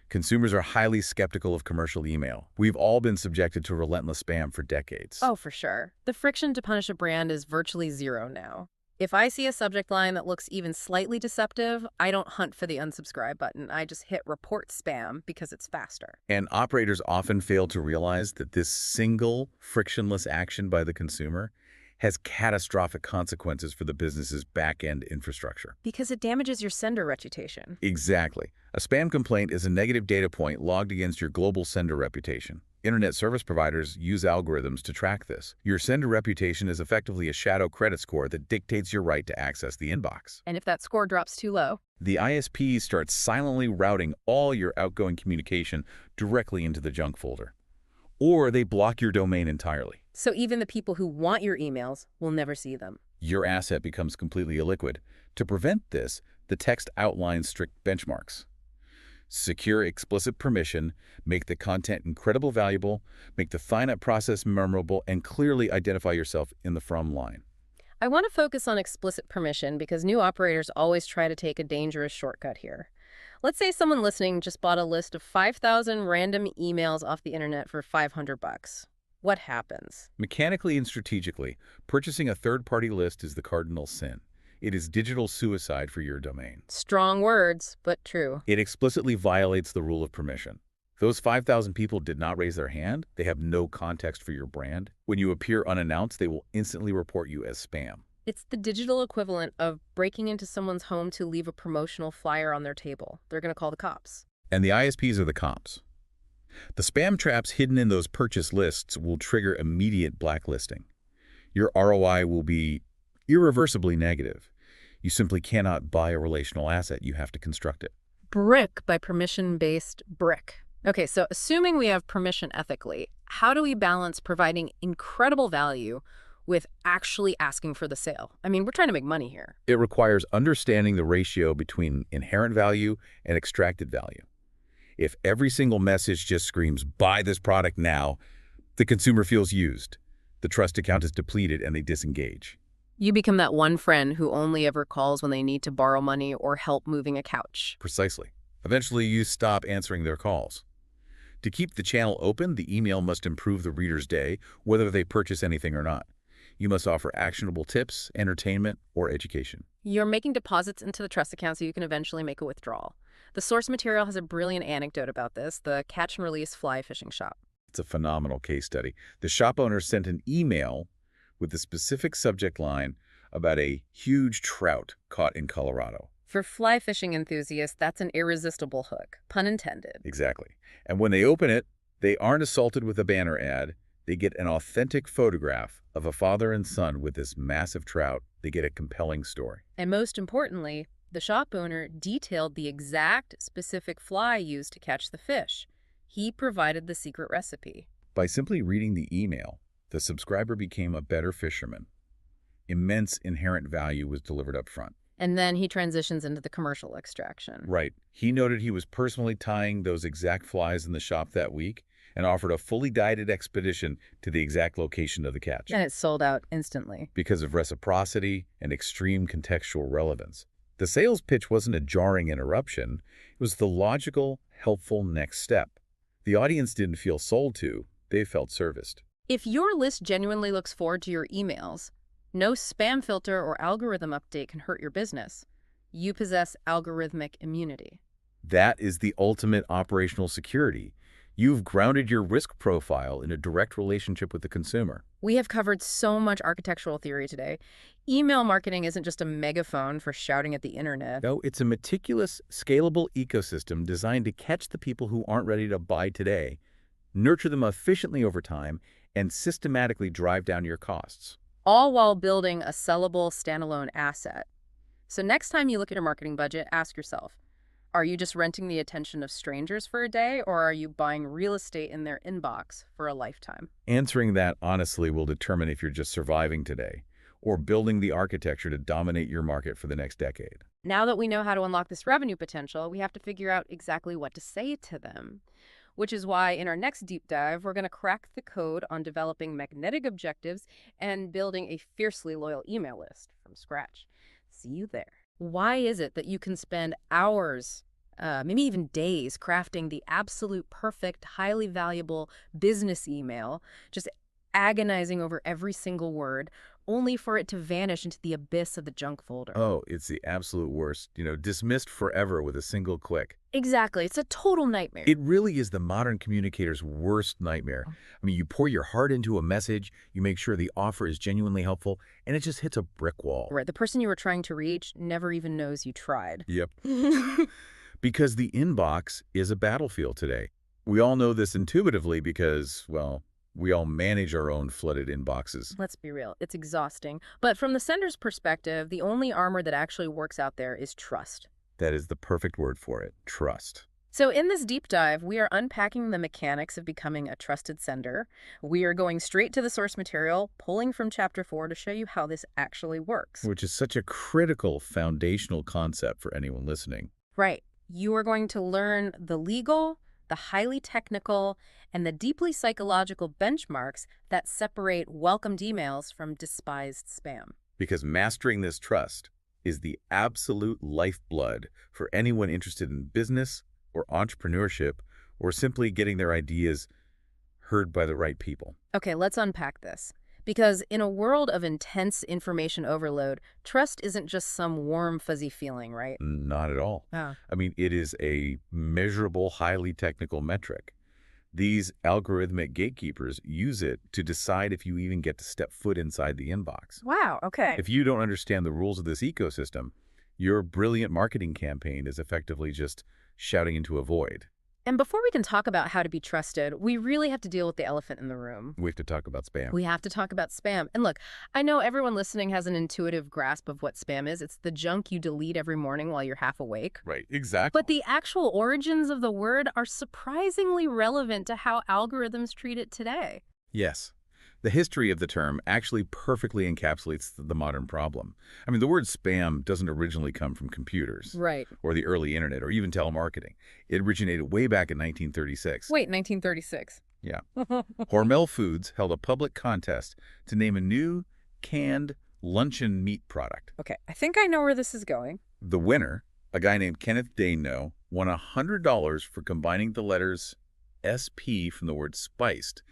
[SPEAKER 1] Consumers are highly skeptical of commercial email. We've all been subjected to relentless spam for decades.
[SPEAKER 2] Oh, for sure. The friction to punish a brand is virtually zero now. If I see a subject line that looks even slightly deceptive, I don't hunt for the unsubscribe button. I just hit report spam because it's faster.
[SPEAKER 1] And operators often fail to realize that this single frictionless action by the consumer has catastrophic consequences for the business's back-end infrastructure.
[SPEAKER 2] Because it damages your sender reputation.
[SPEAKER 1] Exactly. A spam complaint is a negative data point logged against your global sender reputation. Internet service providers use algorithms to track this. Your sender reputation is effectively a shadow credit score that dictates your right to access the inbox.
[SPEAKER 2] And if that score drops too low,
[SPEAKER 1] The ISP starts silently routing all your outgoing communication directly into the junk folder. Or they block your domain entirely.
[SPEAKER 2] so even the people who want your emails will never see them.
[SPEAKER 1] Your asset becomes completely illiquid. To prevent this, the text outlines strict benchmarks. Secure explicit permission, make the content incredibly valuable, make the sign-up process memorable, and clearly identify yourself in the from line.
[SPEAKER 2] I want to focus on explicit permission because new operators always try to take a dangerous shortcut here. Let's say someone listening just bought a list of 5,000 random emails off the internet for 500 bucks. What happens?
[SPEAKER 1] Mechanically and strategically, purchasing a third-party list is the cardinal sin. It is digital suicide for your domain.
[SPEAKER 2] Strong words, but true.
[SPEAKER 1] It explicitly violates the rule of permission. Those 5,000 people did not raise their hand. They have no context for your brand. When you appear unannounced, they will instantly report you as spam.
[SPEAKER 2] It's the digital equivalent of breaking into someone's home to leave a promotional flyer on their table. They're going to call the cops.
[SPEAKER 1] And the ISPs are the cops. The spam traps hidden in those purchase lists will trigger immediate blacklisting. Your ROI will be irreversibly negative. You simply cannot buy a relational asset. You have to construct it.
[SPEAKER 2] Brick by permission-based brick. Okay, so assuming we have permission ethically, how do we balance providing incredible value with actually asking for the sale? I mean, we're trying to make money here.
[SPEAKER 1] It requires understanding the ratio between inherent value and extracted value. If every single message just screams, buy this product now, the consumer feels used. The trust account is depleted and they disengage.
[SPEAKER 2] You become that one friend who only ever calls when they need to borrow money or help moving a couch.
[SPEAKER 1] Precisely. Eventually, you stop answering their calls. To keep the channel open, the email must improve the reader's day, whether they purchase anything or not. You must offer actionable tips, entertainment, or education.
[SPEAKER 2] You're making deposits into the trust account so you can eventually make a withdrawal. The source material has a brilliant anecdote about this, the catch and release fly fishing shop.
[SPEAKER 1] It's a phenomenal case study. The shop owner sent an email with the specific subject line about a huge trout caught in Colorado.
[SPEAKER 2] For fly fishing enthusiasts, that's an irresistible hook, pun intended.
[SPEAKER 1] Exactly. And when they open it, they aren't assaulted with a banner ad. They get an authentic photograph of a father and son with this massive trout. They get a compelling story.
[SPEAKER 2] And most importantly, the shop owner detailed the exact specific fly used to catch the fish. He provided the secret recipe.
[SPEAKER 1] By simply reading the email, the subscriber became a better fisherman. Immense inherent value was delivered up front.
[SPEAKER 2] And then he transitions into the commercial extraction.
[SPEAKER 1] Right. He noted he was personally tying those exact flies in the shop that week and offered a fully guided expedition to the exact location of the catch.
[SPEAKER 2] And it sold out instantly.
[SPEAKER 1] Because of reciprocity and extreme contextual relevance. The sales pitch wasn't a jarring interruption. It was the logical, helpful next step. The audience didn't feel sold to. They felt serviced.
[SPEAKER 2] If your list genuinely looks forward to your emails, no spam filter or algorithm update can hurt your business. You possess algorithmic immunity.
[SPEAKER 1] That is the ultimate operational security. You've grounded your risk profile in a direct relationship with the consumer.
[SPEAKER 2] We have covered so much architectural theory today. Email marketing isn't just a megaphone for shouting at the internet.
[SPEAKER 1] No, it's a meticulous, scalable ecosystem designed to catch the people who aren't ready to buy today, nurture them efficiently over time, and systematically drive down your costs.
[SPEAKER 2] All while building a sellable standalone asset. So next time you look at your marketing budget, ask yourself, are you just renting the attention of strangers for a day, or are you buying real estate in their inbox for a lifetime?
[SPEAKER 1] Answering that honestly will determine if you're just surviving today or building the architecture to dominate your market for the next decade.
[SPEAKER 2] Now that we know how to unlock this revenue potential, we have to figure out exactly what to say to them. Which is why in our next deep dive, we're going to crack the code on developing magnetic objectives and building a fiercely loyal email list from scratch. See you there. Why is it that you can spend hours, maybe even days, crafting the absolute perfect, highly valuable business email, just agonizing over every single word, only for it to vanish into the abyss of the junk folder?
[SPEAKER 1] Oh, it's the absolute worst. Dismissed forever with a single click.
[SPEAKER 2] Exactly. It's a total nightmare.
[SPEAKER 1] It really is the modern communicator's worst nightmare. I mean, you pour your heart into a message, you make sure the offer is genuinely helpful, and it just hits a brick wall.
[SPEAKER 2] Right. The person you were trying to reach never even knows you tried.
[SPEAKER 1] Yep. Because the inbox is a battlefield today. We all know this intuitively because, well, we all manage our own flooded inboxes.
[SPEAKER 2] Let's be real. It's exhausting. But from the sender's perspective, the only armor that actually works out there is trust.
[SPEAKER 1] That is the perfect word for it, trust.
[SPEAKER 2] So, in this deep dive, we are unpacking the mechanics of becoming a trusted sender. We are going straight to the source material, pulling from Chapter 4 to show you how this actually works.
[SPEAKER 1] Which is such a critical foundational concept for anyone listening.
[SPEAKER 2] Right. You are going to learn the legal, the highly technical, and the deeply psychological benchmarks that separate welcomed emails from despised spam.
[SPEAKER 1] Because mastering this trust is the absolute lifeblood for anyone interested in business or entrepreneurship or simply getting their ideas heard by the right people.
[SPEAKER 2] Okay, let's unpack this. Because in a world of intense information overload, trust isn't just some warm, fuzzy feeling, right?
[SPEAKER 1] Not at all.
[SPEAKER 2] Ah.
[SPEAKER 1] I mean, it is a measurable, highly technical metric. These algorithmic gatekeepers use it to decide if you even get to step foot inside the inbox.
[SPEAKER 2] Wow, okay.
[SPEAKER 1] If you don't understand the rules of this ecosystem, your brilliant marketing campaign is effectively just shouting into a void.
[SPEAKER 2] And before we can talk about how to be trusted, we really have to deal with the elephant in the room.
[SPEAKER 1] We have to talk about spam.
[SPEAKER 2] We have to talk about spam. And look, I know everyone listening has an intuitive grasp of what spam is. It's the junk you delete every morning while you're half awake.
[SPEAKER 1] Right, exactly.
[SPEAKER 2] But the actual origins of the word are surprisingly relevant to how algorithms treat it today.
[SPEAKER 1] Yes. The history of the term actually perfectly encapsulates the modern problem. I mean, the word spam doesn't originally come from computers
[SPEAKER 2] Right.
[SPEAKER 1] or the early internet or even telemarketing. It originated way back in 1936.
[SPEAKER 2] Wait, 1936.
[SPEAKER 1] Yeah. Hormel Foods held a public contest to name a new canned luncheon meat product.
[SPEAKER 2] Okay, I think I know where this is going.
[SPEAKER 1] The winner, a guy named Kenneth Dano, won $100 for combining the letters SP from the word spiced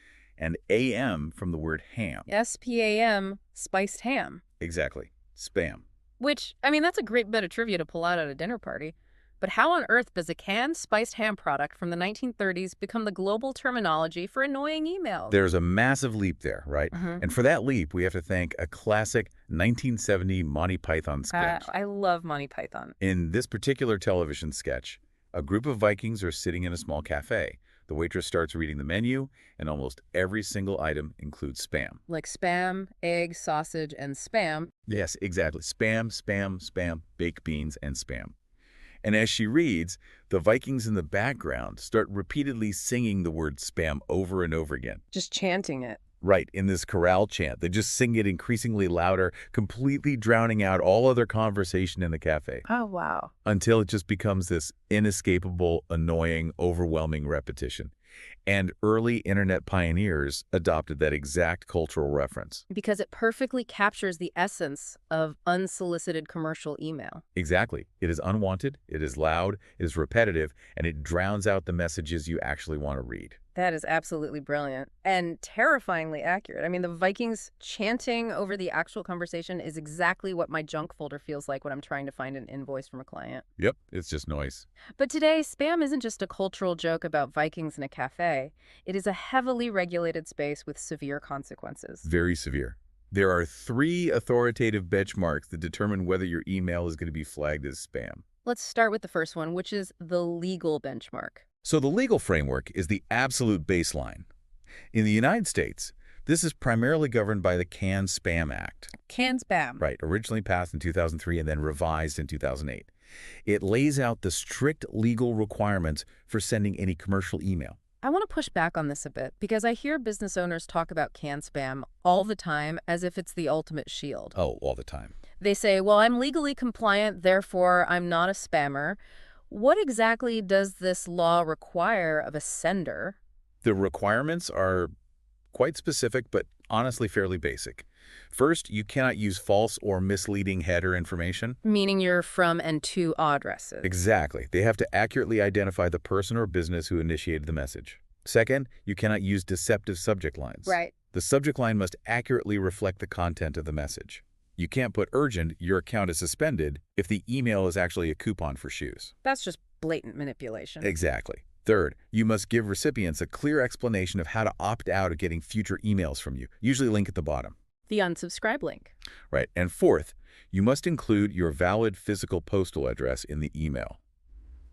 [SPEAKER 1] and AM from the word ham.
[SPEAKER 2] SPAM, spiced ham.
[SPEAKER 1] Exactly. Spam.
[SPEAKER 2] Which, I mean, that's a great bit of trivia to pull out at a dinner party. But how on earth does a canned spiced ham product from the 1930s become the global terminology for annoying emails?
[SPEAKER 1] There's a massive leap there, right?
[SPEAKER 2] Mhm.
[SPEAKER 1] And for that leap, we have to thank a classic 1970 Monty Python sketch.
[SPEAKER 2] I love Monty Python.
[SPEAKER 1] In this particular television sketch, a group of Vikings are sitting in a small cafe. The waitress starts reading the menu, and almost every single item includes spam.
[SPEAKER 2] Like spam, egg, sausage, and spam.
[SPEAKER 1] Yes, exactly. Spam, spam, spam, baked beans, and spam. And as she reads, the Vikings in the background start repeatedly singing the word spam over and over again.
[SPEAKER 2] Just chanting it.
[SPEAKER 1] Right, in this chorale chant. They just sing it increasingly louder, completely drowning out all other conversation in the cafe,
[SPEAKER 2] Oh, wow.
[SPEAKER 1] until it just becomes this inescapable, annoying, overwhelming repetition. And early internet pioneers adopted that exact cultural reference.
[SPEAKER 2] Because it perfectly captures the essence of unsolicited commercial email.
[SPEAKER 1] Exactly. It is unwanted, it is loud, it is repetitive, and it drowns out the messages you actually want to read.
[SPEAKER 2] That is absolutely brilliant and terrifyingly accurate. I mean, the Vikings chanting over the actual conversation is exactly what my junk folder feels like when I'm trying to find an invoice from a client.
[SPEAKER 1] Yep, it's just noise.
[SPEAKER 2] But today, spam isn't just a cultural joke about Vikings in a cafe. It is a heavily regulated space with severe consequences.
[SPEAKER 1] Very severe. There are 3 authoritative benchmarks that determine whether your email is going to be flagged as spam.
[SPEAKER 2] Let's start with the first one, which is the legal benchmark.
[SPEAKER 1] So the legal framework is the absolute baseline. In the United States, this is primarily governed by the CAN-SPAM Act.
[SPEAKER 2] CAN-SPAM.
[SPEAKER 1] Right, originally passed in 2003 and then revised in 2008. It lays out the strict legal requirements for sending any commercial email.
[SPEAKER 2] I want to push back on this a bit because I hear business owners talk about CAN-SPAM all the time as if it's the ultimate shield.
[SPEAKER 1] Oh, all the time.
[SPEAKER 2] They say, well, I'm legally compliant, therefore I'm not a spammer. What exactly does this law require of a sender?
[SPEAKER 1] The requirements are quite specific, but honestly fairly basic. First, you cannot use false or misleading header information.
[SPEAKER 2] Meaning your from and to addresses.
[SPEAKER 1] Exactly. They have to accurately identify the person or business who initiated the message. Second, you cannot use deceptive subject lines.
[SPEAKER 2] Right.
[SPEAKER 1] The subject line must accurately reflect the content of the message. You can't put urgent, your account is suspended, if the email is actually a coupon for shoes.
[SPEAKER 2] That's just blatant manipulation.
[SPEAKER 1] Exactly. Third, you must give recipients a clear explanation of how to opt out of getting future emails from you, usually link at the bottom.
[SPEAKER 2] The unsubscribe link.
[SPEAKER 1] Right. And fourth, you must include your valid physical postal address in the email.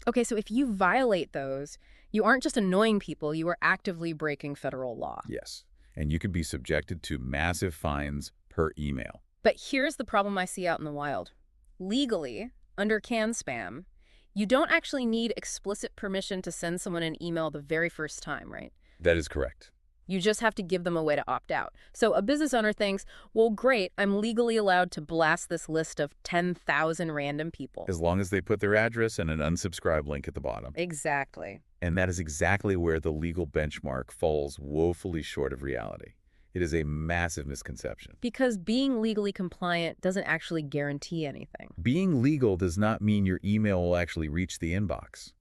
[SPEAKER 2] Okay, so if you violate those, you aren't just annoying people, you are actively breaking federal law.
[SPEAKER 1] Yes. And you could be subjected to massive fines per email.
[SPEAKER 2] But here's the problem I see out in the wild. Legally, under CAN-SPAM, You don't actually need explicit permission to send someone an email the very first time, right?
[SPEAKER 1] That is correct.
[SPEAKER 2] You just have to give them a way to opt out. So a business owner thinks, well, great, I'm legally allowed to blast this list of 10,000 random people.
[SPEAKER 1] As long as they put their address and an unsubscribe link at the bottom.
[SPEAKER 2] Exactly.
[SPEAKER 1] And that is exactly where the legal benchmark falls woefully short of reality. It is a massive misconception.
[SPEAKER 2] Because being legally compliant doesn't actually guarantee anything.
[SPEAKER 1] Being legal does not mean your email will actually reach the inbox,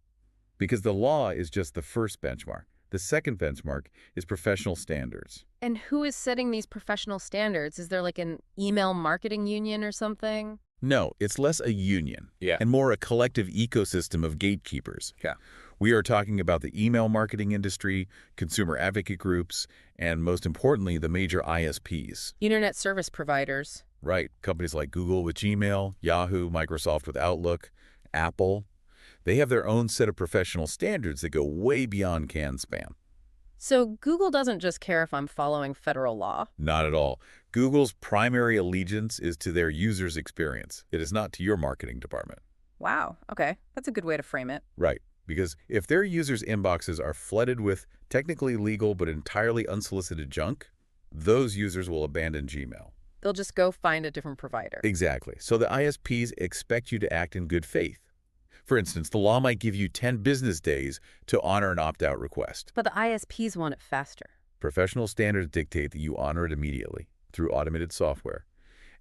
[SPEAKER 1] because the law is just the first benchmark. The second benchmark is professional standards.
[SPEAKER 2] And who is setting these professional standards? Is there like an email marketing union or something?
[SPEAKER 1] No, it's less a union and more a collective ecosystem of gatekeepers. We are talking about the email marketing industry, consumer advocate groups, and most importantly, the major ISPs.
[SPEAKER 2] Internet service providers.
[SPEAKER 1] Right. Companies like Google with Gmail, Yahoo, Microsoft with Outlook, Apple. They have their own set of professional standards that go way beyond canned spam.
[SPEAKER 2] So Google doesn't just care if I'm following federal law.
[SPEAKER 1] Not at all. Google's primary allegiance is to their users' experience. It is not to your marketing department.
[SPEAKER 2] Wow. Okay. That's a good way to frame it.
[SPEAKER 1] Right. Because if their users' inboxes are flooded with technically legal but entirely unsolicited junk, those users will abandon Gmail.
[SPEAKER 2] They'll just go find a different provider.
[SPEAKER 1] Exactly. So the ISPs expect you to act in good faith. For instance, the law might give you 10 business days to honor an opt-out request.
[SPEAKER 2] But the ISPs want it faster.
[SPEAKER 1] Professional standards dictate that you honor it immediately through automated software,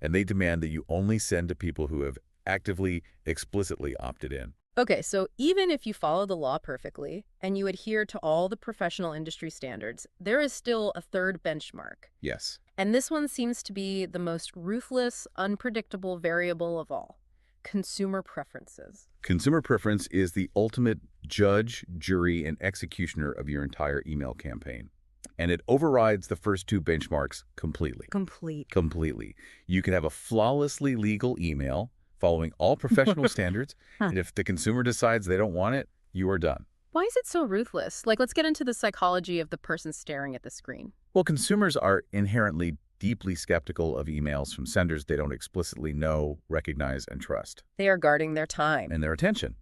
[SPEAKER 1] and they demand that you only send to people who have actively, explicitly opted in.
[SPEAKER 2] Okay, so even if you follow the law perfectly and you adhere to all the professional industry standards, there is still a third benchmark.
[SPEAKER 1] Yes.
[SPEAKER 2] And this one seems to be the most ruthless, unpredictable variable of all: consumer preferences.
[SPEAKER 1] Consumer preference is the ultimate judge, jury, and executioner of your entire email campaign. And it overrides the first two benchmarks completely. Completely. You can have a flawlessly legal email following all professional standards, and if the consumer decides they don't want it, you are done.
[SPEAKER 2] Why is it so ruthless? Like, let's get into the psychology of the person staring at the screen.
[SPEAKER 1] Well, consumers are inherently deeply skeptical of emails from senders they don't explicitly know, recognize, and trust.
[SPEAKER 2] They are guarding their time.
[SPEAKER 1] And their attention.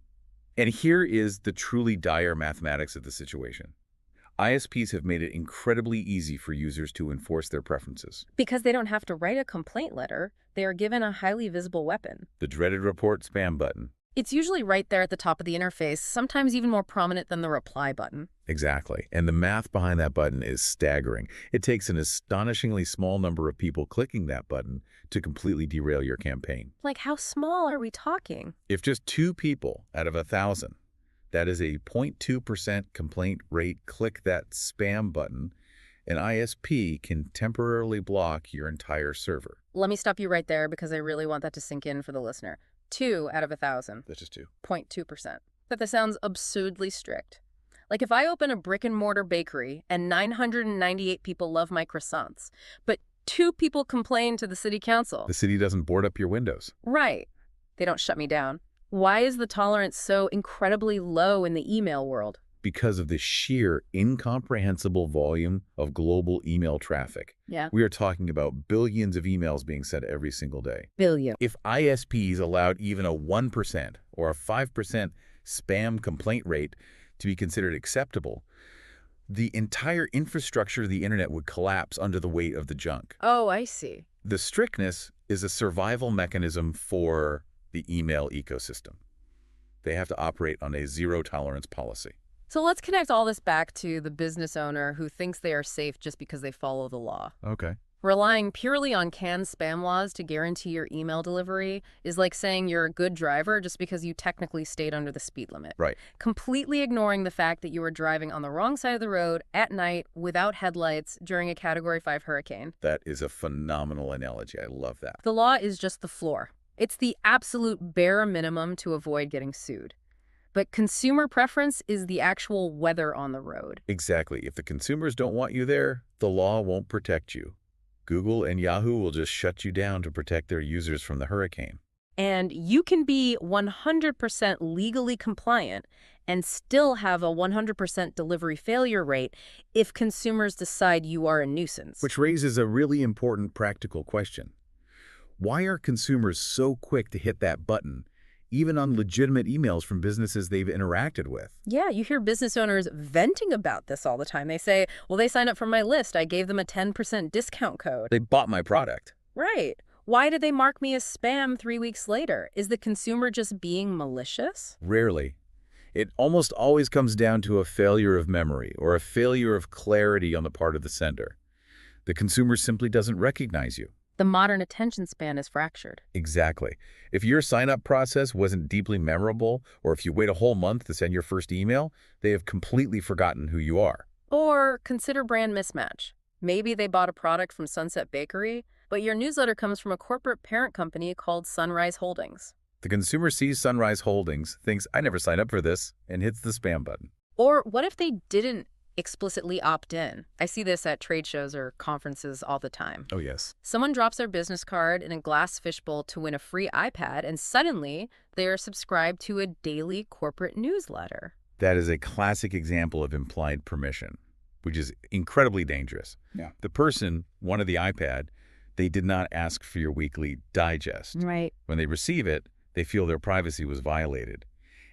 [SPEAKER 1] And here is the truly dire mathematics of the situation. ISPs have made it incredibly easy for users to enforce their preferences.
[SPEAKER 2] Because they don't have to write a complaint letter, they are given a highly visible weapon.
[SPEAKER 1] The dreaded report spam button.
[SPEAKER 2] It's usually right there at the top of the interface, sometimes even more prominent than the reply button.
[SPEAKER 1] Exactly. And the math behind that button is staggering. It takes an astonishingly small number of people clicking that button to completely derail your campaign.
[SPEAKER 2] Like, how small are we talking?
[SPEAKER 1] If just 2 people out of 1,000, that is a 0.2% complaint rate, click that spam button, an ISP can temporarily block your entire server.
[SPEAKER 2] Let me stop you right there because I really want that to sink in for the listener. 2 out of 1,000.
[SPEAKER 1] That's just 2.
[SPEAKER 2] 0.2%. That sounds absurdly strict. Like, if I open a brick-and-mortar bakery and 998 people love my croissants, but 2 people complain to the city council.
[SPEAKER 1] The city doesn't board up your windows.
[SPEAKER 2] Right. They don't shut me down. Why is the tolerance so incredibly low in the email world?
[SPEAKER 1] Because of the sheer incomprehensible volume of global email traffic.
[SPEAKER 2] Yeah.
[SPEAKER 1] We are talking about billions of emails being sent every single day.
[SPEAKER 2] Billion.
[SPEAKER 1] If ISPs allowed even a 1% or a 5% spam complaint rate to be considered acceptable, the entire infrastructure of the internet would collapse under the weight of the junk.
[SPEAKER 2] Oh, I see.
[SPEAKER 1] The strictness is a survival mechanism for the email ecosystem. They have to operate on a zero-tolerance policy.
[SPEAKER 2] So let's connect all this back to the business owner who thinks they are safe just because they follow the law.
[SPEAKER 1] Okay.
[SPEAKER 2] Relying purely on canned spam laws to guarantee your email delivery is like saying you're a good driver just because you technically stayed under the speed limit.
[SPEAKER 1] Right.
[SPEAKER 2] Completely ignoring the fact that you were driving on the wrong side of the road at night without headlights during a Category 5 hurricane.
[SPEAKER 1] That is a phenomenal analogy. I love that.
[SPEAKER 2] The law is just the floor. It's the absolute bare minimum to avoid getting sued. But consumer preference is the actual weather on the road.
[SPEAKER 1] Exactly. If the consumers don't want you there, the law won't protect you. Google and Yahoo will just shut you down to protect their users from the hurricane.
[SPEAKER 2] And you can be 100% legally compliant and still have a 100% delivery failure rate if consumers decide you are a nuisance.
[SPEAKER 1] Which raises a really important practical question. Why are consumers so quick to hit that button, even on legitimate emails from businesses they've interacted with.
[SPEAKER 2] Yeah, you hear business owners venting about this all the time. They say, well, they signed up for my list. I gave them a 10% discount code.
[SPEAKER 1] They bought my product.
[SPEAKER 2] Right. Why did they mark me as spam 3 weeks later? Is the consumer just being malicious?
[SPEAKER 1] Rarely. It almost always comes down to a failure of memory or a failure of clarity on the part of the sender. The consumer simply doesn't recognize you.
[SPEAKER 2] The modern attention span is fractured.
[SPEAKER 1] Exactly. If your sign-up process wasn't deeply memorable, or if you wait a whole month to send your first email, they have completely forgotten who you are.
[SPEAKER 2] Or consider brand mismatch. Maybe they bought a product from Sunset Bakery, but your newsletter comes from a corporate parent company called Sunrise Holdings.
[SPEAKER 1] The consumer sees Sunrise Holdings, thinks, I never signed up for this, and hits the spam button.
[SPEAKER 2] Or what if they didn't explicitly opt in? I see this at trade shows or conferences all the time.
[SPEAKER 1] Oh, yes.
[SPEAKER 2] Someone drops their business card in a glass fishbowl to win a free iPad, and suddenly they are subscribed to a daily corporate newsletter.
[SPEAKER 1] That is a classic example of implied permission, which is incredibly dangerous.
[SPEAKER 3] Yeah.
[SPEAKER 1] The person wanted the iPad. They did not ask for your weekly digest.
[SPEAKER 2] Right.
[SPEAKER 1] When they receive it, they feel their privacy was violated.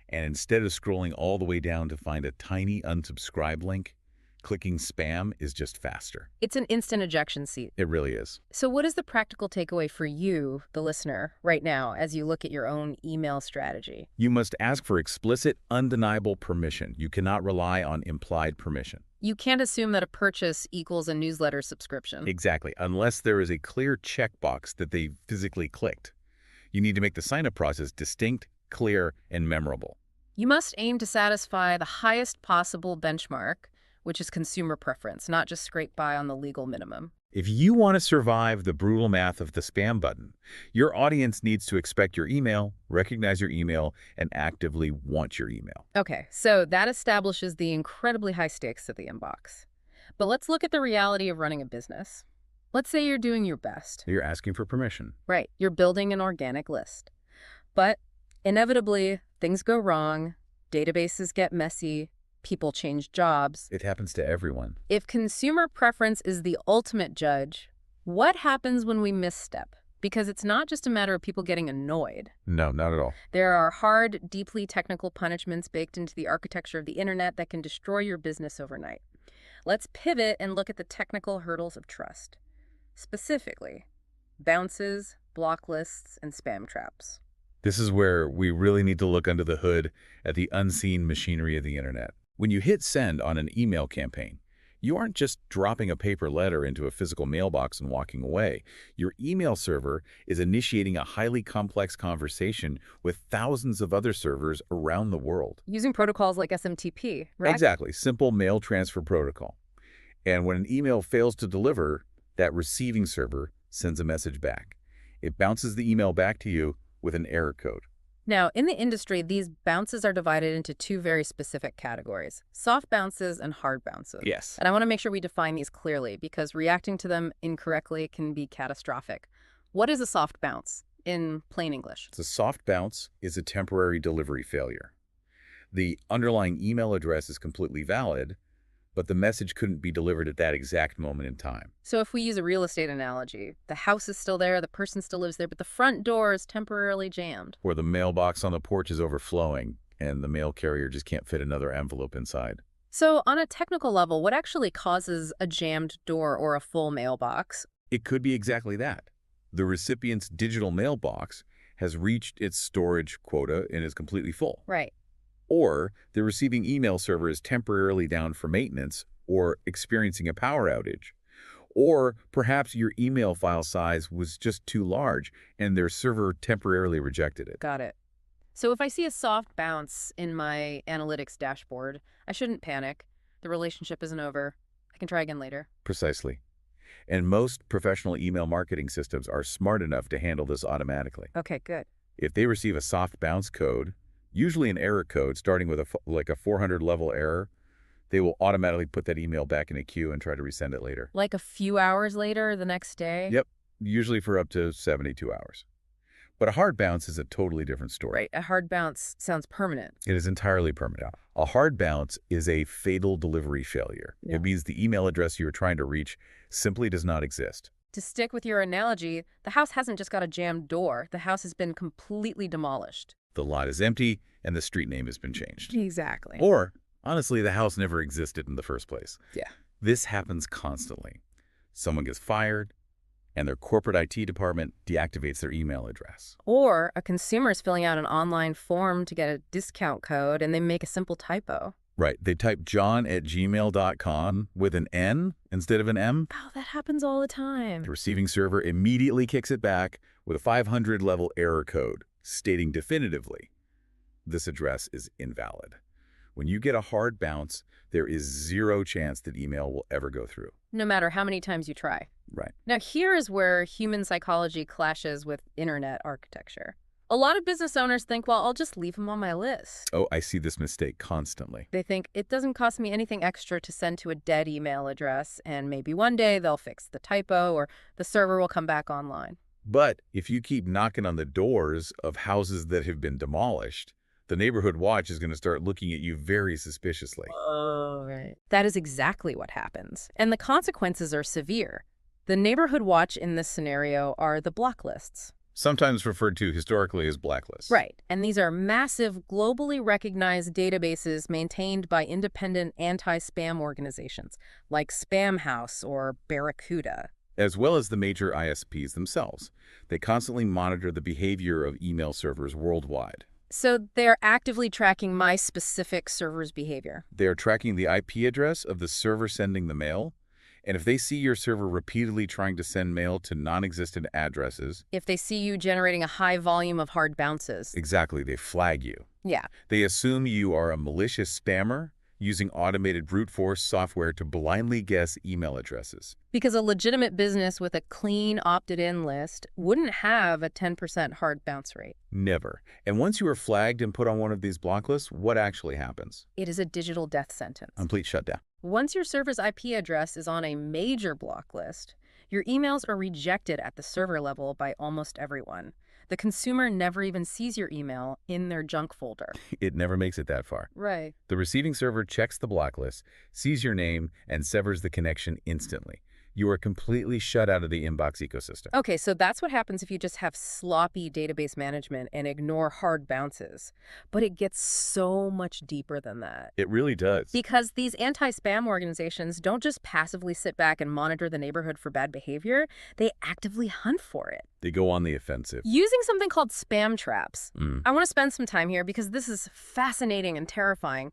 [SPEAKER 1] And instead of scrolling all the way down to find a tiny unsubscribe link, clicking spam is just faster.
[SPEAKER 2] It's an instant ejection seat.
[SPEAKER 1] It really is.
[SPEAKER 2] So what is the practical takeaway for you, the listener, right now as you look at your own email strategy?
[SPEAKER 1] You must ask for explicit, undeniable permission. You cannot rely on implied permission.
[SPEAKER 2] You can't assume that a purchase equals a newsletter subscription.
[SPEAKER 1] Exactly, unless there is a clear checkbox that they physically clicked. You need to make the sign-up process distinct, clear, and memorable.
[SPEAKER 2] You must aim to satisfy the highest possible benchmark, which is consumer preference, not just scrape by on the legal minimum.
[SPEAKER 1] If you want to survive the brutal math of the spam button, your audience needs to expect your email, recognize your email, and actively want your email.
[SPEAKER 2] Okay, so that establishes the incredibly high stakes of the inbox. But let's look at the reality of running a business. Let's say you're doing your best.
[SPEAKER 1] You're asking for permission.
[SPEAKER 2] Right, you're building an organic list. But inevitably, things go wrong, databases get messy, people change jobs.
[SPEAKER 1] It happens to everyone.
[SPEAKER 2] If consumer preference is the ultimate judge, what happens when we misstep? Because it's not just a matter of people getting annoyed.
[SPEAKER 1] No, not at all.
[SPEAKER 2] There are hard, deeply technical punishments baked into the architecture of the internet that can destroy your business overnight. Let's pivot and look at the technical hurdles of trust. Specifically, bounces, block lists, and spam traps.
[SPEAKER 1] This is where we really need to look under the hood at the unseen machinery of the internet. When you hit send on an email campaign, you aren't just dropping a paper letter into a physical mailbox and walking away. Your email server is initiating a highly complex conversation with thousands of other servers around the world.
[SPEAKER 2] Using protocols like SMTP, right?
[SPEAKER 1] Exactly. Simple mail transfer protocol. And when an email fails to deliver, that receiving server sends a message back. It bounces the email back to you with an error code.
[SPEAKER 2] Now, in the industry, these bounces are divided into two very specific categories: soft bounces and hard bounces.
[SPEAKER 1] Yes.
[SPEAKER 2] And I want to make sure we define these clearly because reacting to them incorrectly can be catastrophic. What is a soft bounce in plain English?
[SPEAKER 1] The soft bounce is a temporary delivery failure. The underlying email address is completely valid, but the message couldn't be delivered at that exact moment in time.
[SPEAKER 2] So if we use a real estate analogy, the house is still there, the person still lives there, but the front door is temporarily jammed.
[SPEAKER 1] Or the mailbox on the porch is overflowing, and the mail carrier just can't fit another envelope inside.
[SPEAKER 2] So on a technical level, what actually causes a jammed door or a full mailbox?
[SPEAKER 1] It could be exactly that. The recipient's digital mailbox has reached its storage quota and is completely full.
[SPEAKER 2] Right.
[SPEAKER 1] Or the receiving email server is temporarily down for maintenance or experiencing a power outage. Or perhaps your email file size was just too large and their server temporarily rejected it.
[SPEAKER 2] Got it. So if I see a soft bounce in my analytics dashboard, I shouldn't panic. The relationship isn't over. I can try again later.
[SPEAKER 1] Precisely. And most professional email marketing systems are smart enough to handle this automatically.
[SPEAKER 2] Okay, good.
[SPEAKER 1] If they receive a soft bounce code, usually an error code starting with a 400 level error, they will automatically put that email back in a queue and try to resend it later.
[SPEAKER 2] Like a few hours later, the next day?
[SPEAKER 1] Yep, usually for up to 72 hours. But a hard bounce is a totally different story.
[SPEAKER 2] Right, a hard bounce sounds permanent.
[SPEAKER 1] It is entirely permanent. A hard bounce is a fatal delivery failure.
[SPEAKER 2] Yeah.
[SPEAKER 1] It means the email address you're trying to reach simply does not exist.
[SPEAKER 2] To stick with your analogy, the house hasn't just got a jammed door. The house has been completely demolished.
[SPEAKER 1] the lot is empty, and the street name has been changed.
[SPEAKER 2] Exactly.
[SPEAKER 1] Or, honestly, the house never existed in the first place.
[SPEAKER 2] Yeah.
[SPEAKER 1] This happens constantly. Someone gets fired, and their corporate IT department deactivates their email address.
[SPEAKER 2] Or a consumer is filling out an online form to get a discount code, and they make a simple typo.
[SPEAKER 1] Right. They type john@gmail.com with an N instead of an M.
[SPEAKER 2] Oh, that happens all the time.
[SPEAKER 1] The receiving server immediately kicks it back with a 500-level error code stating definitively, this address is invalid. When you get a hard bounce, there is zero chance that email will ever go through.
[SPEAKER 2] No matter how many times you try.
[SPEAKER 1] Right.
[SPEAKER 2] Now, here is where human psychology clashes with internet architecture. A lot of business owners think, well, I'll just leave them on my list.
[SPEAKER 1] Oh, I see this mistake constantly.
[SPEAKER 2] They think it doesn't cost me anything extra to send to a dead email address, and maybe one day they'll fix the typo or the server will come back online.
[SPEAKER 1] But if you keep knocking on the doors of houses that have been demolished, the neighborhood watch is going to start looking at you very suspiciously.
[SPEAKER 2] Oh, right. That is exactly what happens. And the consequences are severe. The neighborhood watch in this scenario are the block lists.
[SPEAKER 1] Sometimes referred to historically as blacklists.
[SPEAKER 2] Right. And these are massive, globally recognized databases maintained by independent anti-spam organizations like Spam House or Barracuda.
[SPEAKER 1] As well as the major ISPs themselves. They constantly monitor the behavior of email servers worldwide.
[SPEAKER 2] So they're actively tracking my specific server's behavior.
[SPEAKER 1] They are tracking the IP address of the server sending the mail, and if they see your server repeatedly trying to send mail to non-existent addresses...
[SPEAKER 2] If they see you generating a high volume of hard bounces.
[SPEAKER 1] Exactly, they flag you.
[SPEAKER 2] Yeah.
[SPEAKER 1] They assume you are a malicious spammer using automated brute force software to blindly guess email addresses.
[SPEAKER 2] Because a legitimate business with a clean opted-in list wouldn't have a 10% hard bounce rate.
[SPEAKER 1] Never. And once you are flagged and put on one of these block lists, what actually happens?
[SPEAKER 2] It is a digital death sentence.
[SPEAKER 1] Complete shutdown.
[SPEAKER 2] Once your server's IP address is on a major block list, your emails are rejected at the server level by almost everyone. The consumer never even sees your email in their junk folder.
[SPEAKER 1] It never makes it that far.
[SPEAKER 2] Right.
[SPEAKER 1] The receiving server checks the blacklist, sees your name, and severs the connection instantly. You are completely shut out of the inbox ecosystem.
[SPEAKER 2] Okay, so that's what happens if you just have sloppy database management and ignore hard bounces. But it gets so much deeper than that.
[SPEAKER 1] It really does.
[SPEAKER 2] Because these anti-spam organizations don't just passively sit back and monitor the neighborhood for bad behavior, they actively hunt for it.
[SPEAKER 1] They go on the offensive.
[SPEAKER 2] Using something called spam traps. I want to spend some time here because this is fascinating and terrifying.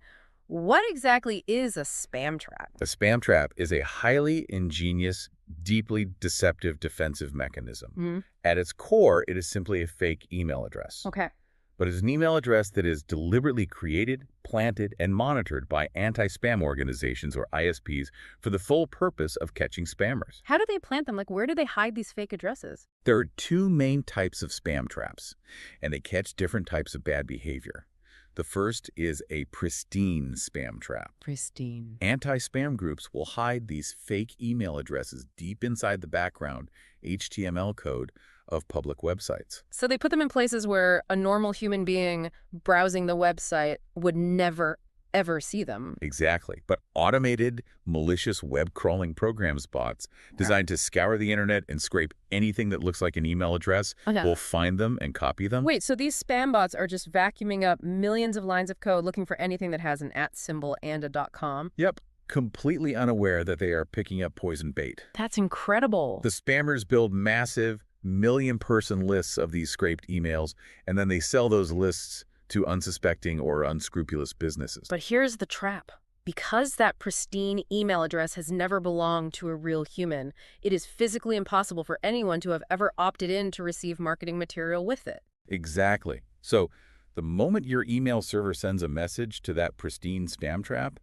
[SPEAKER 2] What exactly is a spam trap?
[SPEAKER 1] A spam trap is a highly ingenious, deeply deceptive defensive mechanism. At its core, it is simply a fake email address.
[SPEAKER 2] Okay.
[SPEAKER 1] But it's an email address that is deliberately created, planted, and monitored by anti-spam organizations or ISPs for the full purpose of catching spammers.
[SPEAKER 2] How do they plant them? Like, where do they hide these fake addresses?
[SPEAKER 1] There are two main types of spam traps, and they catch different types of bad behavior. The first is a pristine spam trap.
[SPEAKER 2] Pristine.
[SPEAKER 1] Anti-spam groups will hide these fake email addresses deep inside the background HTML code of public websites.
[SPEAKER 2] So they put them in places where a normal human being browsing the website would never, ever see them.
[SPEAKER 1] Exactly. But automated, malicious web crawling programs bots designed to scour the internet and scrape anything that looks like an email address will find them and copy them.
[SPEAKER 2] Wait, so these spam bots are just vacuuming up millions of lines of code looking for anything that has an @ symbol and a .com?
[SPEAKER 1] Yep. Completely unaware that they are picking up poison bait.
[SPEAKER 2] That's incredible.
[SPEAKER 1] The spammers build massive, million-person lists of these scraped emails, and then they sell those lists to unsuspecting or unscrupulous businesses.
[SPEAKER 2] But here's the trap. Because that pristine email address has never belonged to a real human, it is physically impossible for anyone to have ever opted in to receive marketing material with it.
[SPEAKER 1] Exactly. So the moment your email server sends a message to that pristine spam trap,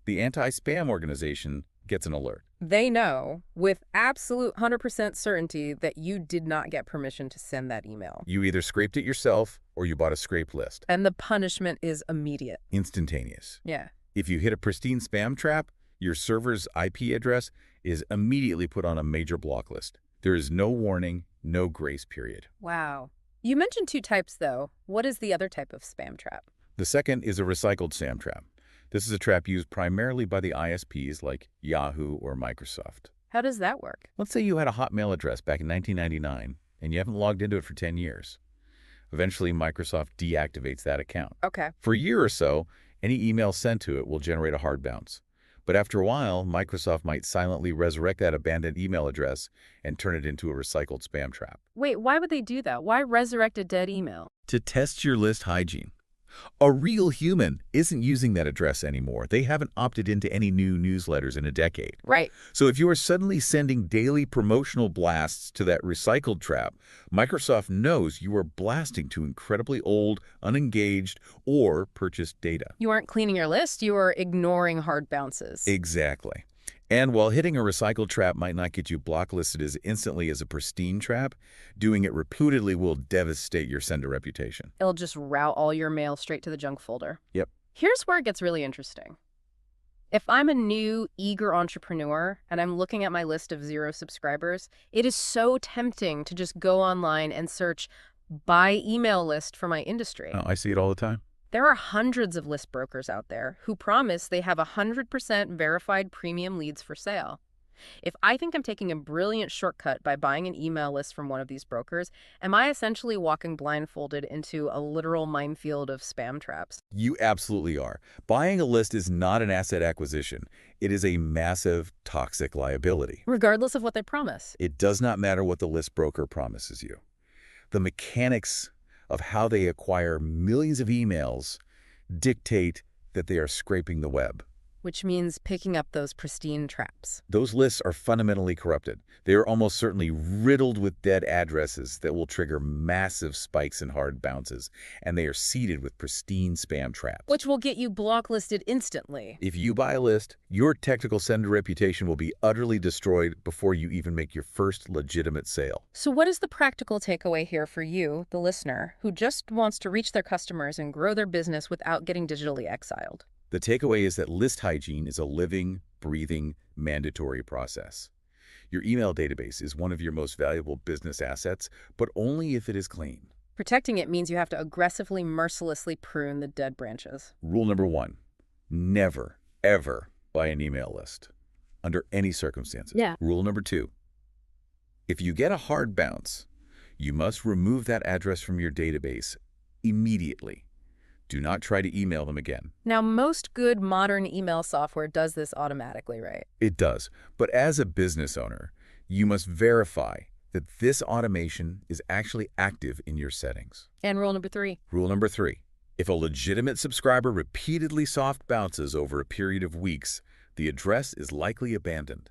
[SPEAKER 1] the anti-spam organization gets an alert.
[SPEAKER 2] They know with absolute 100% certainty that you did not get permission to send that email.
[SPEAKER 1] You either scraped it yourself or you bought a scraped list.
[SPEAKER 2] And the punishment is immediate.
[SPEAKER 1] Instantaneous.
[SPEAKER 2] Yeah.
[SPEAKER 1] If you hit a pristine spam trap, your server's IP address is immediately put on a major block list. There is no warning, no grace period.
[SPEAKER 2] Wow. You mentioned two types, though. What is the other type of spam trap?
[SPEAKER 1] The second is a recycled spam trap. This is a trap used primarily by the ISPs like Yahoo or Microsoft.
[SPEAKER 2] How does that work?
[SPEAKER 1] Let's say you had a Hotmail address back in 1999 and you haven't logged into it for 10 years. Eventually, Microsoft deactivates that account.
[SPEAKER 2] Okay.
[SPEAKER 1] For a year or so, any email sent to it will generate a hard bounce. But after a while, Microsoft might silently resurrect that abandoned email address and turn it into a recycled spam trap.
[SPEAKER 2] Wait, why would they do that? Why resurrect a dead email?
[SPEAKER 1] To test your list hygiene. A real human isn't using that address anymore. They haven't opted into any new newsletters in a decade.
[SPEAKER 2] Right.
[SPEAKER 1] So if you are suddenly sending daily promotional blasts to that recycled trap, Microsoft knows you are blasting to incredibly old, unengaged, or purchased data.
[SPEAKER 2] You aren't cleaning your list, you are ignoring hard bounces.
[SPEAKER 1] Exactly. And while hitting a recycled trap might not get you blocklisted as instantly as a pristine trap, doing it repeatedly will devastate your sender reputation.
[SPEAKER 2] It'll just route all your mail straight to the junk folder.
[SPEAKER 1] Yep.
[SPEAKER 2] Here's where it gets really interesting. If I'm a new, eager entrepreneur and I'm looking at my list of 0 subscribers, it is so tempting to just go online and search by email list for my industry.
[SPEAKER 1] Oh, I see it all the time.
[SPEAKER 2] There are hundreds of list brokers out there who promise they have 100% verified premium leads for sale. If I think I'm taking a brilliant shortcut by buying an email list from one of these brokers, am I essentially walking blindfolded into a literal minefield of spam traps?
[SPEAKER 1] You absolutely are. Buying a list is not an asset acquisition. It is a massive, toxic liability.
[SPEAKER 2] Regardless of what they promise.
[SPEAKER 1] It does not matter what the list broker promises you. The mechanics of how they acquire millions of emails dictate that they are scraping the web.
[SPEAKER 2] Which means picking up those pristine traps.
[SPEAKER 1] Those lists are fundamentally corrupted. They are almost certainly riddled with dead addresses that will trigger massive spikes in hard bounces, and they are seeded with pristine spam traps.
[SPEAKER 2] Which will get you blocklisted instantly.
[SPEAKER 1] If you buy a list, your technical sender reputation will be utterly destroyed before you even make your first legitimate sale.
[SPEAKER 2] So what is the practical takeaway here for you, the listener, who just wants to reach their customers and grow their business without getting digitally exiled?
[SPEAKER 1] The takeaway is that list hygiene is a living, breathing, mandatory process. Your email database is one of your most valuable business assets, but only if it is clean.
[SPEAKER 2] Protecting it means you have to aggressively, mercilessly prune the dead branches.
[SPEAKER 1] Rule number 1, never, ever buy an email list, under any circumstances.
[SPEAKER 2] Yeah.
[SPEAKER 1] Rule number 2, if you get a hard bounce, you must remove that address from your database immediately. Do not try to email them again.
[SPEAKER 2] Now, most good modern email software does this automatically, right?
[SPEAKER 1] It does. But as a business owner, you must verify that this automation is actually active in your settings.
[SPEAKER 2] And rule number 3.
[SPEAKER 1] Rule number 3, if a legitimate subscriber repeatedly soft bounces over a period of weeks, the address is likely abandoned.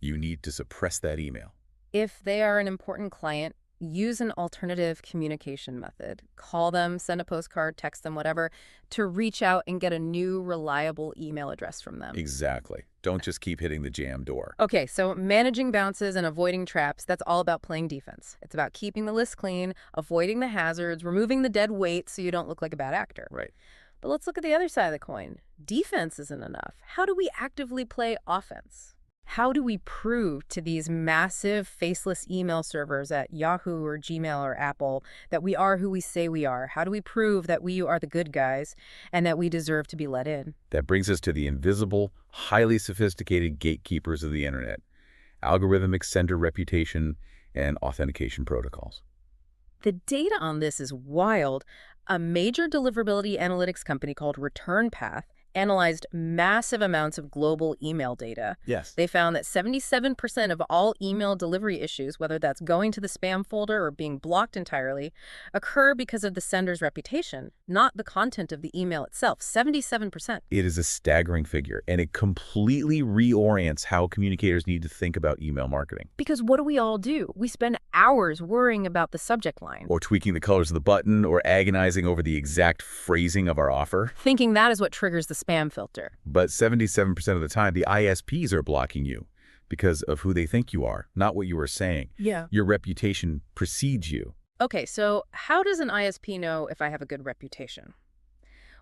[SPEAKER 1] You need to suppress that email.
[SPEAKER 2] If they are an important client, use an alternative communication method. Call them, send a postcard, text them, whatever, to reach out and get a new, reliable email address from them.
[SPEAKER 1] Exactly. Don't just keep hitting the jam door.
[SPEAKER 2] Okay, so managing bounces and avoiding traps, that's all about playing defense. It's about keeping the list clean, avoiding the hazards, removing the dead weight so you don't look like a bad actor.
[SPEAKER 1] Right.
[SPEAKER 2] But let's look at the other side of the coin. Defense isn't enough. How do we actively play offense? How do we prove to these massive faceless email servers at Yahoo or Gmail or Apple that we are who we say we are? How do we prove that we are the good guys and that we deserve to be let in?
[SPEAKER 1] That brings us to the invisible, highly sophisticated gatekeepers of the internet, algorithmic sender reputation, and authentication protocols.
[SPEAKER 2] The data on this is wild. A major deliverability analytics company called ReturnPath analyzed massive amounts of global email data.
[SPEAKER 1] Yes.
[SPEAKER 2] They found that 77% of all email delivery issues, whether that's going to the spam folder or being blocked entirely, occur because of the sender's reputation, not the content of the email itself. 77%.
[SPEAKER 1] It is a staggering figure, and it completely reorients how communicators need to think about email marketing.
[SPEAKER 2] Because what do we all do? We spend hours worrying about the subject line.
[SPEAKER 1] Or tweaking the colors of the button, or agonizing over the exact phrasing of our offer.
[SPEAKER 2] Thinking that is what triggers the spam filter.
[SPEAKER 1] But 77% of the time, the ISPs are blocking you because of who they think you are, not what you are saying.
[SPEAKER 2] Yeah.
[SPEAKER 1] Your reputation precedes you.
[SPEAKER 2] Okay, so how does an ISP know if I have a good reputation?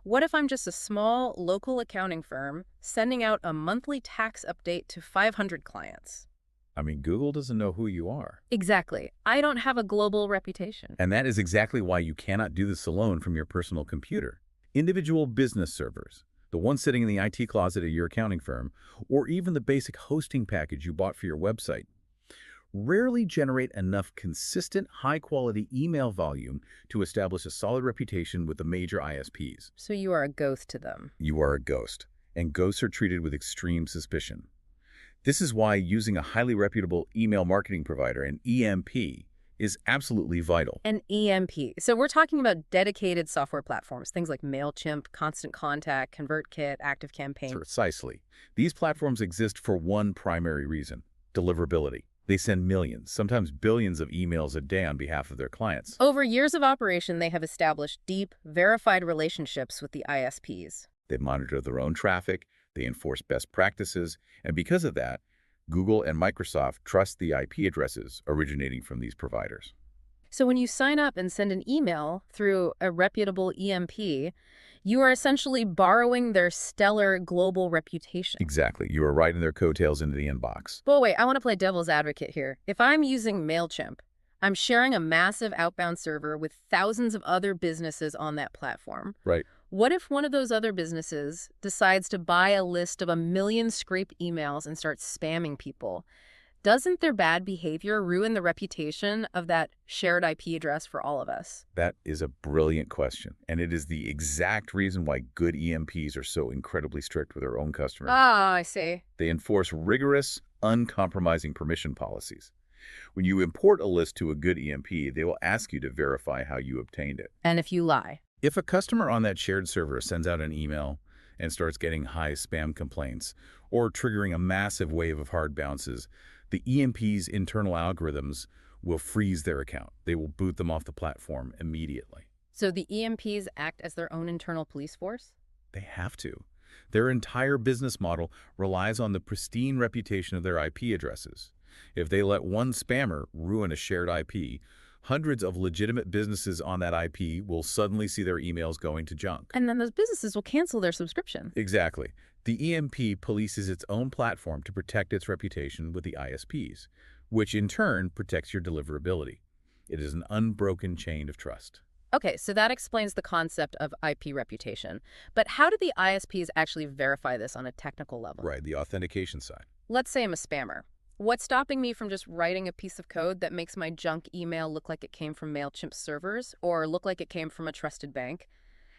[SPEAKER 2] What if I'm just a small local accounting firm sending out a monthly tax update to 500 clients?
[SPEAKER 1] I mean, Google doesn't know who you are.
[SPEAKER 2] Exactly. I don't have a global reputation.
[SPEAKER 1] And that is exactly why you cannot do this alone from your personal computer. Individual business servers, the one sitting in the IT closet at your accounting firm, or even the basic hosting package you bought for your website, rarely generate enough consistent, high-quality email volume to establish a solid reputation with the major ISPs.
[SPEAKER 2] So you are a ghost to them.
[SPEAKER 1] You are a ghost, and ghosts are treated with extreme suspicion. This is why using a highly reputable email marketing provider, an EMP, is absolutely vital.
[SPEAKER 2] An EMP. So we're talking about dedicated software platforms, things like MailChimp, Constant Contact, ConvertKit, ActiveCampaign.
[SPEAKER 1] Precisely. These platforms exist for one primary reason: deliverability. They send millions, sometimes billions of emails a day on behalf of their clients.
[SPEAKER 2] Over years of operation, they have established deep, verified relationships with the ISPs.
[SPEAKER 1] They monitor their own traffic, they enforce best practices, and because of that, Google and Microsoft trust the IP addresses originating from these providers.
[SPEAKER 2] So when you sign up and send an email through a reputable EMP, you are essentially borrowing their stellar global reputation.
[SPEAKER 1] Exactly. You are riding their coattails into the inbox.
[SPEAKER 2] But wait, I want to play devil's advocate here. If I'm using MailChimp, I'm sharing a massive outbound server with thousands of other businesses on that platform.
[SPEAKER 1] Right.
[SPEAKER 2] What if one of those other businesses decides to buy a list of 1 million scrape emails and start spamming people? Doesn't their bad behavior ruin the reputation of that shared IP address for all of us?
[SPEAKER 1] That is a brilliant question, and it is the exact reason why good EMPs are so incredibly strict with their own customers.
[SPEAKER 2] Ah, I see.
[SPEAKER 1] They enforce rigorous, uncompromising permission policies. When you import a list to a good EMP, they will ask you to verify how you obtained it.
[SPEAKER 2] And if you lie?
[SPEAKER 1] If a customer on that shared server sends out an email and starts getting high spam complaints or triggering a massive wave of hard bounces, the EMP's internal algorithms will freeze their account. They will boot them off the platform immediately.
[SPEAKER 2] So the EMPs act as their own internal police force?
[SPEAKER 1] They have to. Their entire business model relies on the pristine reputation of their IP addresses. If they let one spammer ruin a shared IP, hundreds of legitimate businesses on that IP will suddenly see their emails going to junk.
[SPEAKER 2] And then those businesses will cancel their subscription.
[SPEAKER 1] Exactly. The EMP polices its own platform to protect its reputation with the ISPs, which in turn protects your deliverability. It is an unbroken chain of trust.
[SPEAKER 2] Okay, so that explains the concept of IP reputation. But how do the ISPs actually verify this on a technical level?
[SPEAKER 1] Right, the authentication side.
[SPEAKER 2] Let's say I'm a spammer. What's stopping me from just writing a piece of code that makes my junk email look like it came from MailChimp servers or look like it came from a trusted bank?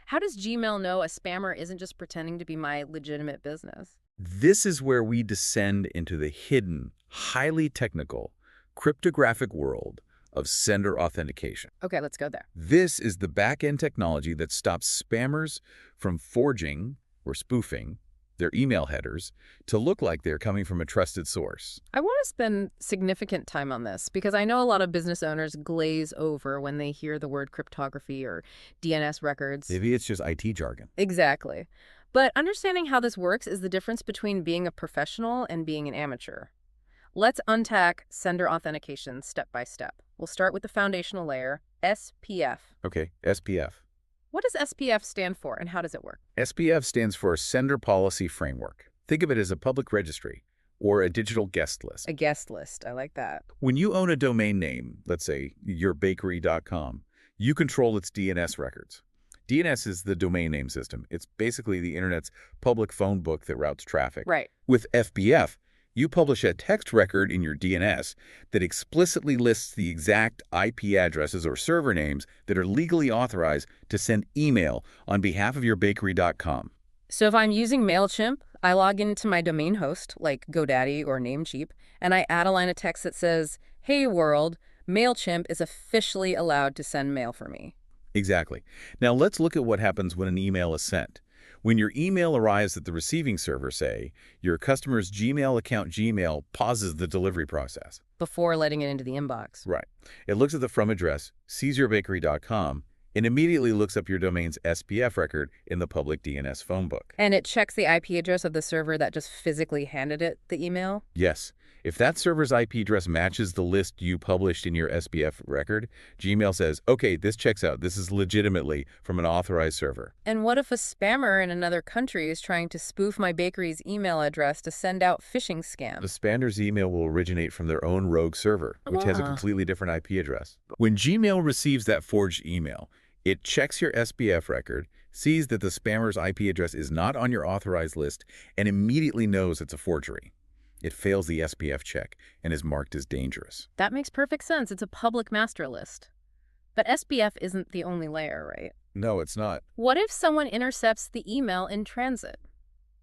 [SPEAKER 2] How does Gmail know a spammer isn't just pretending to be my legitimate business?
[SPEAKER 1] This is where we descend into the hidden, highly technical, cryptographic world of sender authentication.
[SPEAKER 2] Okay, let's go there.
[SPEAKER 1] This is the back-end technology that stops spammers from forging or spoofing their email headers to look like they're coming from a trusted source.
[SPEAKER 2] I want to spend significant time on this because I know a lot of business owners glaze over when they hear the word cryptography or DNS records.
[SPEAKER 1] Maybe it's just IT jargon.
[SPEAKER 2] Exactly. But understanding how this works is the difference between being a professional and being an amateur. Let's unpack sender authentication step by step. We'll start with the foundational layer, SPF.
[SPEAKER 1] Okay, SPF.
[SPEAKER 2] What does SPF stand for and how does it work?
[SPEAKER 1] SPF stands for Sender Policy Framework. Think of it as a public registry or a digital guest list.
[SPEAKER 2] A guest list. I like that.
[SPEAKER 1] When you own a domain name, let's say yourbakery.com, you control its DNS records. DNS is the domain name system. It's basically the internet's public phone book that routes traffic.
[SPEAKER 2] Right.
[SPEAKER 1] With FBF, you publish a text record in your DNS that explicitly lists the exact IP addresses or server names that are legally authorized to send email on behalf of yourbakery.com.
[SPEAKER 2] So if I'm using MailChimp, I log into my domain host, like GoDaddy or Namecheap, and I add a line of text that says, "Hey world, MailChimp is officially allowed to send mail for me."
[SPEAKER 1] Exactly. Now let's look at what happens when an email is sent. When your email arrives at the receiving server, say, your customer's Gmail account Gmail pauses the delivery process.
[SPEAKER 2] Before letting it into the inbox.
[SPEAKER 1] Right. It looks at the from address, sees yourbakery.com, and immediately looks up your domain's SPF record in the public DNS phone book.
[SPEAKER 2] And it checks the IP address of the server that just physically handed it the email?
[SPEAKER 1] Yes. If that server's IP address matches the list you published in your SPF record, Gmail says, okay, this checks out. This is legitimately from an authorized server.
[SPEAKER 2] And what if a spammer in another country is trying to spoof my bakery's email address to send out phishing scams?
[SPEAKER 1] The spammer's email will originate from their own rogue server, which has a completely different IP address. When Gmail receives that forged email, it checks your SPF record, sees that the spammer's IP address is not on your authorized list, and immediately knows it's a forgery. It fails the SPF check and is marked as dangerous.
[SPEAKER 2] That makes perfect sense. It's a public master list. But SPF isn't the only layer, right?
[SPEAKER 1] No, it's not.
[SPEAKER 2] What if someone intercepts the email in transit?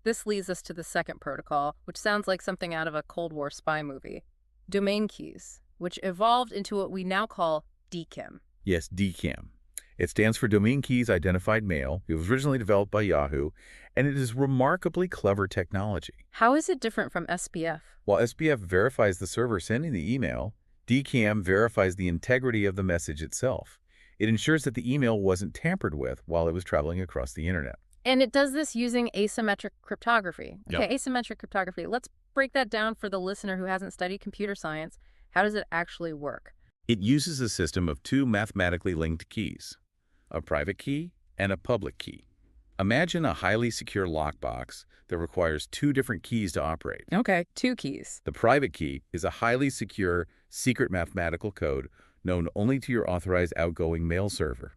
[SPEAKER 2] This leads us to the second protocol, which sounds like something out of a Cold War spy movie. Domain keys, which evolved into what we now call DKIM.
[SPEAKER 1] Yes, DKIM. It stands for Domain Keys Identified Mail. It was originally developed by Yahoo, and it is remarkably clever technology.
[SPEAKER 2] How is it different from SPF?
[SPEAKER 1] While SPF verifies the server sending the email, DKIM verifies the integrity of the message itself. It ensures that the email wasn't tampered with while it was traveling across the internet.
[SPEAKER 2] And it does this using asymmetric cryptography.
[SPEAKER 1] Yep.
[SPEAKER 2] Okay, asymmetric cryptography. Let's break that down for the listener who hasn't studied computer science. How does it actually work?
[SPEAKER 1] It uses a system of two mathematically linked keys, a private key and a public key. Imagine a highly secure lockbox that requires two different keys to operate.
[SPEAKER 2] Okay, two keys.
[SPEAKER 1] The private key is a highly secure, secret mathematical code known only to your authorized outgoing mail server.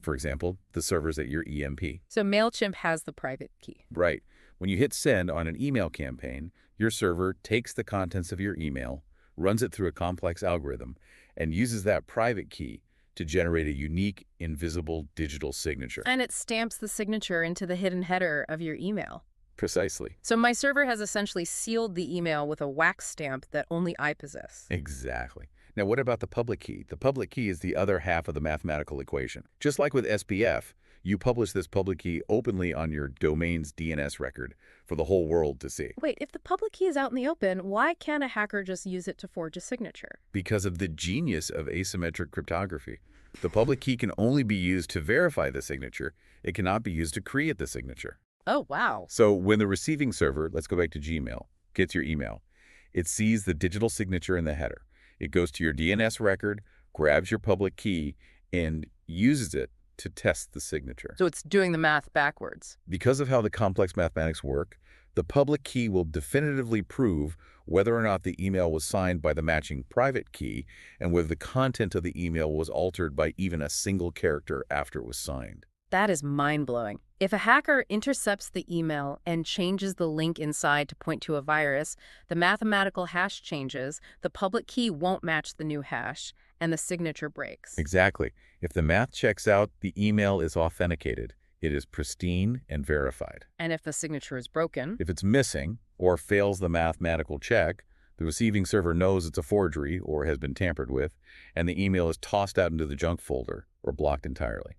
[SPEAKER 1] For example, the servers at your EMP.
[SPEAKER 2] So MailChimp has the private key.
[SPEAKER 1] Right. When you hit send on an email campaign, your server takes the contents of your email, runs it through a complex algorithm, and uses that private key to generate a unique, invisible digital signature.
[SPEAKER 2] And it stamps the signature into the hidden header of your email.
[SPEAKER 1] Precisely.
[SPEAKER 2] So my server has essentially sealed the email with a wax stamp that only I possess.
[SPEAKER 1] Exactly. Now, what about the public key? The public key is the other half of the mathematical equation. Just like with SPF, you publish this public key openly on your domain's DNS record for the whole world to see.
[SPEAKER 2] Wait, if the public key is out in the open, why can't a hacker just use it to forge a signature?
[SPEAKER 1] Because of the genius of asymmetric cryptography. The public key can only be used to verify the signature. It cannot be used to create the signature.
[SPEAKER 2] Oh, wow.
[SPEAKER 1] So when the receiving server, let's go back to Gmail, gets your email, it sees the digital signature in the header. It goes to your DNS record, grabs your public key, and uses it to test the signature.
[SPEAKER 2] So it's doing the math backwards.
[SPEAKER 1] Because of how the complex mathematics work, the public key will definitively prove whether or not the email was signed by the matching private key and whether the content of the email was altered by even a single character after it was signed.
[SPEAKER 2] That is mind-blowing. If a hacker intercepts the email and changes the link inside to point to a virus, the mathematical hash changes, the public key won't match the new hash, and the signature breaks.
[SPEAKER 1] Exactly. If the math checks out, the email is authenticated. It is pristine and verified.
[SPEAKER 2] And if the signature is broken?
[SPEAKER 1] If it's missing or fails the mathematical check, the receiving server knows it's a forgery or has been tampered with, and the email is tossed out into the junk folder or blocked entirely.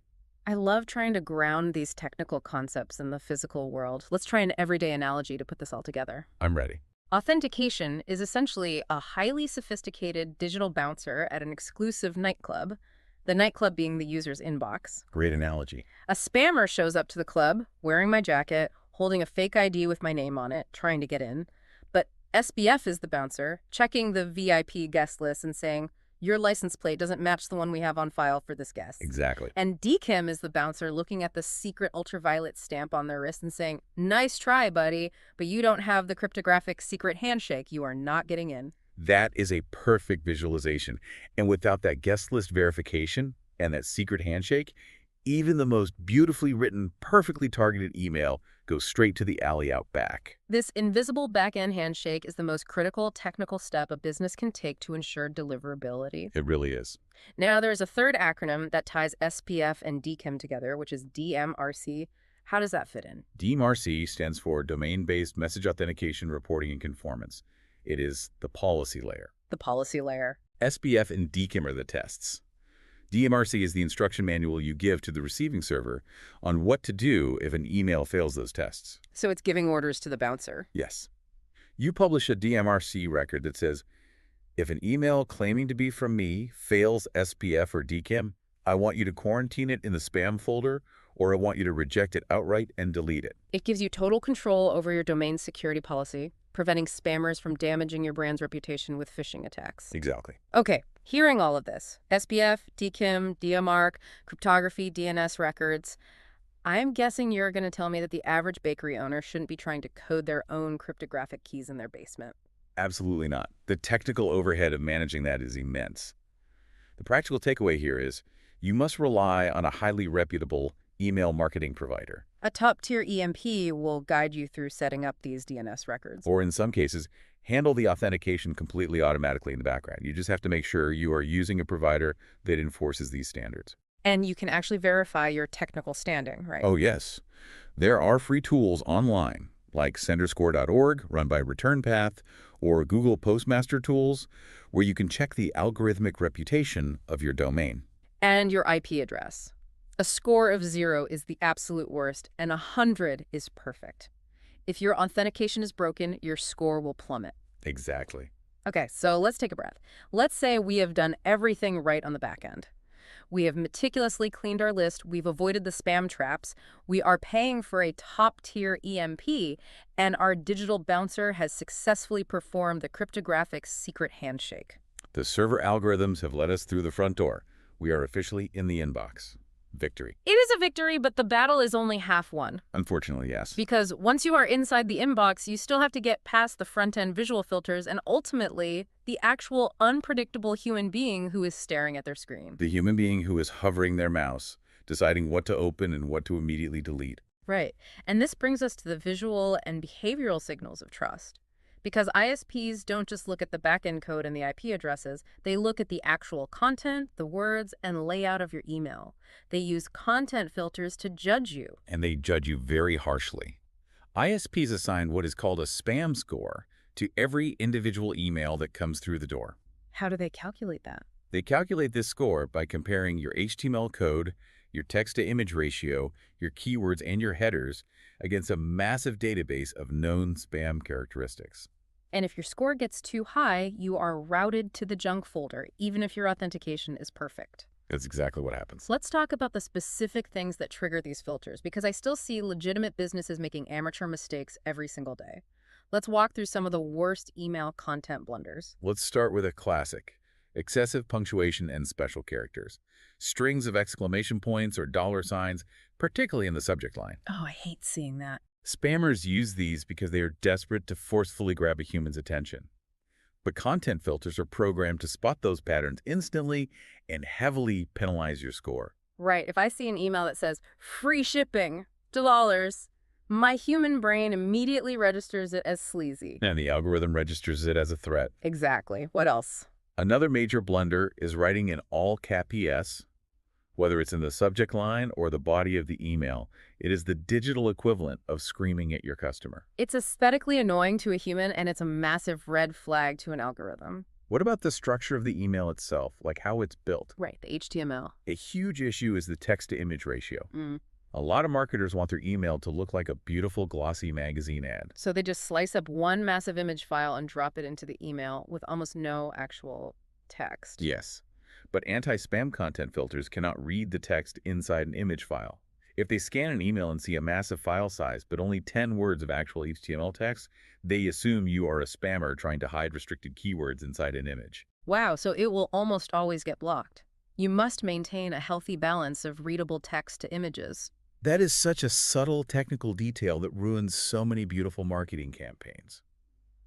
[SPEAKER 2] I love trying to ground these technical concepts in the physical world. Let's try an everyday analogy to put this all together.
[SPEAKER 1] I'm ready.
[SPEAKER 2] Authentication is essentially a highly sophisticated digital bouncer at an exclusive nightclub, the nightclub being the user's inbox.
[SPEAKER 1] Great analogy.
[SPEAKER 2] A spammer shows up to the club, wearing my jacket, holding a fake ID with my name on it, trying to get in. But SBF is the bouncer, checking the VIP guest list and saying, your license plate doesn't match the one we have on file for this guest.
[SPEAKER 1] Exactly.
[SPEAKER 2] And DKIM is the bouncer looking at the secret ultraviolet stamp on their wrist and saying, nice try, buddy, but you don't have the cryptographic secret handshake. You are not getting in.
[SPEAKER 1] That is a perfect visualization. And without that guest list verification and that secret handshake, even the most beautifully written, perfectly targeted email goes straight to the alley out back.
[SPEAKER 2] This invisible back-end handshake is the most critical technical step a business can take to ensure deliverability.
[SPEAKER 1] It really is.
[SPEAKER 2] Now, there's a third acronym that ties SPF and DKIM together, which is DMRC. How does that fit in?
[SPEAKER 1] DMRC stands for Domain-Based Message Authentication Reporting and Conformance. It is the policy layer.
[SPEAKER 2] The policy layer.
[SPEAKER 1] SPF and DKIM are the tests. DMRC is the instruction manual you give to the receiving server on what to do if an email fails those tests.
[SPEAKER 2] So it's giving orders to the bouncer.
[SPEAKER 1] Yes. You publish a DMRC record that says, if an email claiming to be from me fails SPF or DKIM, I want you to quarantine it in the spam folder, or I want you to reject it outright and delete it.
[SPEAKER 2] It gives you total control over your domain security policy, preventing spammers from damaging your brand's reputation with phishing attacks.
[SPEAKER 1] Exactly.
[SPEAKER 2] Okay, hearing all of this, SPF, DKIM, DMARC, cryptography, DNS records, I'm guessing you're going to tell me that the average bakery owner shouldn't be trying to code their own cryptographic keys in their basement.
[SPEAKER 1] Absolutely not. The technical overhead of managing that is immense. The practical takeaway here is you must rely on a highly reputable, email marketing provider.
[SPEAKER 2] A top-tier EMP will guide you through setting up these DNS records.
[SPEAKER 1] Or in some cases, handle the authentication completely automatically in the background. You just have to make sure you are using a provider that enforces these standards.
[SPEAKER 2] And you can actually verify your technical standing, right?
[SPEAKER 1] Oh, yes. There are free tools online, like senderscore.org, run by ReturnPath, or Google Postmaster Tools, where you can check the algorithmic reputation of your domain.
[SPEAKER 2] And your IP address. A score of 0 is the absolute worst, and 100 is perfect. If your authentication is broken, your score will plummet.
[SPEAKER 1] Exactly.
[SPEAKER 2] Okay, so let's take a breath. Let's say we have done everything right on the back end. We have meticulously cleaned our list, we've avoided the spam traps, we are paying for a top-tier EMP, and our digital bouncer has successfully performed the cryptographic secret handshake.
[SPEAKER 1] The server algorithms have let us through the front door. We are officially in the inbox. Victory.
[SPEAKER 2] It is a victory, but the battle is only half won.
[SPEAKER 1] Unfortunately, yes.
[SPEAKER 2] Because once you are inside the inbox, you still have to get past the front-end visual filters and ultimately the actual unpredictable human being who is staring at their screen.
[SPEAKER 1] The human being who is hovering their mouse, deciding what to open and what to immediately delete.
[SPEAKER 2] Right. And this brings us to the visual and behavioral signals of trust. Because ISPs don't just look at the backend code and the IP addresses, they look at the actual content, the words, and layout of your email. They use content filters to judge you.
[SPEAKER 1] And they judge you very harshly. ISPs assign what is called a spam score to every individual email that comes through the door.
[SPEAKER 2] How do they calculate that?
[SPEAKER 1] They calculate this score by comparing your HTML code, your text-to-image ratio, your keywords, and your headers against a massive database of known spam characteristics.
[SPEAKER 2] And if your score gets too high, you are routed to the junk folder, even if your authentication is perfect.
[SPEAKER 1] That's exactly what happens.
[SPEAKER 2] Let's talk about the specific things that trigger these filters, because I still see legitimate businesses making amateur mistakes every single day. Let's walk through some of the worst email content blunders.
[SPEAKER 1] Let's start with a classic. Excessive punctuation and special characters. Strings of exclamation points or dollar signs, particularly in the subject line.
[SPEAKER 2] Oh, I hate seeing that.
[SPEAKER 1] Spammers use these because they are desperate to forcefully grab a human's attention. But content filters are programmed to spot those patterns instantly and heavily penalize your score.
[SPEAKER 2] Right. If I see an email that says, free shipping, $2, my human brain immediately registers it as sleazy.
[SPEAKER 1] And the algorithm registers it as a threat.
[SPEAKER 2] Exactly. What else?
[SPEAKER 1] Another major blunder is writing in all cap PS. Whether it's in the subject line or the body of the email, it is the digital equivalent of screaming at your customer.
[SPEAKER 2] It's aesthetically annoying to a human, and it's a massive red flag to an algorithm.
[SPEAKER 1] What about the structure of the email itself, like how it's built?
[SPEAKER 2] Right, the HTML.
[SPEAKER 1] A huge issue is the text-to-image ratio. A lot of marketers want their email to look like a beautiful, glossy magazine ad.
[SPEAKER 2] So they just slice up one massive image file and drop it into the email with almost no actual text.
[SPEAKER 1] Yes, but anti-spam content filters cannot read the text inside an image file. If they scan an email and see a massive file size but only 10 words of actual HTML text, they assume you are a spammer trying to hide restricted keywords inside an image.
[SPEAKER 2] Wow, so it will almost always get blocked. You must maintain a healthy balance of readable text to images.
[SPEAKER 1] That is such a subtle technical detail that ruins so many beautiful marketing campaigns.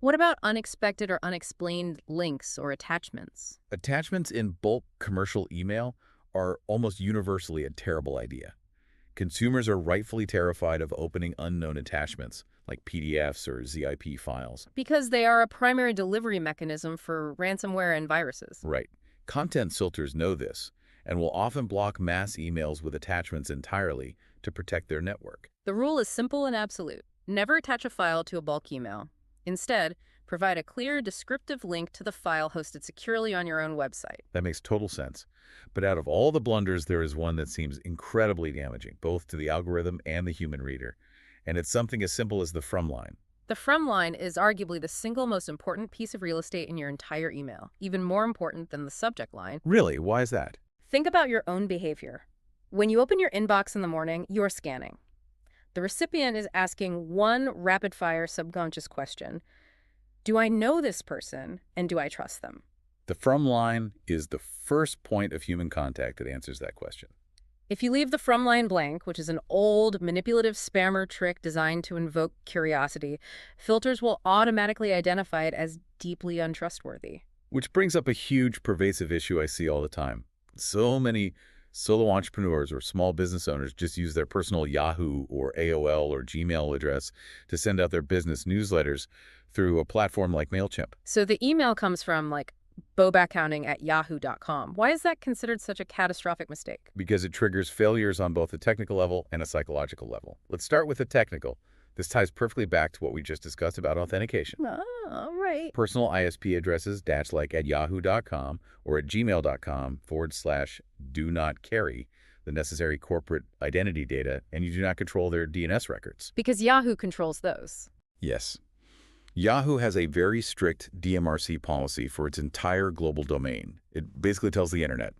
[SPEAKER 2] What about unexpected or unexplained links or attachments?
[SPEAKER 1] Attachments in bulk commercial email are almost universally a terrible idea. Consumers are rightfully terrified of opening unknown attachments, like PDFs or ZIP files.
[SPEAKER 2] Because they are a primary delivery mechanism for ransomware and viruses.
[SPEAKER 1] Right. Content filters know this and will often block mass emails with attachments entirely to protect their network.
[SPEAKER 2] The rule is simple and absolute. Never attach a file to a bulk email. Instead, provide a clear, descriptive link to the file hosted securely on your own website.
[SPEAKER 1] That makes total sense. But out of all the blunders, there is one that seems incredibly damaging, both to the algorithm and the human reader. And it's something as simple as the from line.
[SPEAKER 2] The from line is arguably the single most important piece of real estate in your entire email, even more important than the subject line.
[SPEAKER 1] Really? Why is that?
[SPEAKER 2] Think about your own behavior. When you open your inbox in the morning, you're scanning. The recipient is asking one rapid-fire subconscious question. Do I know this person, and do I trust them?
[SPEAKER 1] The from line is the first point of human contact that answers that question.
[SPEAKER 2] If you leave the from line blank, which is an old, manipulative spammer trick designed to invoke curiosity, filters will automatically identify it as deeply untrustworthy.
[SPEAKER 1] Which brings up a huge, pervasive issue I see all the time. So many Solo entrepreneurs or small business owners just use their personal Yahoo or AOL or Gmail address to send out their business newsletters through a platform like MailChimp.
[SPEAKER 2] So the email comes from, like, bobaccounting@yahoo.com. Why is that considered such a catastrophic mistake?
[SPEAKER 1] Because it triggers failures on both a technical level and a psychological level. Let's start with the technical. This ties perfectly back to what we just discussed about authentication.
[SPEAKER 2] Oh, right.
[SPEAKER 1] Personal ISP addresses, like at yahoo.com or at gmail.com/do not carry the necessary corporate identity data, and you do not control their DNS records.
[SPEAKER 2] Because Yahoo controls those.
[SPEAKER 1] Yes. Yahoo has a very strict DMRC policy for its entire global domain. It basically tells the internet,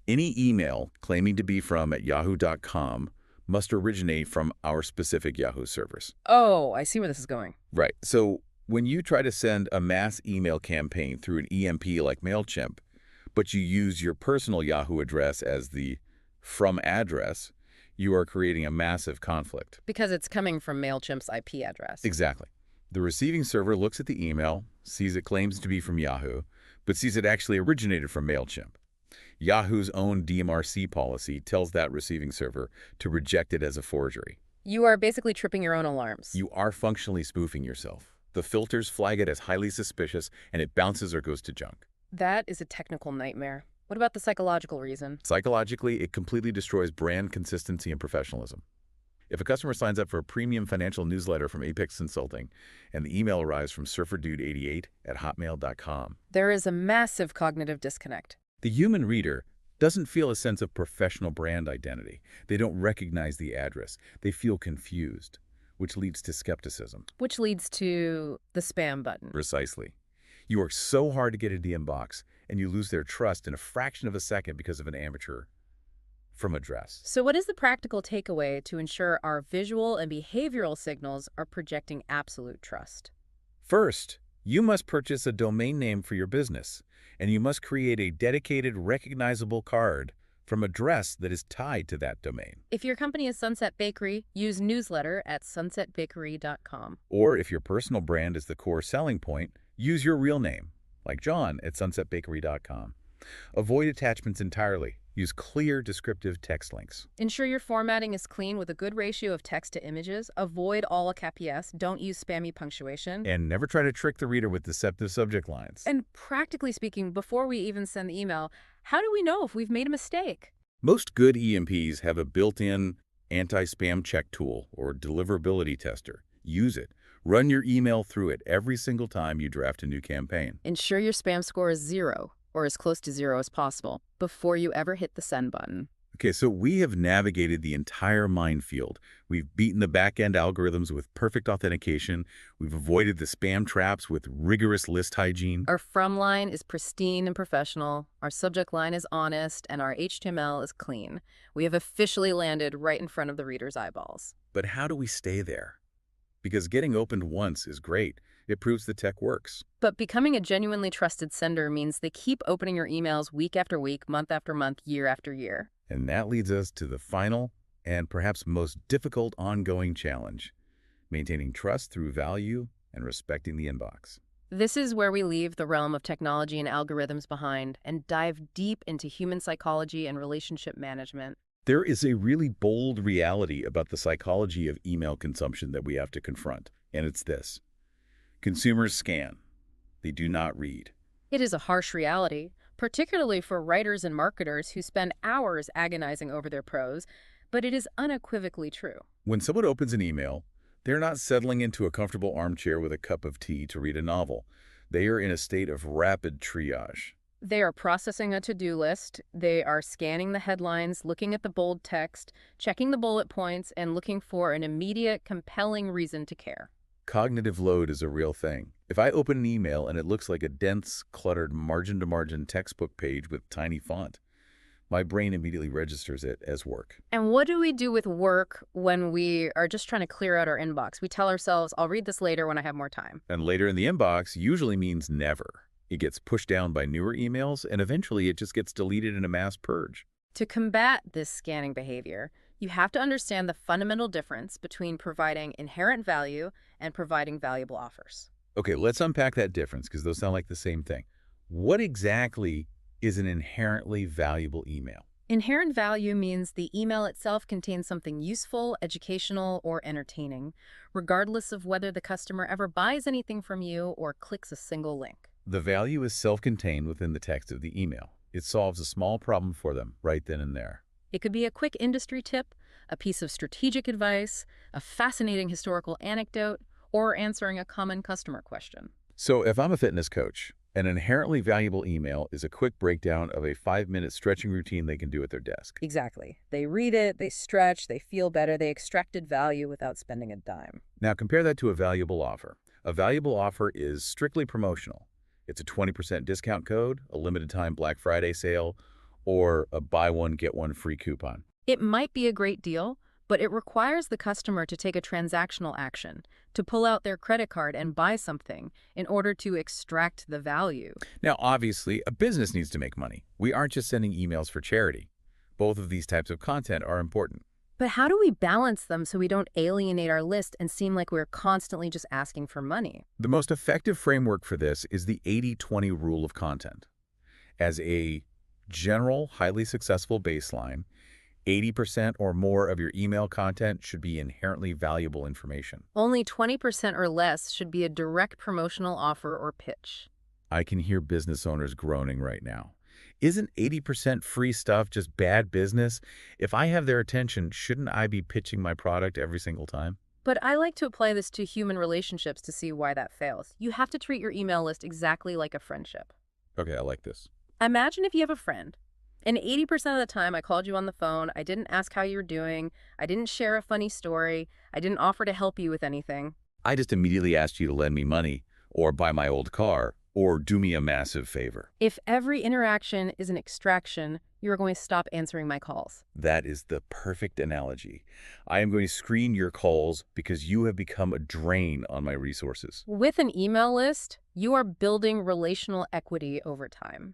[SPEAKER 1] any email claiming to be from at yahoo.com must originate from our specific Yahoo servers.
[SPEAKER 2] Oh, I see where this is going.
[SPEAKER 1] Right. So when you try to send a mass email campaign through an EMP like MailChimp, but you use your personal Yahoo address as the from address, you are creating a massive conflict.
[SPEAKER 2] Because it's coming from MailChimp's IP address.
[SPEAKER 1] Exactly. The receiving server looks at the email, sees it claims to be from Yahoo, but sees it actually originated from MailChimp. Yahoo's own DMRC policy tells that receiving server to reject it as a forgery.
[SPEAKER 2] You are basically tripping your own alarms.
[SPEAKER 1] You are functionally spoofing yourself. The filters flag it as highly suspicious, and it bounces or goes to junk.
[SPEAKER 2] That is a technical nightmare. What about the psychological reason?
[SPEAKER 1] Psychologically, it completely destroys brand consistency and professionalism. If a customer signs up for a premium financial newsletter from Apex Consulting and the email arrives from surferdude88@hotmail.com,
[SPEAKER 2] There is a massive cognitive disconnect.
[SPEAKER 1] the human reader doesn't feel a sense of professional brand identity. They don't recognize the address. They feel confused, which leads to skepticism.
[SPEAKER 2] Which leads to the spam button.
[SPEAKER 1] Precisely. You work so hard to get into the inbox, and you lose their trust in a fraction of a second because of an amateur from address.
[SPEAKER 2] So what is the practical takeaway to ensure our visual and behavioral signals are projecting absolute trust?
[SPEAKER 1] First, you must purchase a domain name for your business, and you must create a dedicated, recognizable card from address that is tied to that domain.
[SPEAKER 2] If your company is Sunset Bakery, use newsletter at sunsetbakery.com.
[SPEAKER 1] Or if your personal brand is the core selling point, use your real name, like John at sunsetbakery.com. Avoid attachments entirely. Use clear, descriptive text links.
[SPEAKER 2] Ensure your formatting is clean with a good ratio of text to images. Avoid all caps. Don't use spammy punctuation.
[SPEAKER 1] And never try to trick the reader with deceptive subject lines.
[SPEAKER 2] And practically speaking, before we even send the email, how do we know if we've made a mistake?
[SPEAKER 1] Most good EMPs have a built-in anti-spam check tool or deliverability tester. Use it. Run your email through it every single time you draft a new campaign.
[SPEAKER 2] Ensure your spam score is 0, or as close to 0 as possible, before you ever hit the send button.
[SPEAKER 1] Okay, so we have navigated the entire minefield. We've beaten the back-end algorithms with perfect authentication. We've avoided the spam traps with rigorous list hygiene.
[SPEAKER 2] Our from line is pristine and professional, our subject line is honest, and our HTML is clean. We have officially landed right in front of the reader's eyeballs.
[SPEAKER 1] But how do we stay there? Because getting opened once is great. It proves the tech works.
[SPEAKER 2] But becoming a genuinely trusted sender means they keep opening your emails week after week, month after month, year after year.
[SPEAKER 1] And that leads us to the final and perhaps most difficult ongoing challenge, maintaining trust through value and respecting the inbox.
[SPEAKER 2] This is where we leave the realm of technology and algorithms behind and dive deep into human psychology and relationship management.
[SPEAKER 1] There is a really bold reality about the psychology of email consumption that we have to confront, and it's this. Consumers scan. They do not read.
[SPEAKER 2] It is a harsh reality, particularly for writers and marketers who spend hours agonizing over their prose, but it is unequivocally true.
[SPEAKER 1] When someone opens an email, they're not settling into a comfortable armchair with a cup of tea to read a novel. They are in a state of rapid triage.
[SPEAKER 2] They are processing a to-do list, they are scanning the headlines, looking at the bold text, checking the bullet points, and looking for an immediate, compelling reason to care.
[SPEAKER 1] Cognitive load is a real thing. If I open an email and it looks like a dense, cluttered, margin-to-margin textbook page with tiny font, my brain immediately registers it as work.
[SPEAKER 2] And what do we do with work when we are just trying to clear out our inbox? We tell ourselves, I'll read this later when I have more time.
[SPEAKER 1] And later in the inbox usually means never. It gets pushed down by newer emails, and eventually it just gets deleted in a mass purge.
[SPEAKER 2] To combat this scanning behavior, you have to understand the fundamental difference between providing inherent value and providing valuable offers.
[SPEAKER 1] Okay, let's unpack that difference because those sound like the same thing. What exactly is an inherently valuable email?
[SPEAKER 2] Inherent value means the email itself contains something useful, educational, or entertaining, regardless of whether the customer ever buys anything from you or clicks a single link.
[SPEAKER 1] The value is self-contained within the text of the email. It solves a small problem for them right then and there.
[SPEAKER 2] It could be a quick industry tip, a piece of strategic advice, a fascinating historical anecdote, or answering a common customer question.
[SPEAKER 1] So if I'm a fitness coach, an inherently valuable email is a quick breakdown of a 5-minute stretching routine they can do at their desk.
[SPEAKER 2] Exactly. They read it, they stretch, they feel better, they extracted value without spending a dime.
[SPEAKER 1] Now compare that to a valuable offer. A valuable offer is strictly promotional. It's a 20% discount code, a limited time Black Friday sale, or a buy one, get one free coupon.
[SPEAKER 2] It might be a great deal, but it requires the customer to take a transactional action, to pull out their credit card and buy something in order to extract the value.
[SPEAKER 1] Now, obviously, a business needs to make money. We aren't just sending emails for charity. Both of these types of content are important.
[SPEAKER 2] But how do we balance them so we don't alienate our list and seem like we're constantly just asking for money?
[SPEAKER 1] The most effective framework for this is the 80-20 rule of content. As a general, highly successful baseline, 80% or more of your email content should be inherently valuable information.
[SPEAKER 2] Only 20% or less should be a direct promotional offer or pitch.
[SPEAKER 1] I can hear business owners groaning right now. Isn't 80% free stuff just bad business? If I have their attention, shouldn't I be pitching my product every single time?
[SPEAKER 2] But I like to apply this to human relationships to see why that fails. You have to treat your email list exactly like a friendship.
[SPEAKER 1] Okay, I like this.
[SPEAKER 2] Imagine if you have a friend, and 80% of the time I called you on the phone, I didn't ask how you were doing, I didn't share a funny story, I didn't offer to help you with anything.
[SPEAKER 1] I just immediately asked you to lend me money, or buy my old car, or do me a massive favor.
[SPEAKER 2] If every interaction is an extraction, you're going to stop answering my calls.
[SPEAKER 1] That is the perfect analogy. I am going to screen your calls because you have become a drain on my resources.
[SPEAKER 2] With an email list, you are building relational equity over time.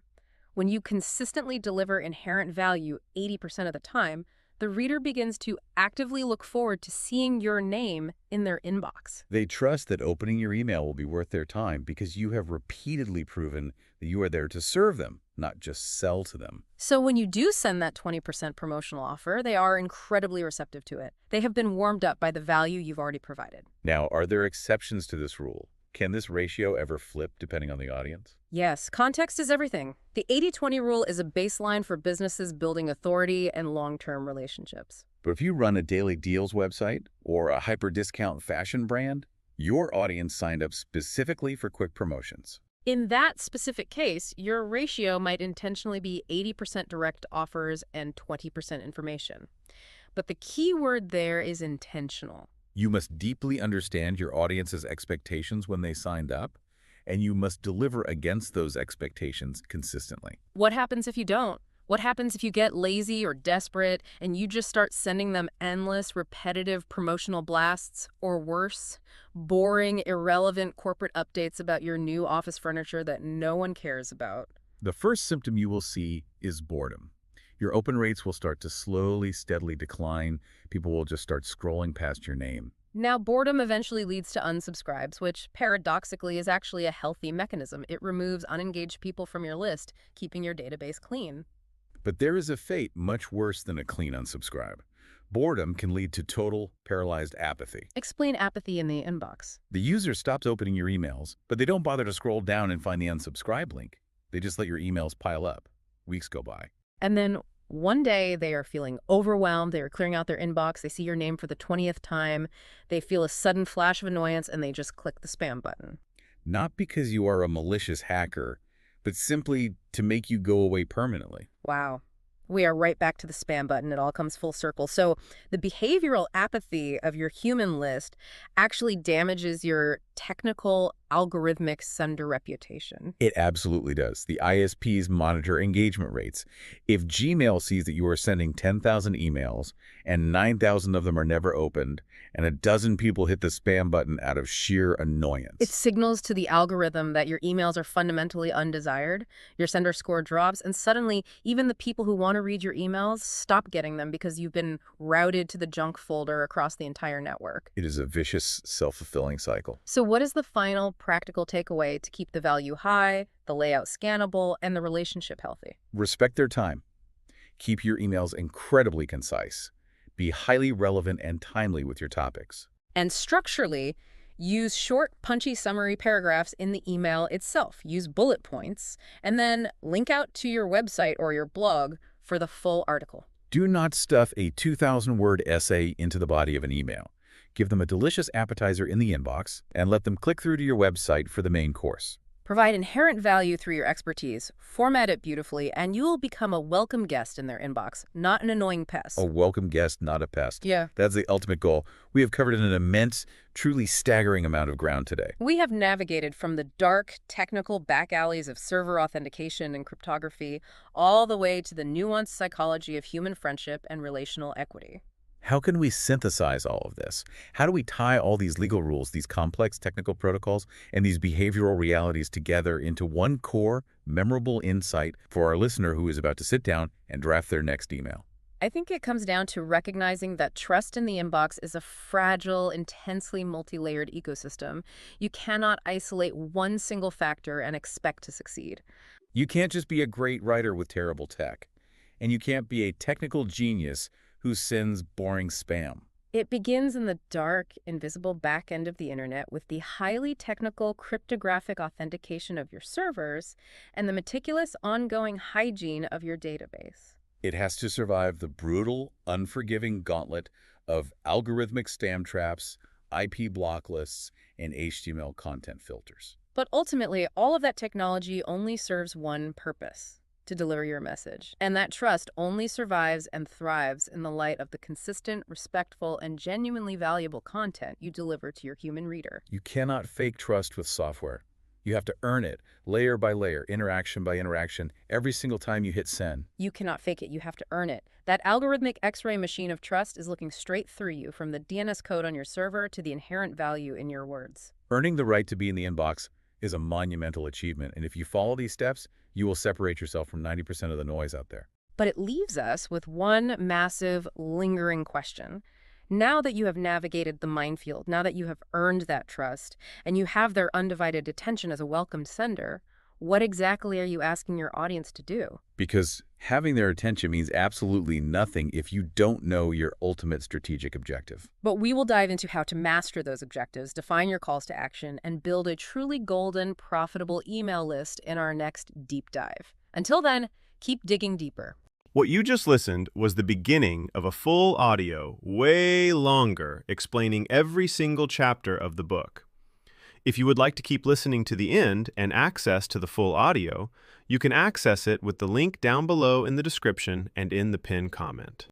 [SPEAKER 2] When you consistently deliver inherent value 80% of the time, the reader begins to actively look forward to seeing your name in their inbox.
[SPEAKER 1] They trust that opening your email will be worth their time because you have repeatedly proven that you are there to serve them, not just sell to them.
[SPEAKER 2] So when you do send that 20% promotional offer, they are incredibly receptive to it. They have been warmed up by the value you've already provided.
[SPEAKER 1] Now, are there exceptions to this rule? Can this ratio ever flip depending on the audience?
[SPEAKER 2] Yes, context is everything. The 80-20 rule is a baseline for businesses building authority and long-term relationships.
[SPEAKER 1] But if you run a daily deals website or a hyper-discount fashion brand, your audience signed up specifically for quick promotions.
[SPEAKER 2] In that specific case, your ratio might intentionally be 80% direct offers and 20% information. But the key word there is intentional.
[SPEAKER 1] You must deeply understand your audience's expectations when they signed up, and you must deliver against those expectations consistently.
[SPEAKER 2] What happens if you don't? What happens if you get lazy or desperate and you just start sending them endless, repetitive promotional blasts, or worse, boring, irrelevant corporate updates about your new office furniture that no one cares about?
[SPEAKER 1] The first symptom you will see is boredom. Your open rates will start to slowly, steadily decline. People will just start scrolling past your name.
[SPEAKER 2] Now, boredom eventually leads to unsubscribes, which paradoxically is actually a healthy mechanism. It removes unengaged people from your list, keeping your database clean.
[SPEAKER 1] But there is a fate much worse than a clean unsubscribe. Boredom can lead to total, paralyzed apathy.
[SPEAKER 2] Explain apathy in the inbox.
[SPEAKER 1] The user stops opening your emails, but they don't bother to scroll down and find the unsubscribe link. They just let your emails pile up. Weeks go by.
[SPEAKER 2] And then one day they are feeling overwhelmed, they are clearing out their inbox, they see your name for the 20th time, they feel a sudden flash of annoyance, and they just click the spam button.
[SPEAKER 1] Not because you are a malicious hacker, but simply to make you go away permanently.
[SPEAKER 2] Wow. We are right back to the spam button. It all comes full circle. So the behavioral apathy of your human list actually damages your technical algorithmic sender reputation.
[SPEAKER 1] It absolutely does. The ISPs monitor engagement rates. If Gmail sees that you are sending 10,000 emails and 9,000 of them are never opened, and a dozen people hit the spam button out of sheer annoyance,
[SPEAKER 2] It signals to the algorithm that your emails are fundamentally undesired, your sender score drops, and suddenly even the people who want to read your emails stop getting them because you've been routed to the junk folder across the entire network.
[SPEAKER 1] it is a vicious, self-fulfilling cycle.
[SPEAKER 2] So what is the final practical takeaway to keep the value high, the layout scannable, and the relationship healthy?
[SPEAKER 1] Respect their time. Keep your emails incredibly concise. Be highly relevant and timely with your topics.
[SPEAKER 2] And structurally, use short, punchy summary paragraphs in the email itself. Use bullet points, and then link out to your website or your blog for the full article.
[SPEAKER 1] Do not stuff a 2,000-word essay into the body of an email. Give them a delicious appetizer in the inbox, and let them click through to your website for the main course.
[SPEAKER 2] Provide inherent value through your expertise, format it beautifully, and you will become a welcome guest in their inbox, not an annoying pest.
[SPEAKER 1] A welcome guest, not a pest.
[SPEAKER 2] Yeah.
[SPEAKER 1] That's the ultimate goal. We have covered an immense, truly staggering amount of ground today.
[SPEAKER 2] We have navigated from the dark, technical back alleys of server authentication and cryptography all the way to the nuanced psychology of human friendship and relational equity.
[SPEAKER 1] How can we synthesize all of this? How do we tie all these legal rules, these complex technical protocols, and these behavioral realities together into one core, memorable insight for our listener who is about to sit down and draft their next email?
[SPEAKER 2] I think it comes down to recognizing that trust in the inbox is a fragile, intensely multi-layered ecosystem. You cannot isolate one single factor and expect to succeed.
[SPEAKER 1] You can't just be a great writer with terrible tech, and you can't be a technical genius who sends boring spam.
[SPEAKER 2] It begins in the dark, invisible back end of the internet with the highly technical cryptographic authentication of your servers and the meticulous ongoing hygiene of your database.
[SPEAKER 1] It has to survive the brutal, unforgiving gauntlet of algorithmic spam traps, IP block lists, and HTML content filters.
[SPEAKER 2] But ultimately, all of that technology only serves one purpose: to deliver your message. And that trust only survives and thrives in the light of the consistent, respectful, and genuinely valuable content you deliver to your human reader.
[SPEAKER 1] You cannot fake trust with software. You have to earn it, layer by layer, interaction by interaction, every single time you hit send.
[SPEAKER 2] You cannot fake it, you have to earn it. That algorithmic X-ray machine of trust is looking straight through you, from the DNS code on your server to the inherent value in your words.
[SPEAKER 1] Earning the right to be in the inbox is a monumental achievement, and if you follow these steps, you will separate yourself from 90% of the noise out there.
[SPEAKER 2] But it leaves us with one massive, lingering question. Now that you have navigated the minefield, now that you have earned that trust, and you have their undivided attention as a welcomed sender, what exactly are you asking your audience to do?
[SPEAKER 1] Because having their attention means absolutely nothing if you don't know your ultimate strategic objective.
[SPEAKER 2] But we will dive into how to master those objectives, define your calls to action, and build a truly golden, profitable email list in our next deep dive. Until then, keep digging deeper.
[SPEAKER 3] What you just listened was the beginning of a full audio, way longer, explaining every single chapter of the book. If you would like to keep listening to the end and access to the full audio, you can access it with the link down below in the description and in the pinned comment.